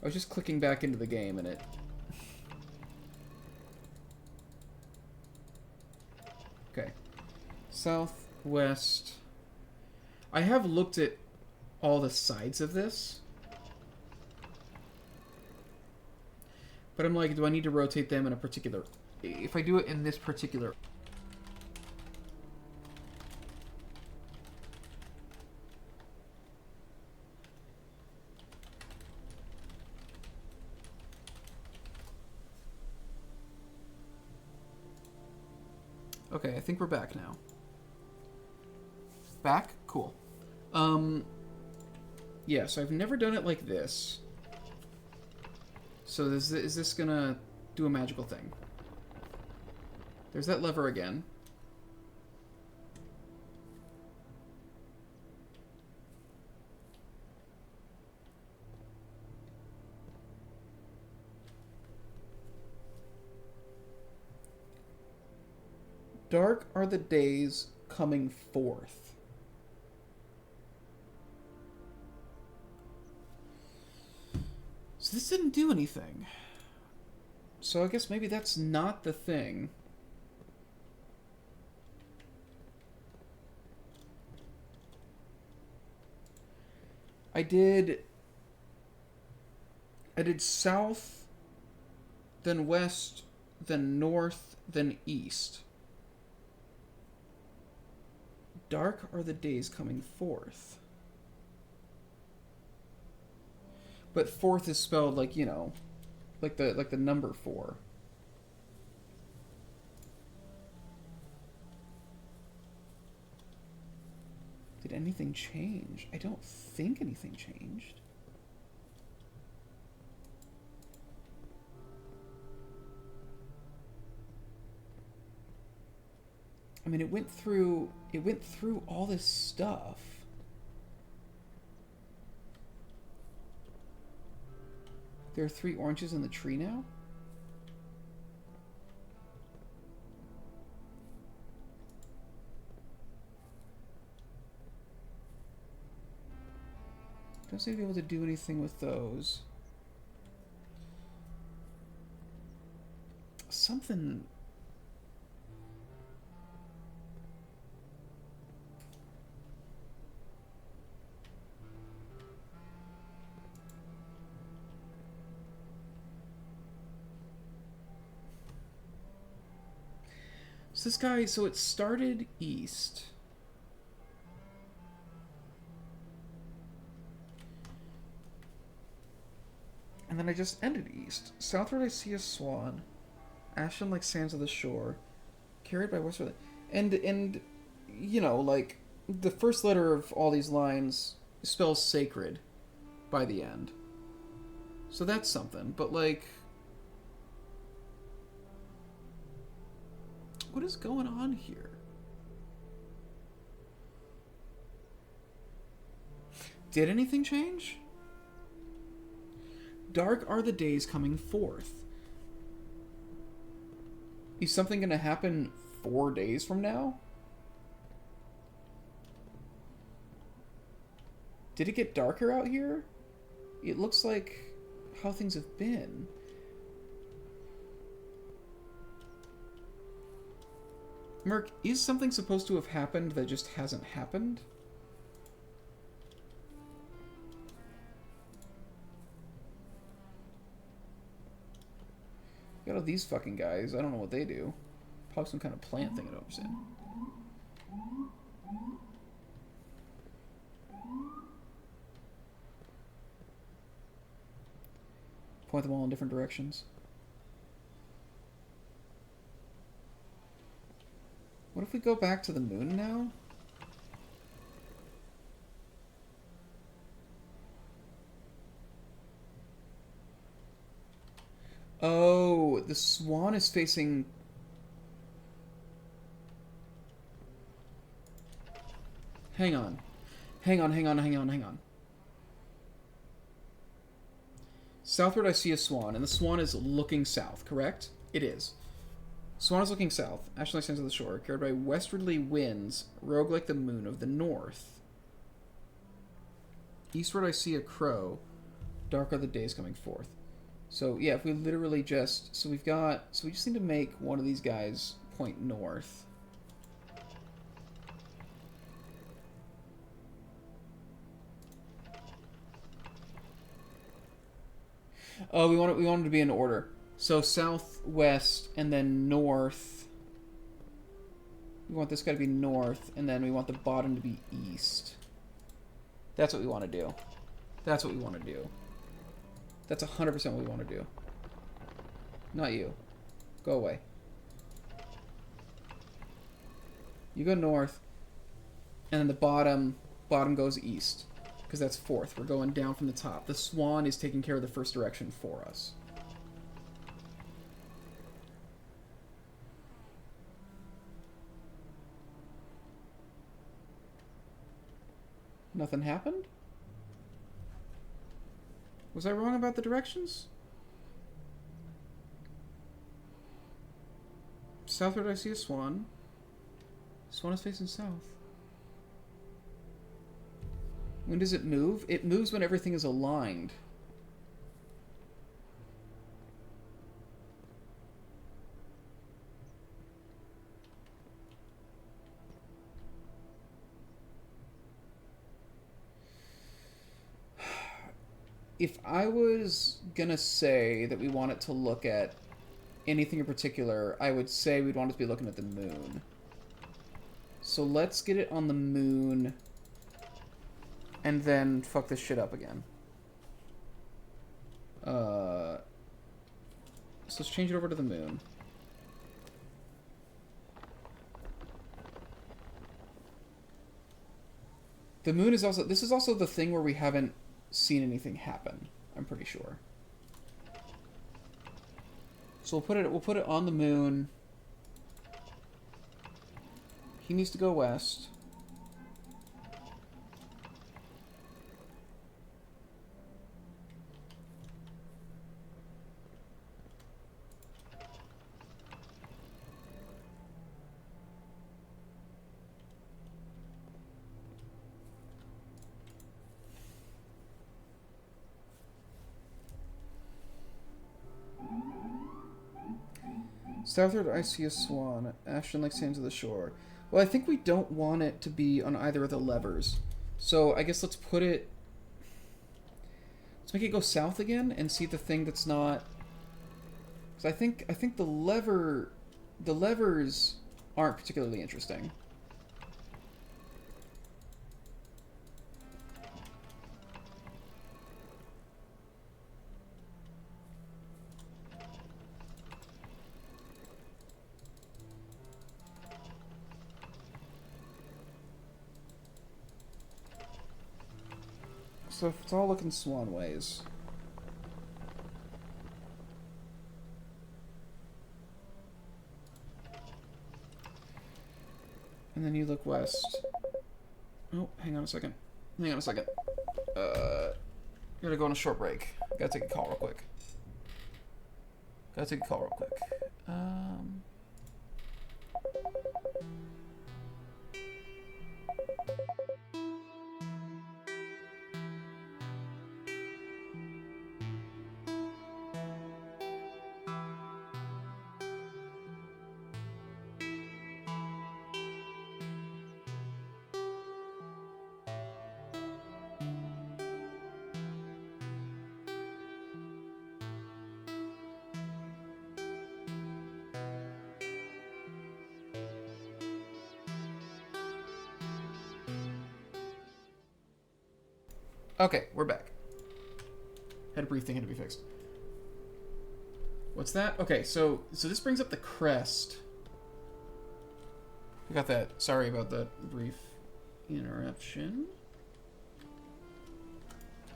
I was just clicking back into the game and it... Okay. South, west... I have looked at all the sides of this. But I'm like, do I need to rotate them in a particular... If I do it in this particular... Okay, I think we're back now. Back? Cool. Yeah, so I've never done it like this. So is this gonna do a magical thing? There's that lever again. Dark are the days coming forth. So this didn't do anything. So I guess maybe that's not the thing. I did south, then west, then north, then east. Dark are the days coming forth. But forth is spelled like, you know, like the number 4. Did anything change? I don't think anything changed. I mean, it went through all this stuff. There are 3 oranges in the tree now? Don't seem to be able to do anything with those. Something... So this guy, so it started east. And then I just ended east. Southward I see a swan. Ashen like sands of the shore. Carried by westward. And you know, like, the first letter of all these lines spells sacred by the end. So that's something. But, like... What is going on here? Did anything change? Dark are the days coming forth. Is something going to happen 4 days from now? Did it get darker out here? It looks like how things have been. Merc, is something supposed to have happened that just hasn't happened? Got all these fucking guys. I don't know what they do. Probably some kind of plant thing I don't understand. Point them all in different directions. What if we go back to the moon now? Oh, the swan is facing... Hang on. Hang on. Southward I see a swan, and the swan is looking south, correct? It is. Swan is looking south, ashen like sands of the shore, carried by westwardly winds, rogue like the moon of the north. Eastward I see a crow, dark are the days coming forth. So, yeah, if we literally just... So we just need to make one of these guys point north. Oh, we want it to be in order. So southwest and then north. We want this guy to be north, and then we want the bottom to be east. That's what we want to do. That's what we want to do. That's 100% what we want to do. Not you. Go away. You go north, and then the bottom goes east, because that's fourth. We're going down from the top. The swan is taking care of the first direction for us. Nothing happened? Was I wrong about the directions? Southward I see a swan. Swan is facing south. When does it move? It moves when everything is aligned. If I was gonna say that we want it to look at anything in particular, I would say we'd want it to be looking at the moon. So let's get it on the moon, and then fuck this shit up again. So let's change it over to the moon. The moon is also... This is also the thing where we haven't seen anything happen, I'm pretty sure. So we'll put it on the moon. He needs to go west. Southward, I see a swan. Ashton like sands of the shore. Well, I think we don't want it to be on either of the levers. So I guess let's put it... Let's make it go south again and see the thing that's not... Because I think the levers aren't particularly interesting. So if it's all looking swan ways. And then you look west. Oh, hang on a second. Hang on a second. Gotta go on a short break. Gotta take a call real quick. Okay, we're back. Had a brief thing had to be fixed. What's that? Okay, so this brings up the crest. We got that. Sorry about that brief interruption.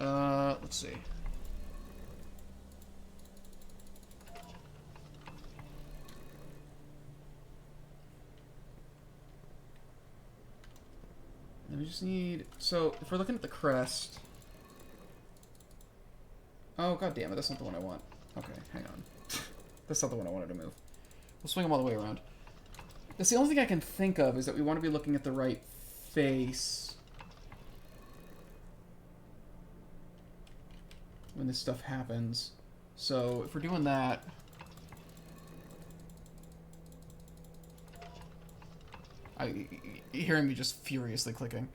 Let's see. And we just need... So, if we're looking at the crest... Oh, god damn it, that's not the one I want. Okay, hang on. That's not the one I wanted to move. We'll swing them all the way around. That's the only thing I can think of, is that we want to be looking at the right face when this stuff happens. So, if we're doing that... You're hearing me just furiously clicking.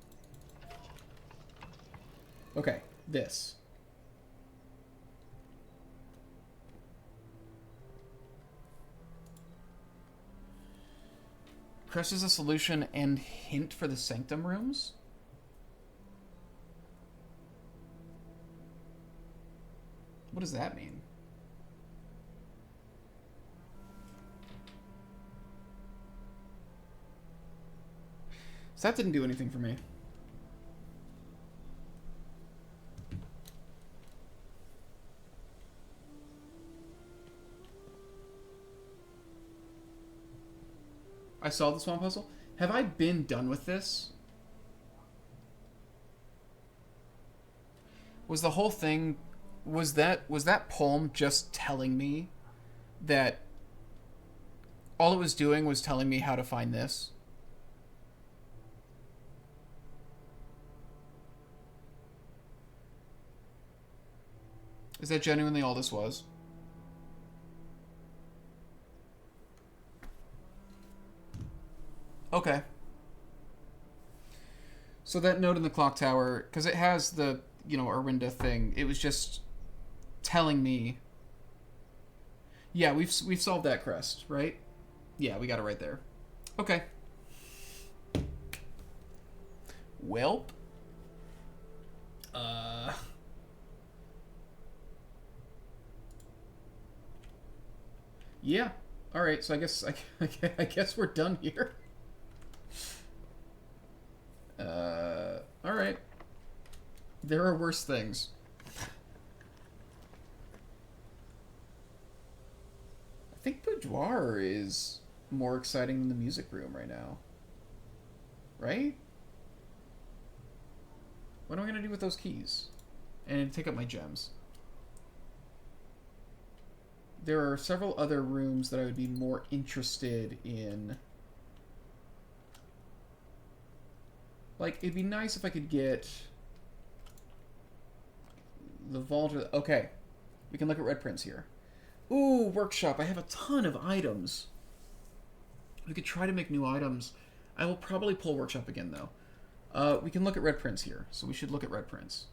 Okay, this. Crest is a solution and hint for the sanctum rooms? What does that mean? So that didn't do anything for me. I solved the swamp puzzle. Have I been done with this? Was the whole thing... Was that poem just telling me that all it was doing was telling me how to find this? Is that genuinely all this was? Okay. So that note in the clock tower, because it has the, Arwinda thing, it was just telling me... Yeah, we've solved that crest, right? Yeah, we got it right there. Okay. Welp. Yeah. All right. So I guess we're done here. All right. There are worse things. I think Boudoir is more exciting than the music room right now. Right? What am I gonna do with those keys? And take up my gems. There are several other rooms that I would be more interested in. Like, it'd be nice if I could get the vault. Okay, we can look at red prints here. Ooh, workshop. I have a ton of items. We could try to make new items. I will probably pull workshop again, though. We can look at red prints here, so we should look at red prints.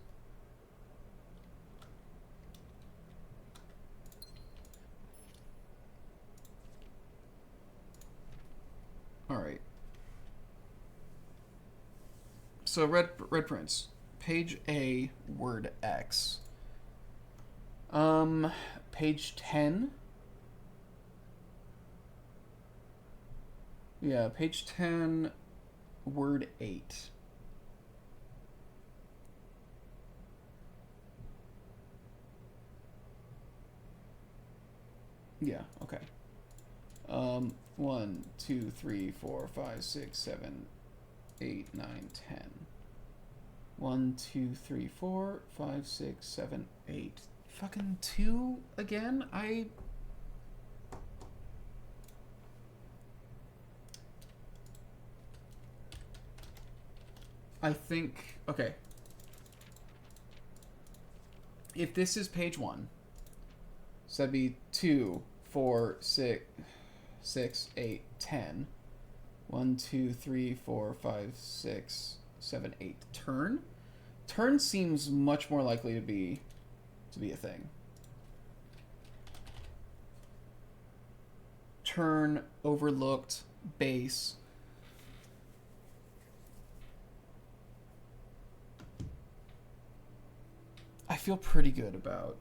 Alright. So red prints. Page A, word X. Page 10. Yeah, page 10, word 8. Yeah, okay. 1, 2, 3, 4, 5, 6, 7, 8, 9, 10. 1, 2, 3, 4, 5, 6, 7, 8. Fucking 2 again? I think... Okay. If this is page 1, so that'd be 2, 4, 6, 8, 10. 1, 2, 3, 4, 5, 6, 7, 8. Turn? Turn seems much more likely to be a thing. Turn, overlooked, base. I feel pretty good about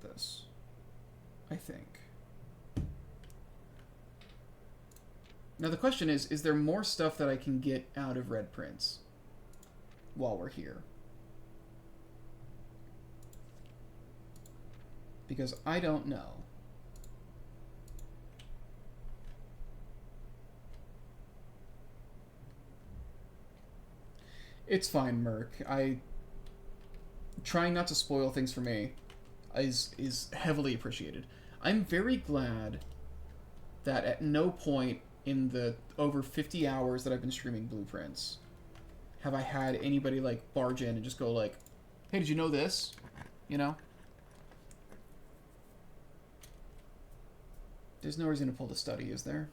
this. I think. Now the question is there more stuff that I can get out of red prints while we're here? Because I don't know. It's fine, Merc. Trying not to spoil things for me is heavily appreciated. I'm very glad that at no point in the over 50 hours that I've been streaming Blueprints have I had anybody like barge in and just go like, hey, did you know this? You know? There's no reason to pull the study, is there?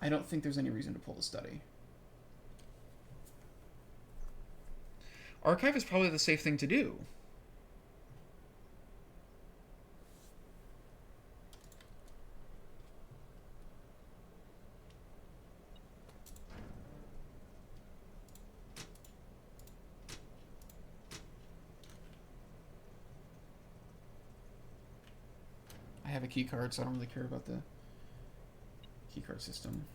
I don't think there's any reason to pull the study. Archive is probably the safe thing to do. I have a key card, so I don't really care about the key card system.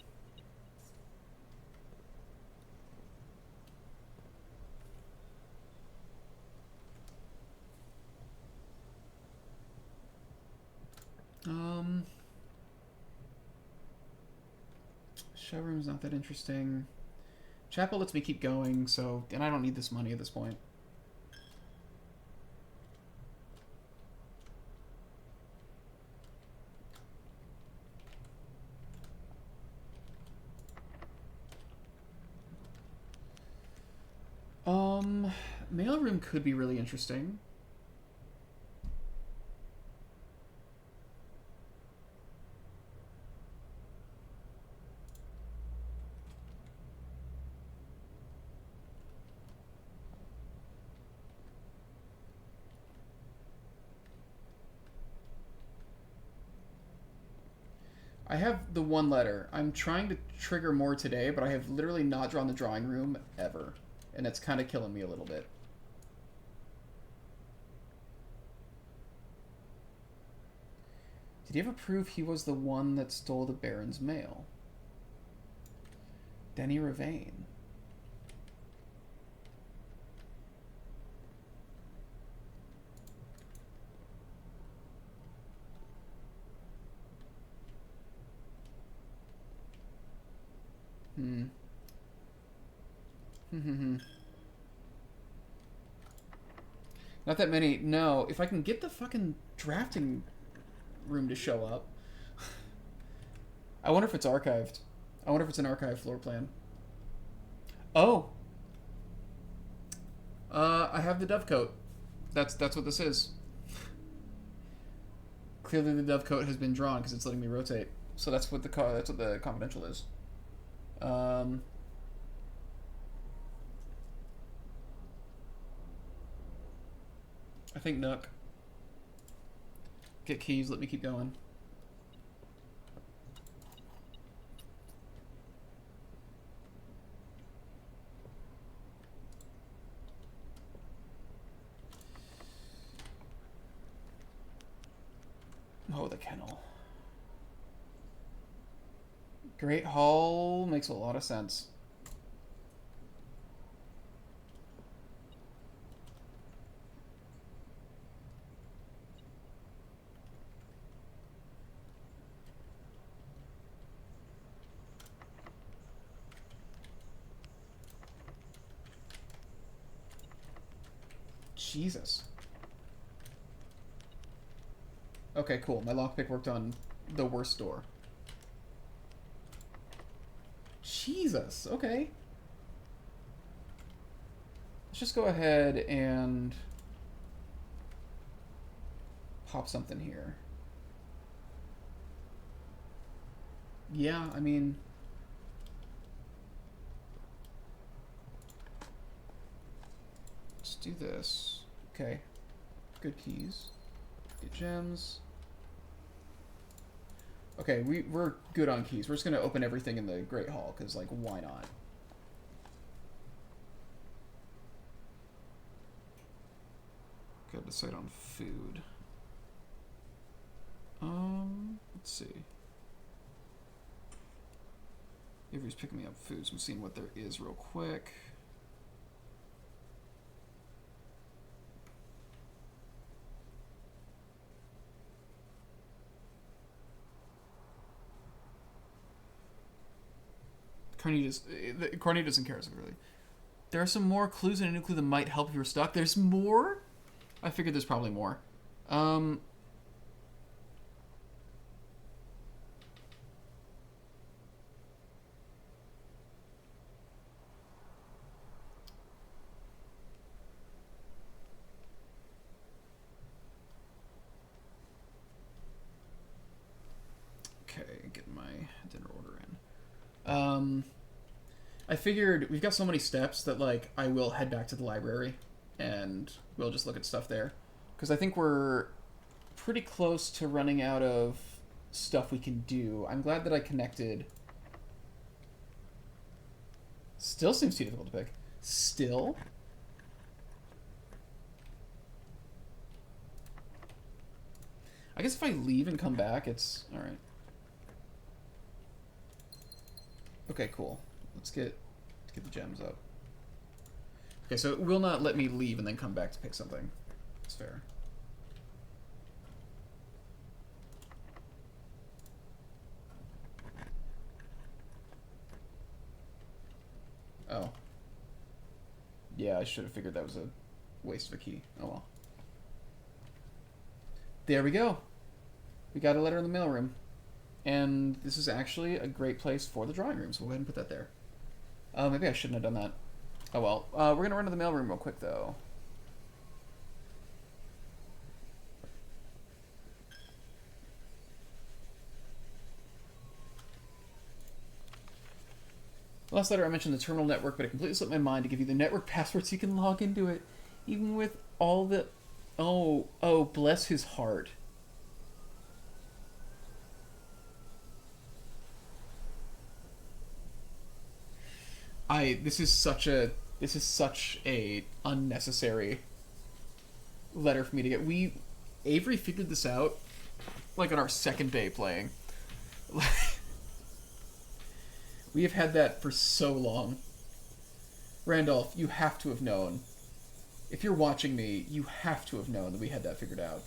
Showroom's not that interesting. Chapel lets me keep going, so... And I don't need this money at this point. Mailroom could be really interesting. I have the one letter. I'm trying to trigger more today, but I have literally not drawn the drawing room ever. And it's kind of killing me a little bit. Did he ever prove he was the one that stole the Baron's mail? Denny Ravane. Not that many. No, if I can get the fucking drafting room to show up. I wonder if it's archived. I wonder if it's an archived floor plan. Oh. I have the dovecoat. That's what this is. Clearly the dovecoat has been drawn because it's letting me rotate. So that's what the confidential is. I think Nook. Get keys, let me keep going. Oh, the kennel. Great Hall makes a lot of sense. Jesus. Okay, cool. My lockpick worked on the worst door. Jesus. Okay. Let's just go ahead and pop something here. Yeah, I mean... Let's do this. Okay. Good keys. Good gems. Okay, we're good on keys. We're just going to open everything in the Great Hall, because, like, why not? Gotta decide on food. Let's see. Avery's picking me up food, so I'm seeing what there is real quick. Corny doesn't care, really. There are some more clues in a new clue that might help if you're stuck. There's more? I figured there's probably more. Okay, getting my dinner order in. I figured we've got so many steps that, like, I will head back to the library and we'll just look at stuff there. Because I think we're pretty close to running out of stuff we can do. I'm glad that I connected. Still seems too difficult to pick. Still? I guess if I leave and come back, it's... Alright. Okay, cool. Let's get the gems up. Okay, so it will not let me leave and then come back to pick something. That's fair. Oh. Yeah, I should have figured that was a waste of a key. Oh well. There we go. We got a letter in the mailroom. And this is actually a great place for the drawing room, so we'll go ahead and put that there. Maybe I shouldn't have done that. Oh well. We're going to run to the mailroom real quick, though. Last letter I mentioned the terminal network, but it completely slipped my mind to give you the network password so you can log into it. Even with all the... Oh, bless his heart. This is such a unnecessary letter for me to get. Avery figured this out like on our second day playing. We have had that for so long. Randolph, you have to have known. If you're watching me, you have to have known that we had that figured out.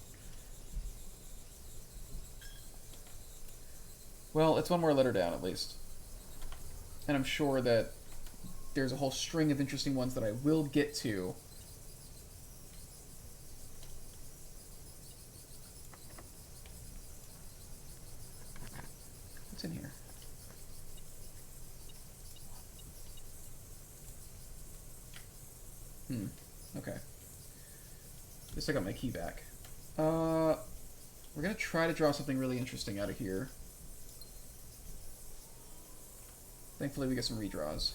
Well, it's one more letter down, at least. And I'm sure that there's a whole string of interesting ones that I will get to. What's in here? Okay. At least I got my key back. We're gonna try to draw something really interesting out of here. Thankfully we get some redraws.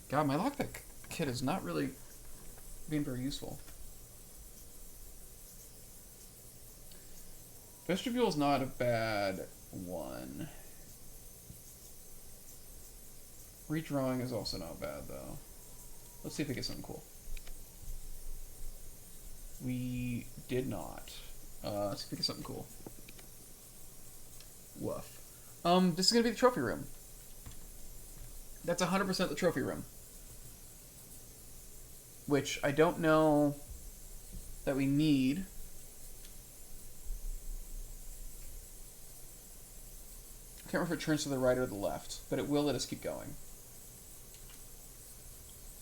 God, my lockpick kit is not really being very useful. Vestibule is not a bad one. Redrawing is also not bad, though. Let's see if we get something cool. We did not. Let's see if we get something cool. Woof. This is gonna be the trophy room. That's 100% the trophy room. Which I don't know that we need. I can't remember if it turns to the right or the left, but it will let us keep going.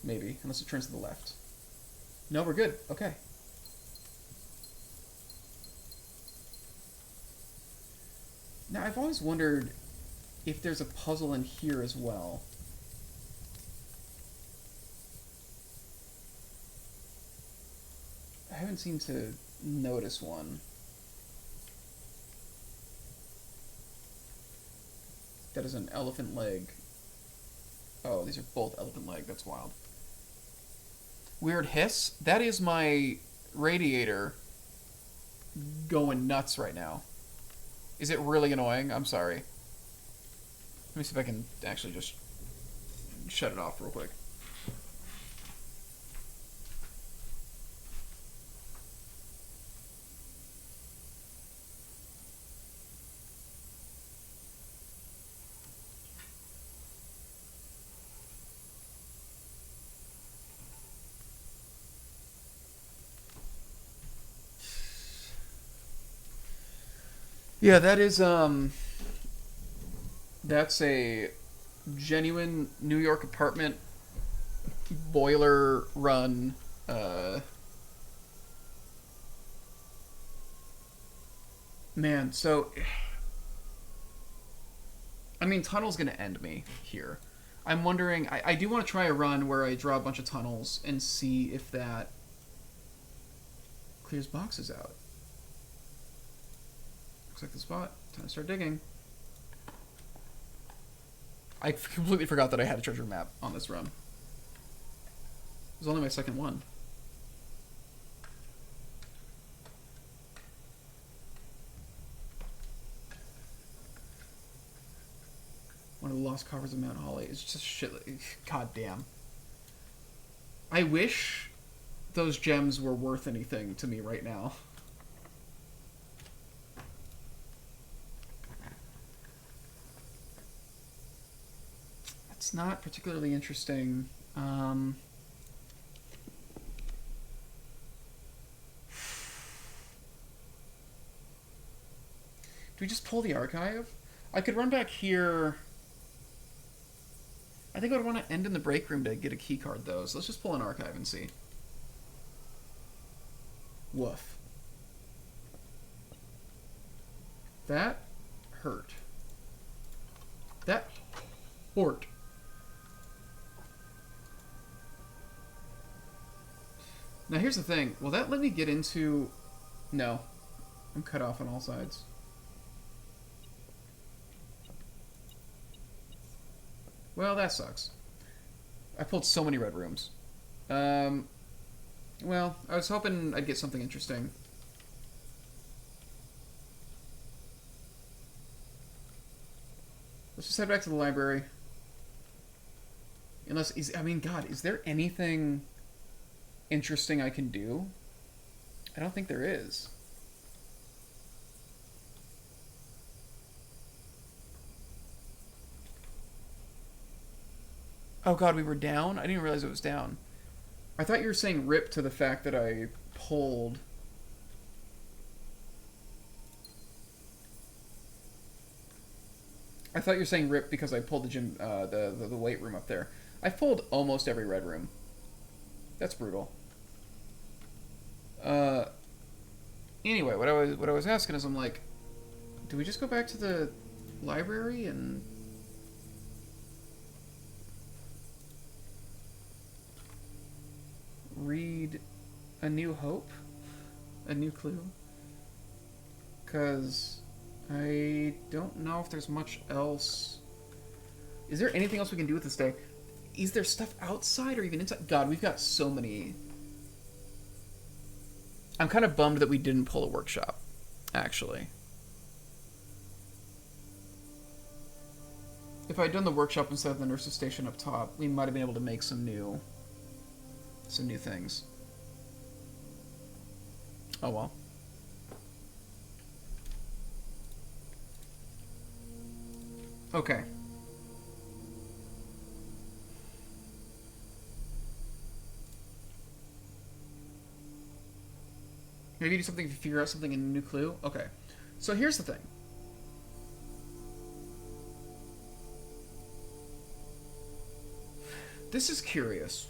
Maybe, unless it turns to the left. No, we're good. Okay. Now, I've always wondered if there's a puzzle in here as well. I haven't seemed to notice one. That is an elephant leg. Oh, these are both elephant leg. That's wild. Weird hiss? That is my radiator going nuts right now. Is it really annoying? I'm sorry. Let me see if I can actually just shut it off real quick. Yeah, that is, that's a genuine New York apartment boiler run, man, so, I mean, tunnel's gonna end me here. I'm wondering, I do want to try a run where I draw a bunch of tunnels and see if that clears boxes out. Looks like the spot. Time to start digging. I completely forgot that I had a treasure map on this run. It was only my second one. One of the lost coffers of Mount Holly. It's just shit. God damn. I wish those gems were worth anything to me right now. It's not particularly interesting. Do we just pull the archive? I could run back here. I think I would want to end in the break room to get a key card, though. So let's just pull an archive and see. Woof. That hurt. That hurt. Now here's the thing. Will that let me get into... No. I'm cut off on all sides. Well, that sucks. I pulled so many red rooms. Well, I was hoping I'd get something interesting. Let's just head back to the library. Unless, I mean, God, is there anything interesting I can do? I don't think there is. Oh God, we were down? I didn't realize it was down. I thought you were saying rip to the fact that I pulled... I thought you were saying rip because I pulled the gym, the weight room up there. I've pulled almost every red room. That's brutal. Anyway, what I was asking is, I'm like, do we just go back to the library and... read A New Hope? A New Clue? Because I don't know if there's much else. Is there anything else we can do with this deck? Is there stuff outside or even inside? God, we've got so many. I'm kind of bummed that we didn't pull a workshop, actually. If I had done the workshop instead of the nurse's station up top, we might have been able to make some new things. Oh well. Okay. Maybe do something to figure out something in a new clue? Okay. So here's the thing. This is curious.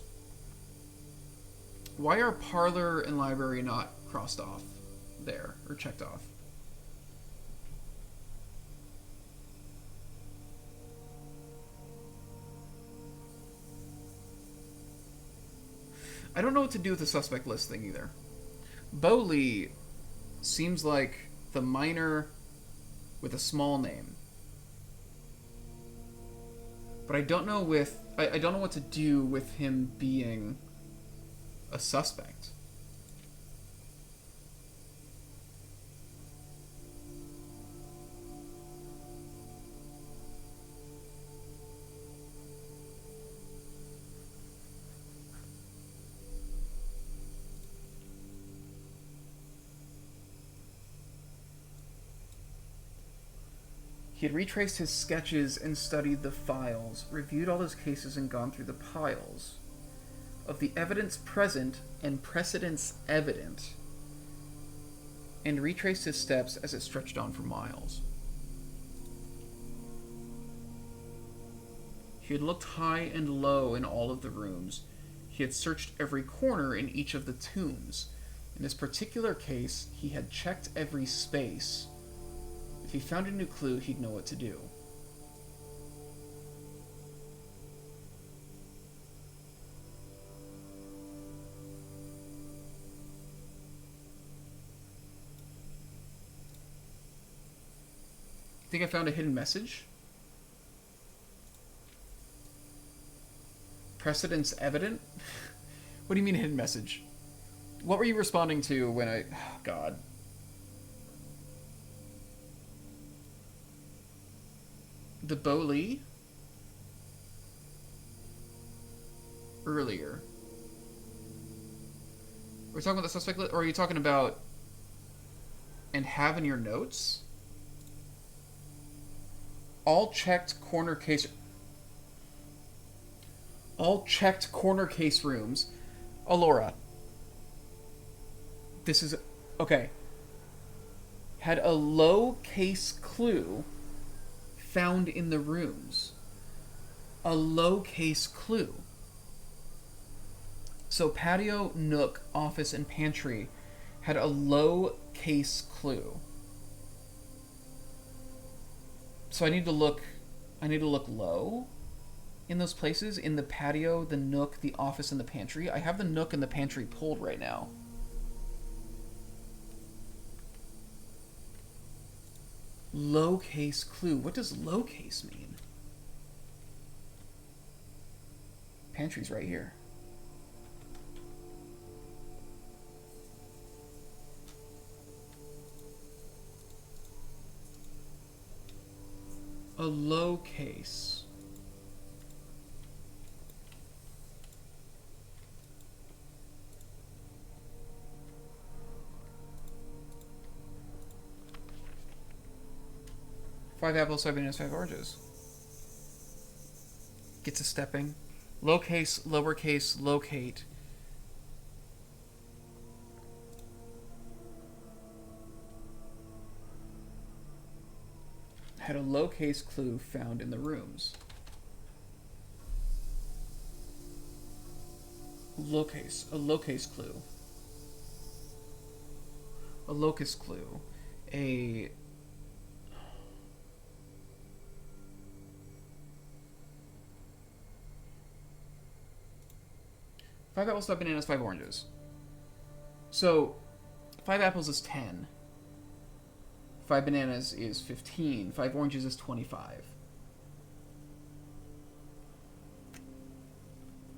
Why are parlor and library not crossed off there, or checked off? I don't know what to do with the suspect list thing either. Bowley seems like the minor with a small name. But I don't know I don't know what to do with him being a suspect. He had retraced his sketches and studied the files, reviewed all his cases and gone through the piles of the evidence present and precedents evident, and retraced his steps as it stretched on for miles. He had looked high and low in all of the rooms. He had searched every corner in each of the tombs. In this particular case, he had checked every space. If he found a new clue, he'd know what to do. Think I found a hidden message? Precedence evident? What do you mean hidden message? What were you responding to when I... Oh, God. The Bowley? Earlier. We're talking about the suspect list, or are you talking about and have in your notes? All checked corner case rooms. Alora. This is okay. Had a low case clue found in the rooms. A low case clue. So patio, nook, office, and pantry had a low case clue. So I need to look low in those places, in the patio, the nook, the office, and the pantry. I have the nook and the pantry pulled right now. Low case clue. What does low case mean? Pantry's right here. A low case. Five apples, 5 bananas, 5 oranges. Gets a stepping. Low case, lowercase, locate. Had a low case clue found in the rooms. Low case, a low case clue. A locus clue. A... Five apples, 5 bananas, 5 oranges. So, 5 apples is 10. 5 bananas is 15. 5 oranges is 25.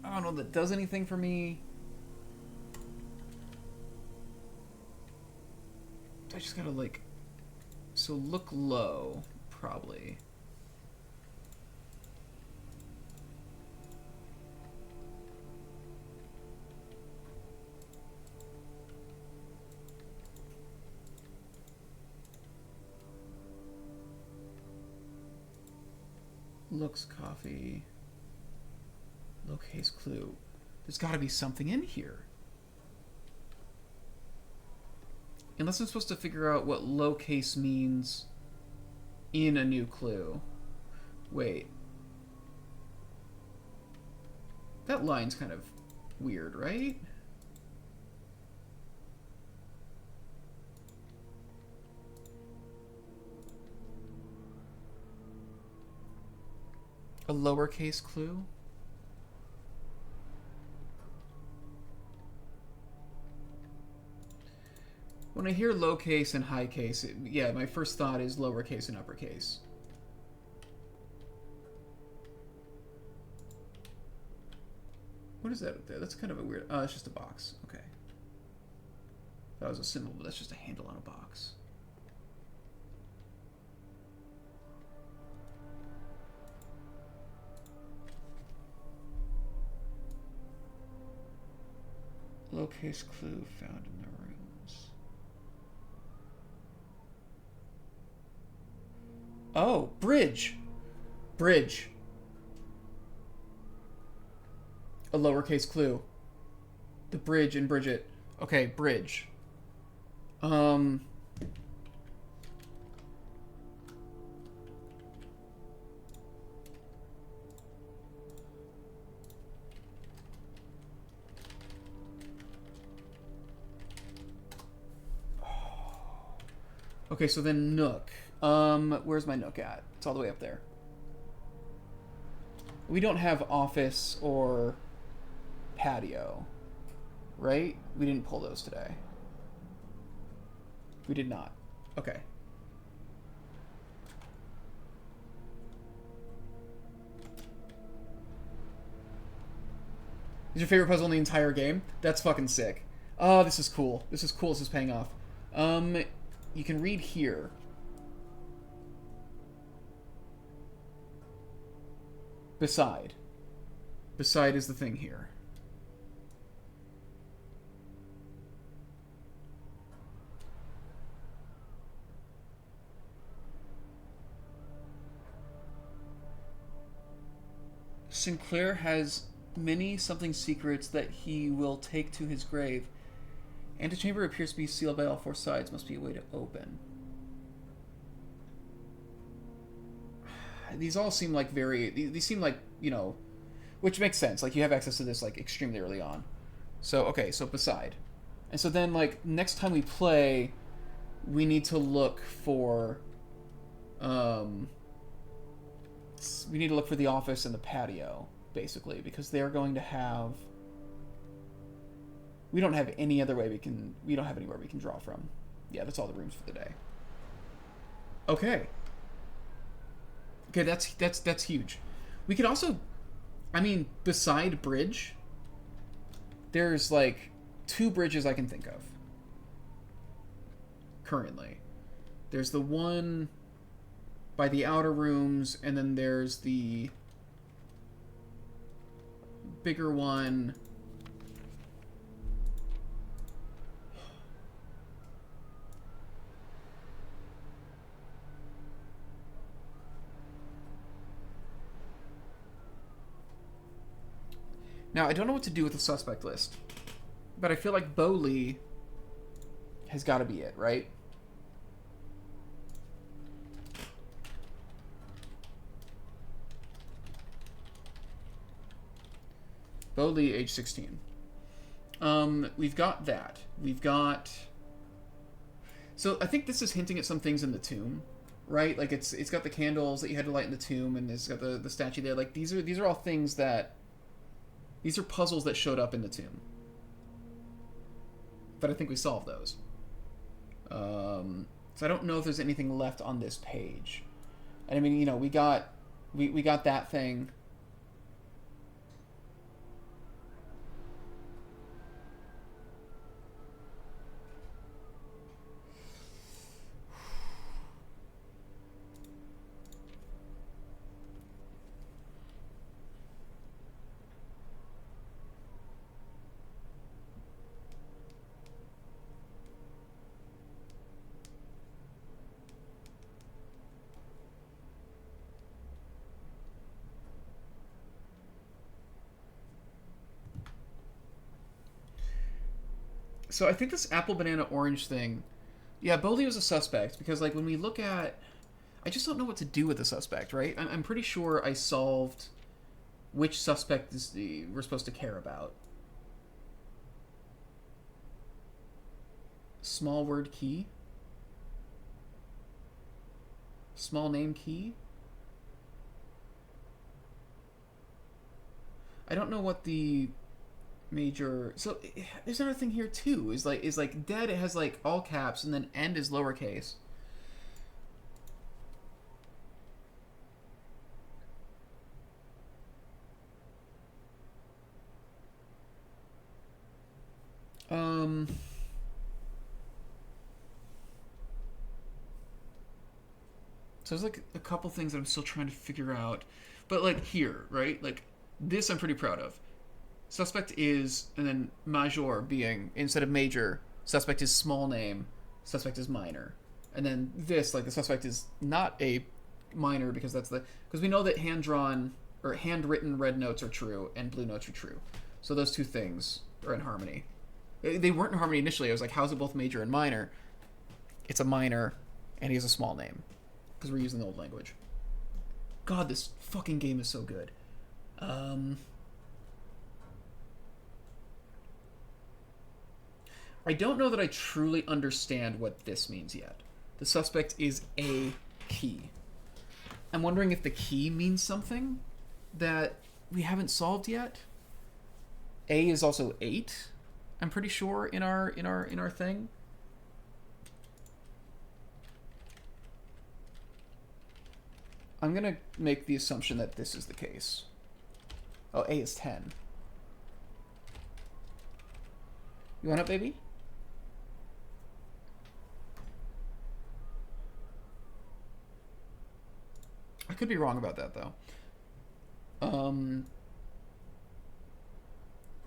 I don't know if that does anything for me. I just gotta like... So look low, probably. Looks coffee. Low case clue. There's got to be something in here. Unless I'm supposed to figure out what low case means in a new clue. Wait. That line's kind of weird, right? A lowercase clue? When I hear low case and high case, yeah, my first thought is lowercase and uppercase. What is that up there? That's kind of a weird... Oh, it's just a box. Okay. That was a symbol, but that's just a handle on a box. Low case clue found in the rooms. Oh, bridge. Bridge. A lowercase clue. The bridge in Bridget. Okay, bridge. Okay, so then Nook. Where's my Nook at? It's all the way up there. We don't have office or patio, right? We didn't pull those today. We did not. Okay. Is your favorite puzzle in the entire game? That's fucking sick. Oh, this is cool. This is cool. This is paying off. You can read here. Beside. Beside is the thing here. Sinclair has many something secrets that he will take to his grave. Antechamber appears to be sealed by all four sides. Must be a way to open. These all seem like very... These seem like, you know... Which makes sense. Like, you have access to this, like, extremely early on. So, okay, so beside. And so then, like, next time we play, we need to look for... we need to look for the office and the patio, basically, because they're going to have... We don't have any other way we can... We don't have anywhere we can draw from. Yeah, that's all the rooms for the day. Okay. Okay, that's huge. We could also... I mean, beside bridge, there's, like, 2 bridges I can think of. Currently. There's the one by the outer rooms, and then there's the bigger one... Now, I don't know what to do with the suspect list, but I feel like Bowley has got to be it, right? Bowley, age 16. We've got that. We've got... So I think this is hinting at some things in the tomb, right? Like it's got the candles that you had to light in the tomb, and it's got the statue there. Like these are all things that... These are puzzles that showed up in the tomb. But I think we solved those. So I don't know if there's anything left on this page. And I mean, you know, we got that thing. So I think this apple, banana, orange thing... Yeah, Bowley was a suspect, because, like, when we look at... I just don't know what to do with the suspect, right? I'm pretty sure I solved which suspect we're supposed to care about. Small word key? Small name key? I don't know what the... major... So there's another thing here too, is like dead, it has like all caps, and then end is lowercase. So there's like a couple things that I'm still trying to figure out, but like here, right? Like this I'm pretty proud of. Suspect is, and then major being, instead of major, suspect is small name, suspect is minor. And then this, like the suspect is not a minor because because we know that hand-drawn or handwritten red notes are true and blue notes are true. So those two things are in harmony. They weren't in harmony initially. I was like, how's it both major and minor? It's a minor, and he has a small name. Because we're using the old language. God, this fucking game is so good. I don't know that I truly understand what this means yet. The suspect is a key. I'm wondering if the key means something that we haven't solved yet. A is also 8, I'm pretty sure, in our thing. I'm gonna make the assumption that this is the case. Oh, A is 10. You want up, baby? I could be wrong about that, though.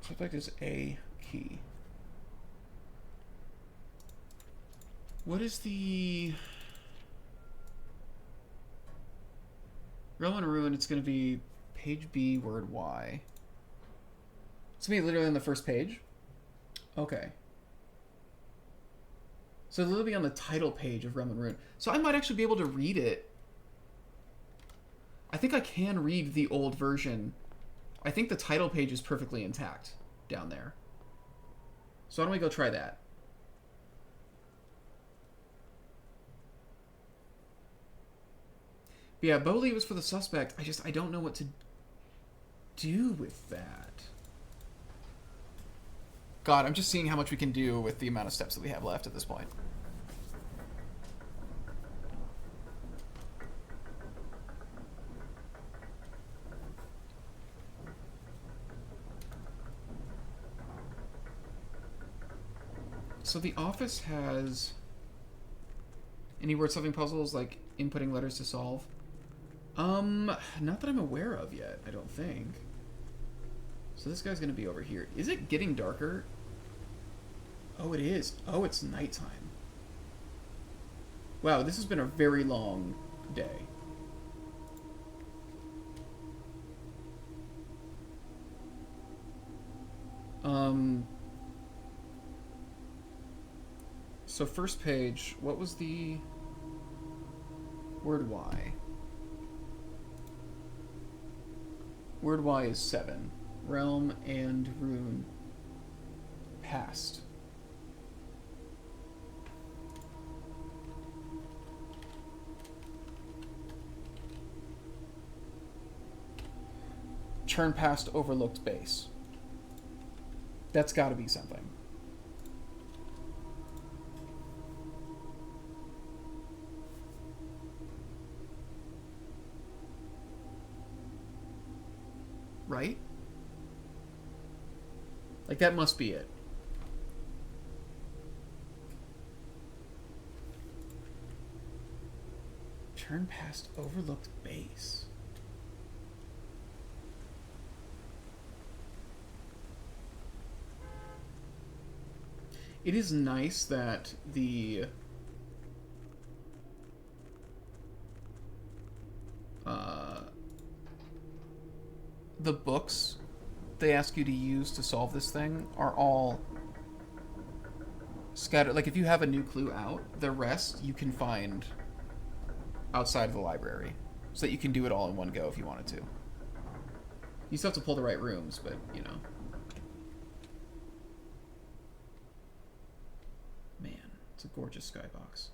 Suspect is A key. What is the... Realm and Ruin, it's going to be page B, word Y. It's me literally on the first page. Okay. So it'll be on the title page of Realm and Ruin. So I might actually be able to read it. I think I can read the old version. I think the title page is perfectly intact down there. So why don't we go try that? But yeah, Bowley was for the suspect. I don't know what to do with that. God, I'm just seeing how much we can do with the amount of steps that we have left at this point. So the office has any word solving puzzles, like inputting letters to solve? Not that I'm aware of yet, I don't think. So this guy's gonna be over here. Is it getting darker? Oh, it is. Oh, it's nighttime. Wow, this has been a very long day. So first page, what was the word Y? Word Y is 7. Realm and Rune. Past. Turn past overlooked base. That's gotta be something. Right? Like, that must be it. Turn past overlooked base. It is nice that the books they ask you to use to solve this thing are all scattered. Like, if you have a new clue out, the rest you can find outside of the library, so that you can do it all in one go if you wanted to. You still have to pull the right rooms, but, you know. Man, it's a gorgeous skybox.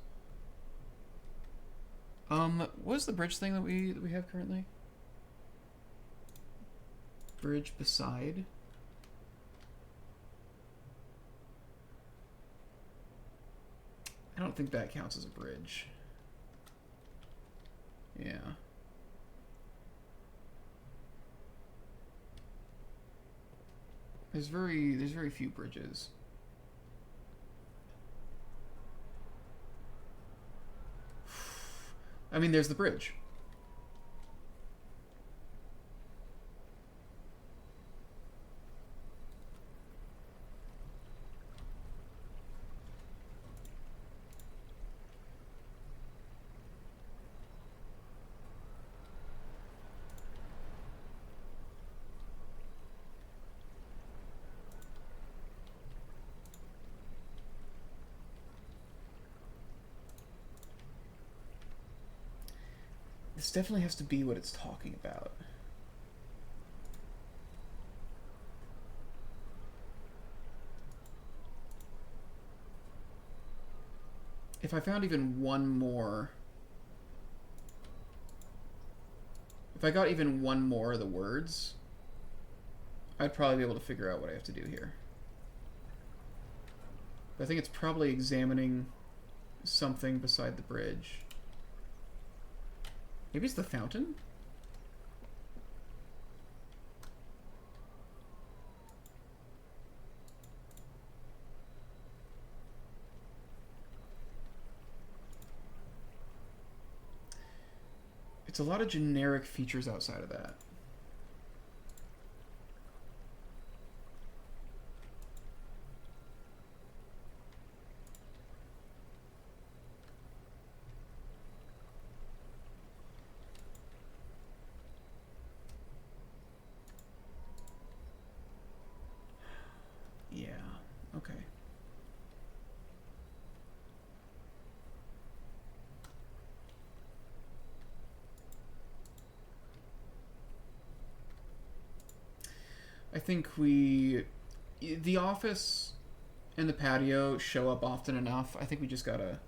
What is the bridge thing that we have currently? Bridge beside. I don't think that counts as a bridge. Yeah. There's very few bridges. I mean, there's the bridge. This definitely has to be what it's talking about. If I found even one more... If I got even one more of the words, I'd probably be able to figure out what I have to do here. But I think it's probably examining something beside the bridge. Maybe it's the fountain? It's a lot of generic features outside of that. I think the office and the patio show up often enough. I think we just gotta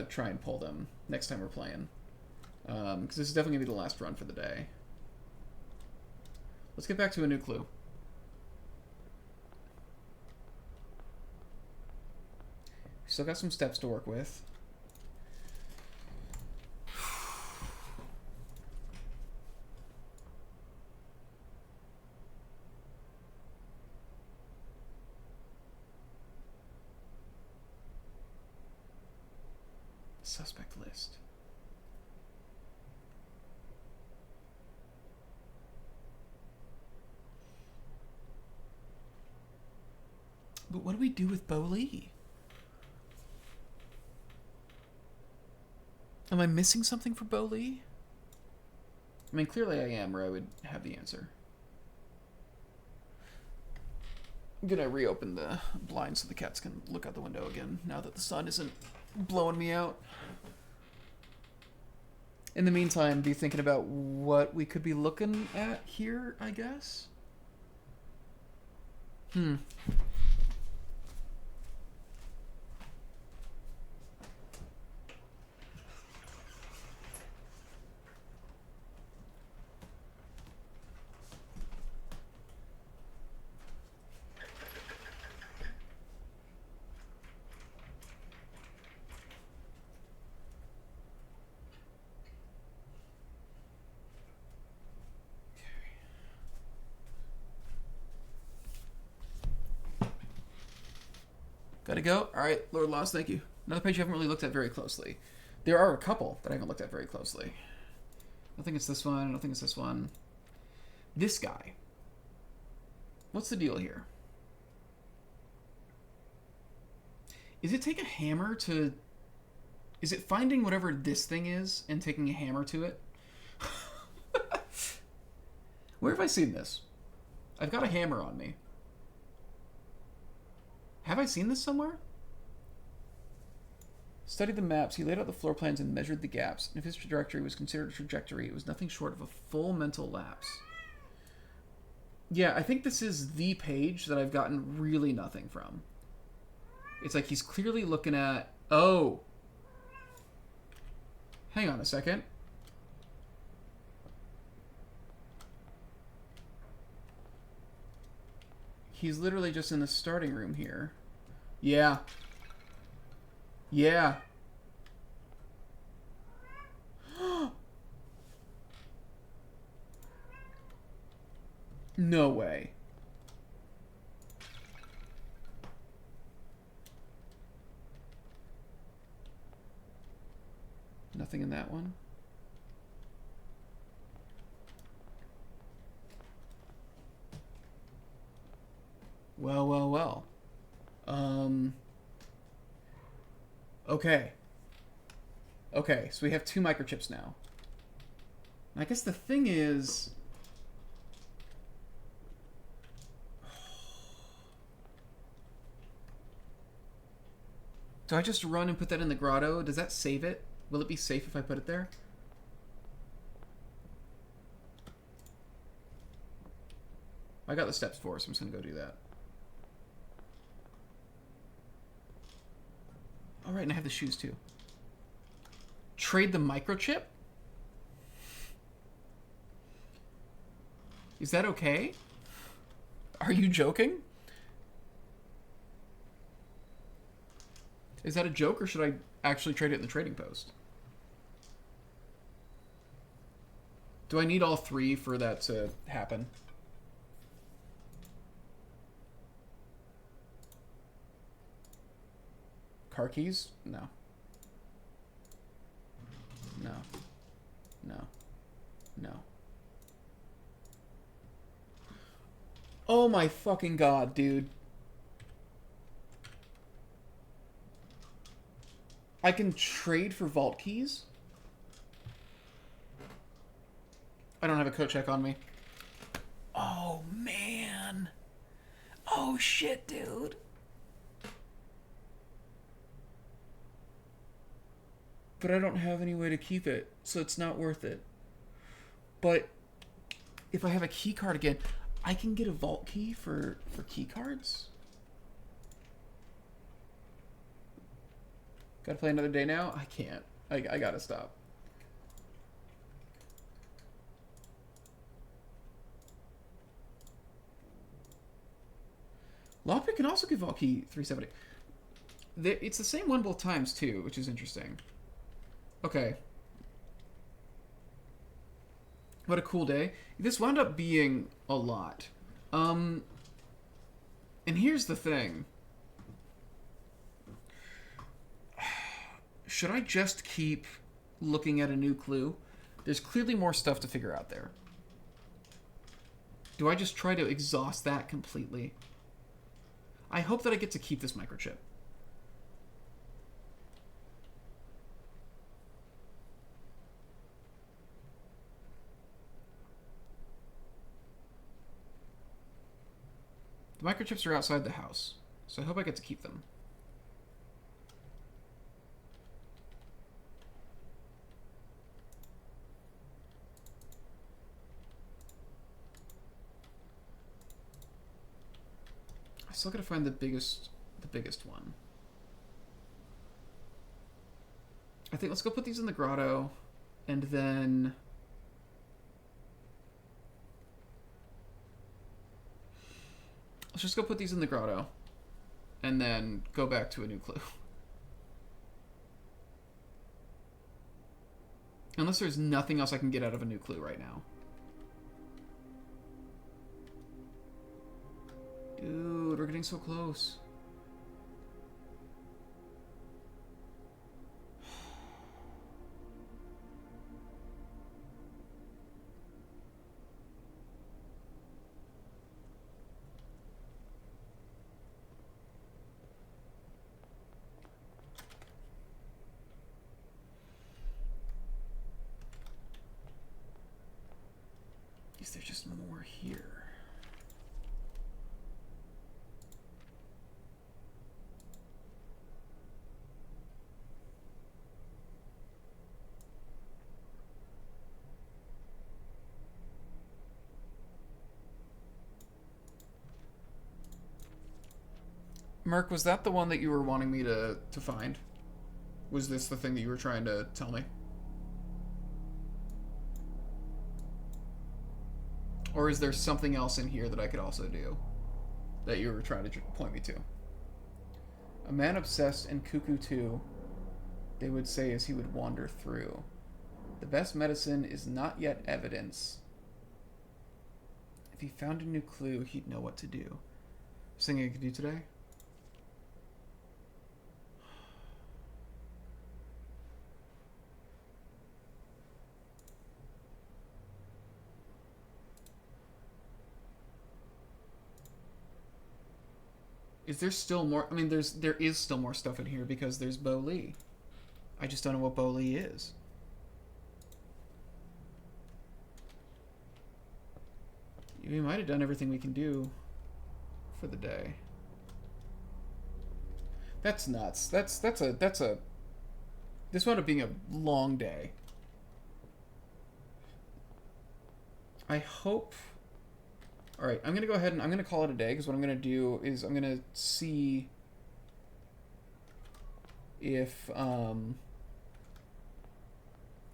try and pull them next time we're playing. Because this is definitely gonna be the last run for the day. Let's get back to a new clue. Still got some steps to work with. Suspect list. But what do we do with Bo Lee? Am I missing something for Bo Lee? I mean, clearly I am, or I would have the answer. I'm gonna reopen the blinds so the cats can look out the window again, now that the sun isn't blowing me out. In the meantime, be thinking about what we could be looking at here, I guess? Gotta go? Alright, Lord Lost, thank you. Another page you haven't really looked at very closely. There are a couple that I haven't looked at very closely. I don't think it's this one, I don't think it's this one. This guy. What's the deal here? Is it take a hammer to... Is it finding whatever this thing is and taking a hammer to it? Where have I seen this? I've got a hammer on me. Have I seen this somewhere? Studied the maps, he laid out the floor plans and measured the gaps. And if his trajectory was considered a trajectory, it was nothing short of a full mental lapse. Yeah, I think this is the page that I've gotten really nothing from. It's like he's clearly looking at... Oh! Hang on a second. He's literally just in the starting room here. Yeah. Yeah. No way. Nothing in that one. Well, well, well. Okay. Okay, so we have 2 microchips now. I guess the thing is... Do I just run and put that in the grotto? Does that save it? Will it be safe if I put it there? I got the steps for, so I'm just gonna go do that. Alright, and I have the shoes too. Trade the microchip? Is that okay? Are you joking? Is that a joke, or should I actually trade it in the trading post? Do I need all 3 for that to happen? Car keys? No. No. No. No. Oh my fucking god, dude. I can trade for vault keys? I don't have a coat check on me. Oh, man. Oh, shit, dude. But I don't have any way to keep it, so it's not worth it. But if I have a key card again, I can get a vault key for key cards. Gotta play another day now? I can't. I gotta stop. Lockpick can also give vault key 370. It's the same one both times too, which is interesting. Okay. What a cool day. This wound up being a lot. And here's the thing. Should I just keep looking at a new clue? There's clearly more stuff to figure out there. Do I just try to exhaust that completely? I hope that I get to keep this microchip. The microchips are outside the house, so I hope I get to keep them. I still gotta find the biggest one. I think let's go put these in the grotto, and then let's just go put these in the grotto, and then go back to a new clue. Unless there's nothing else I can get out of a new clue right now. Dude, we're getting so close. Is there just more here? Merc, was that the one that you were wanting me to find? Was this the thing that you were trying to tell me? Or is there something else in here that I could also do that you were trying to point me to? A man obsessed and cuckoo too, they would say as he would wander through. The best medicine is not yet evidence. If he found a new clue, he'd know what to do. Something I could do today? Is there still more? I mean, there is still more stuff in here because there's Bo Lee. I just don't know what Bo Lee is. We might have done everything we can do for the day. That's nuts. That's a. This wound up being a long day. I hope. All right, I'm going to go ahead and I'm going to call it a day because what I'm going to do is I'm going to see if the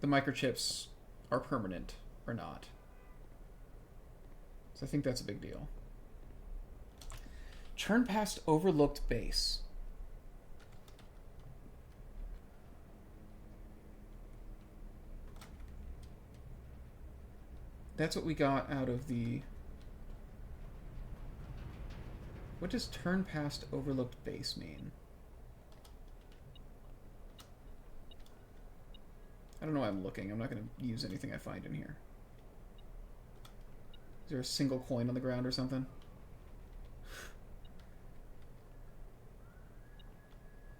microchips are permanent or not. So I think that's a big deal. Turn past overlooked base. That's what we got out of the... What does turn past overlooked base mean? I don't know why I'm looking. I'm not going to use anything I find in here. Is there a single coin on the ground or something?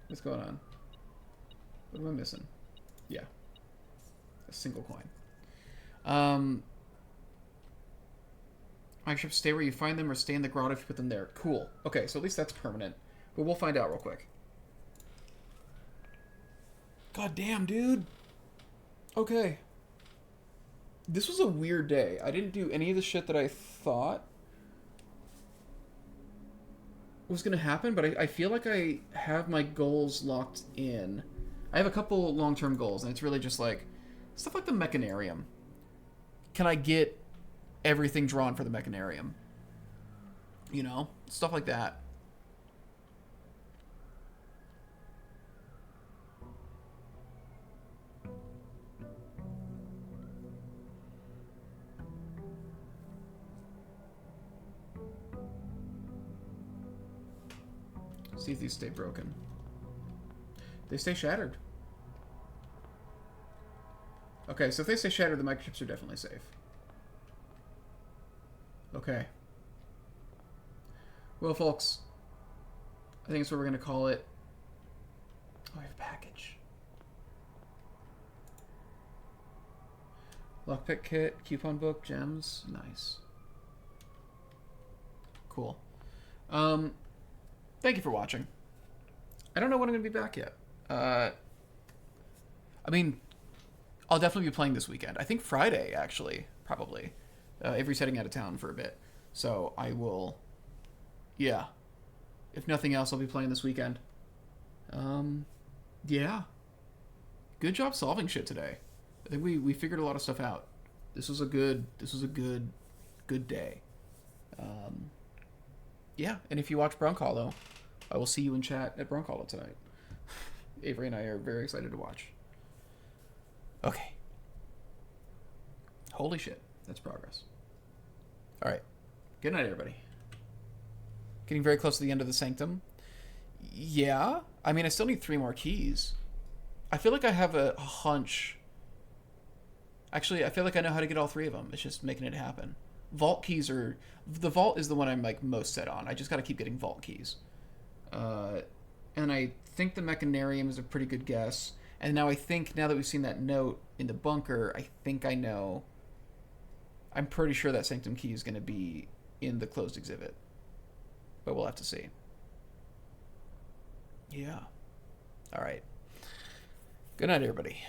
What's going on? What am I missing? Yeah. A single coin. Microchips stay where you find them or stay in the grotto if you put them there. Cool. Okay, so at least that's permanent. But we'll find out real quick. God damn, dude. Okay. This was a weird day. I didn't do any of the shit that I thought was going to happen, but I feel like I have my goals locked in. I have a couple long-term goals, and it's really just like stuff like the mechanarium. Can I get everything drawn for the mechanarium? You know, stuff like that. See if these stay broken. They stay shattered. Okay, so if they stay shattered, the microchips are definitely safe. Okay. Well, folks, I think that's what we're going to call it. Oh, I have a package. Lockpick kit, coupon book, gems. Nice. Cool. Thank you for watching. I don't know when I'm going to be back yet. I mean, I'll definitely be playing this weekend. I think Friday, actually, probably. Avery's heading out of town for a bit. So I will... Yeah. If nothing else, I'll be playing this weekend. Yeah. Good job solving shit today. I think we figured a lot of stuff out. This was a good day. Yeah, and if you watch Brunk Hollow, I will see you in chat at Brunk Hollow tonight. Avery and I are very excited to watch. Okay. Holy shit, that's progress. All right. Good night, everybody. Getting very close to the end of the Sanctum. Yeah. I mean, I still need 3 more keys. I feel like I have a hunch. Actually, I feel like I know how to get all 3 of them. It's just making it happen. Vault keys are... The vault is the one I'm like most set on. I just got to keep getting vault keys. And I think the mechanarium is a pretty good guess. And now I think, now that we've seen that note in the bunker, I think I know... I'm pretty sure that Sanctum key is going to be in the closed exhibit. But we'll have to see. Yeah. All right. Good night, everybody.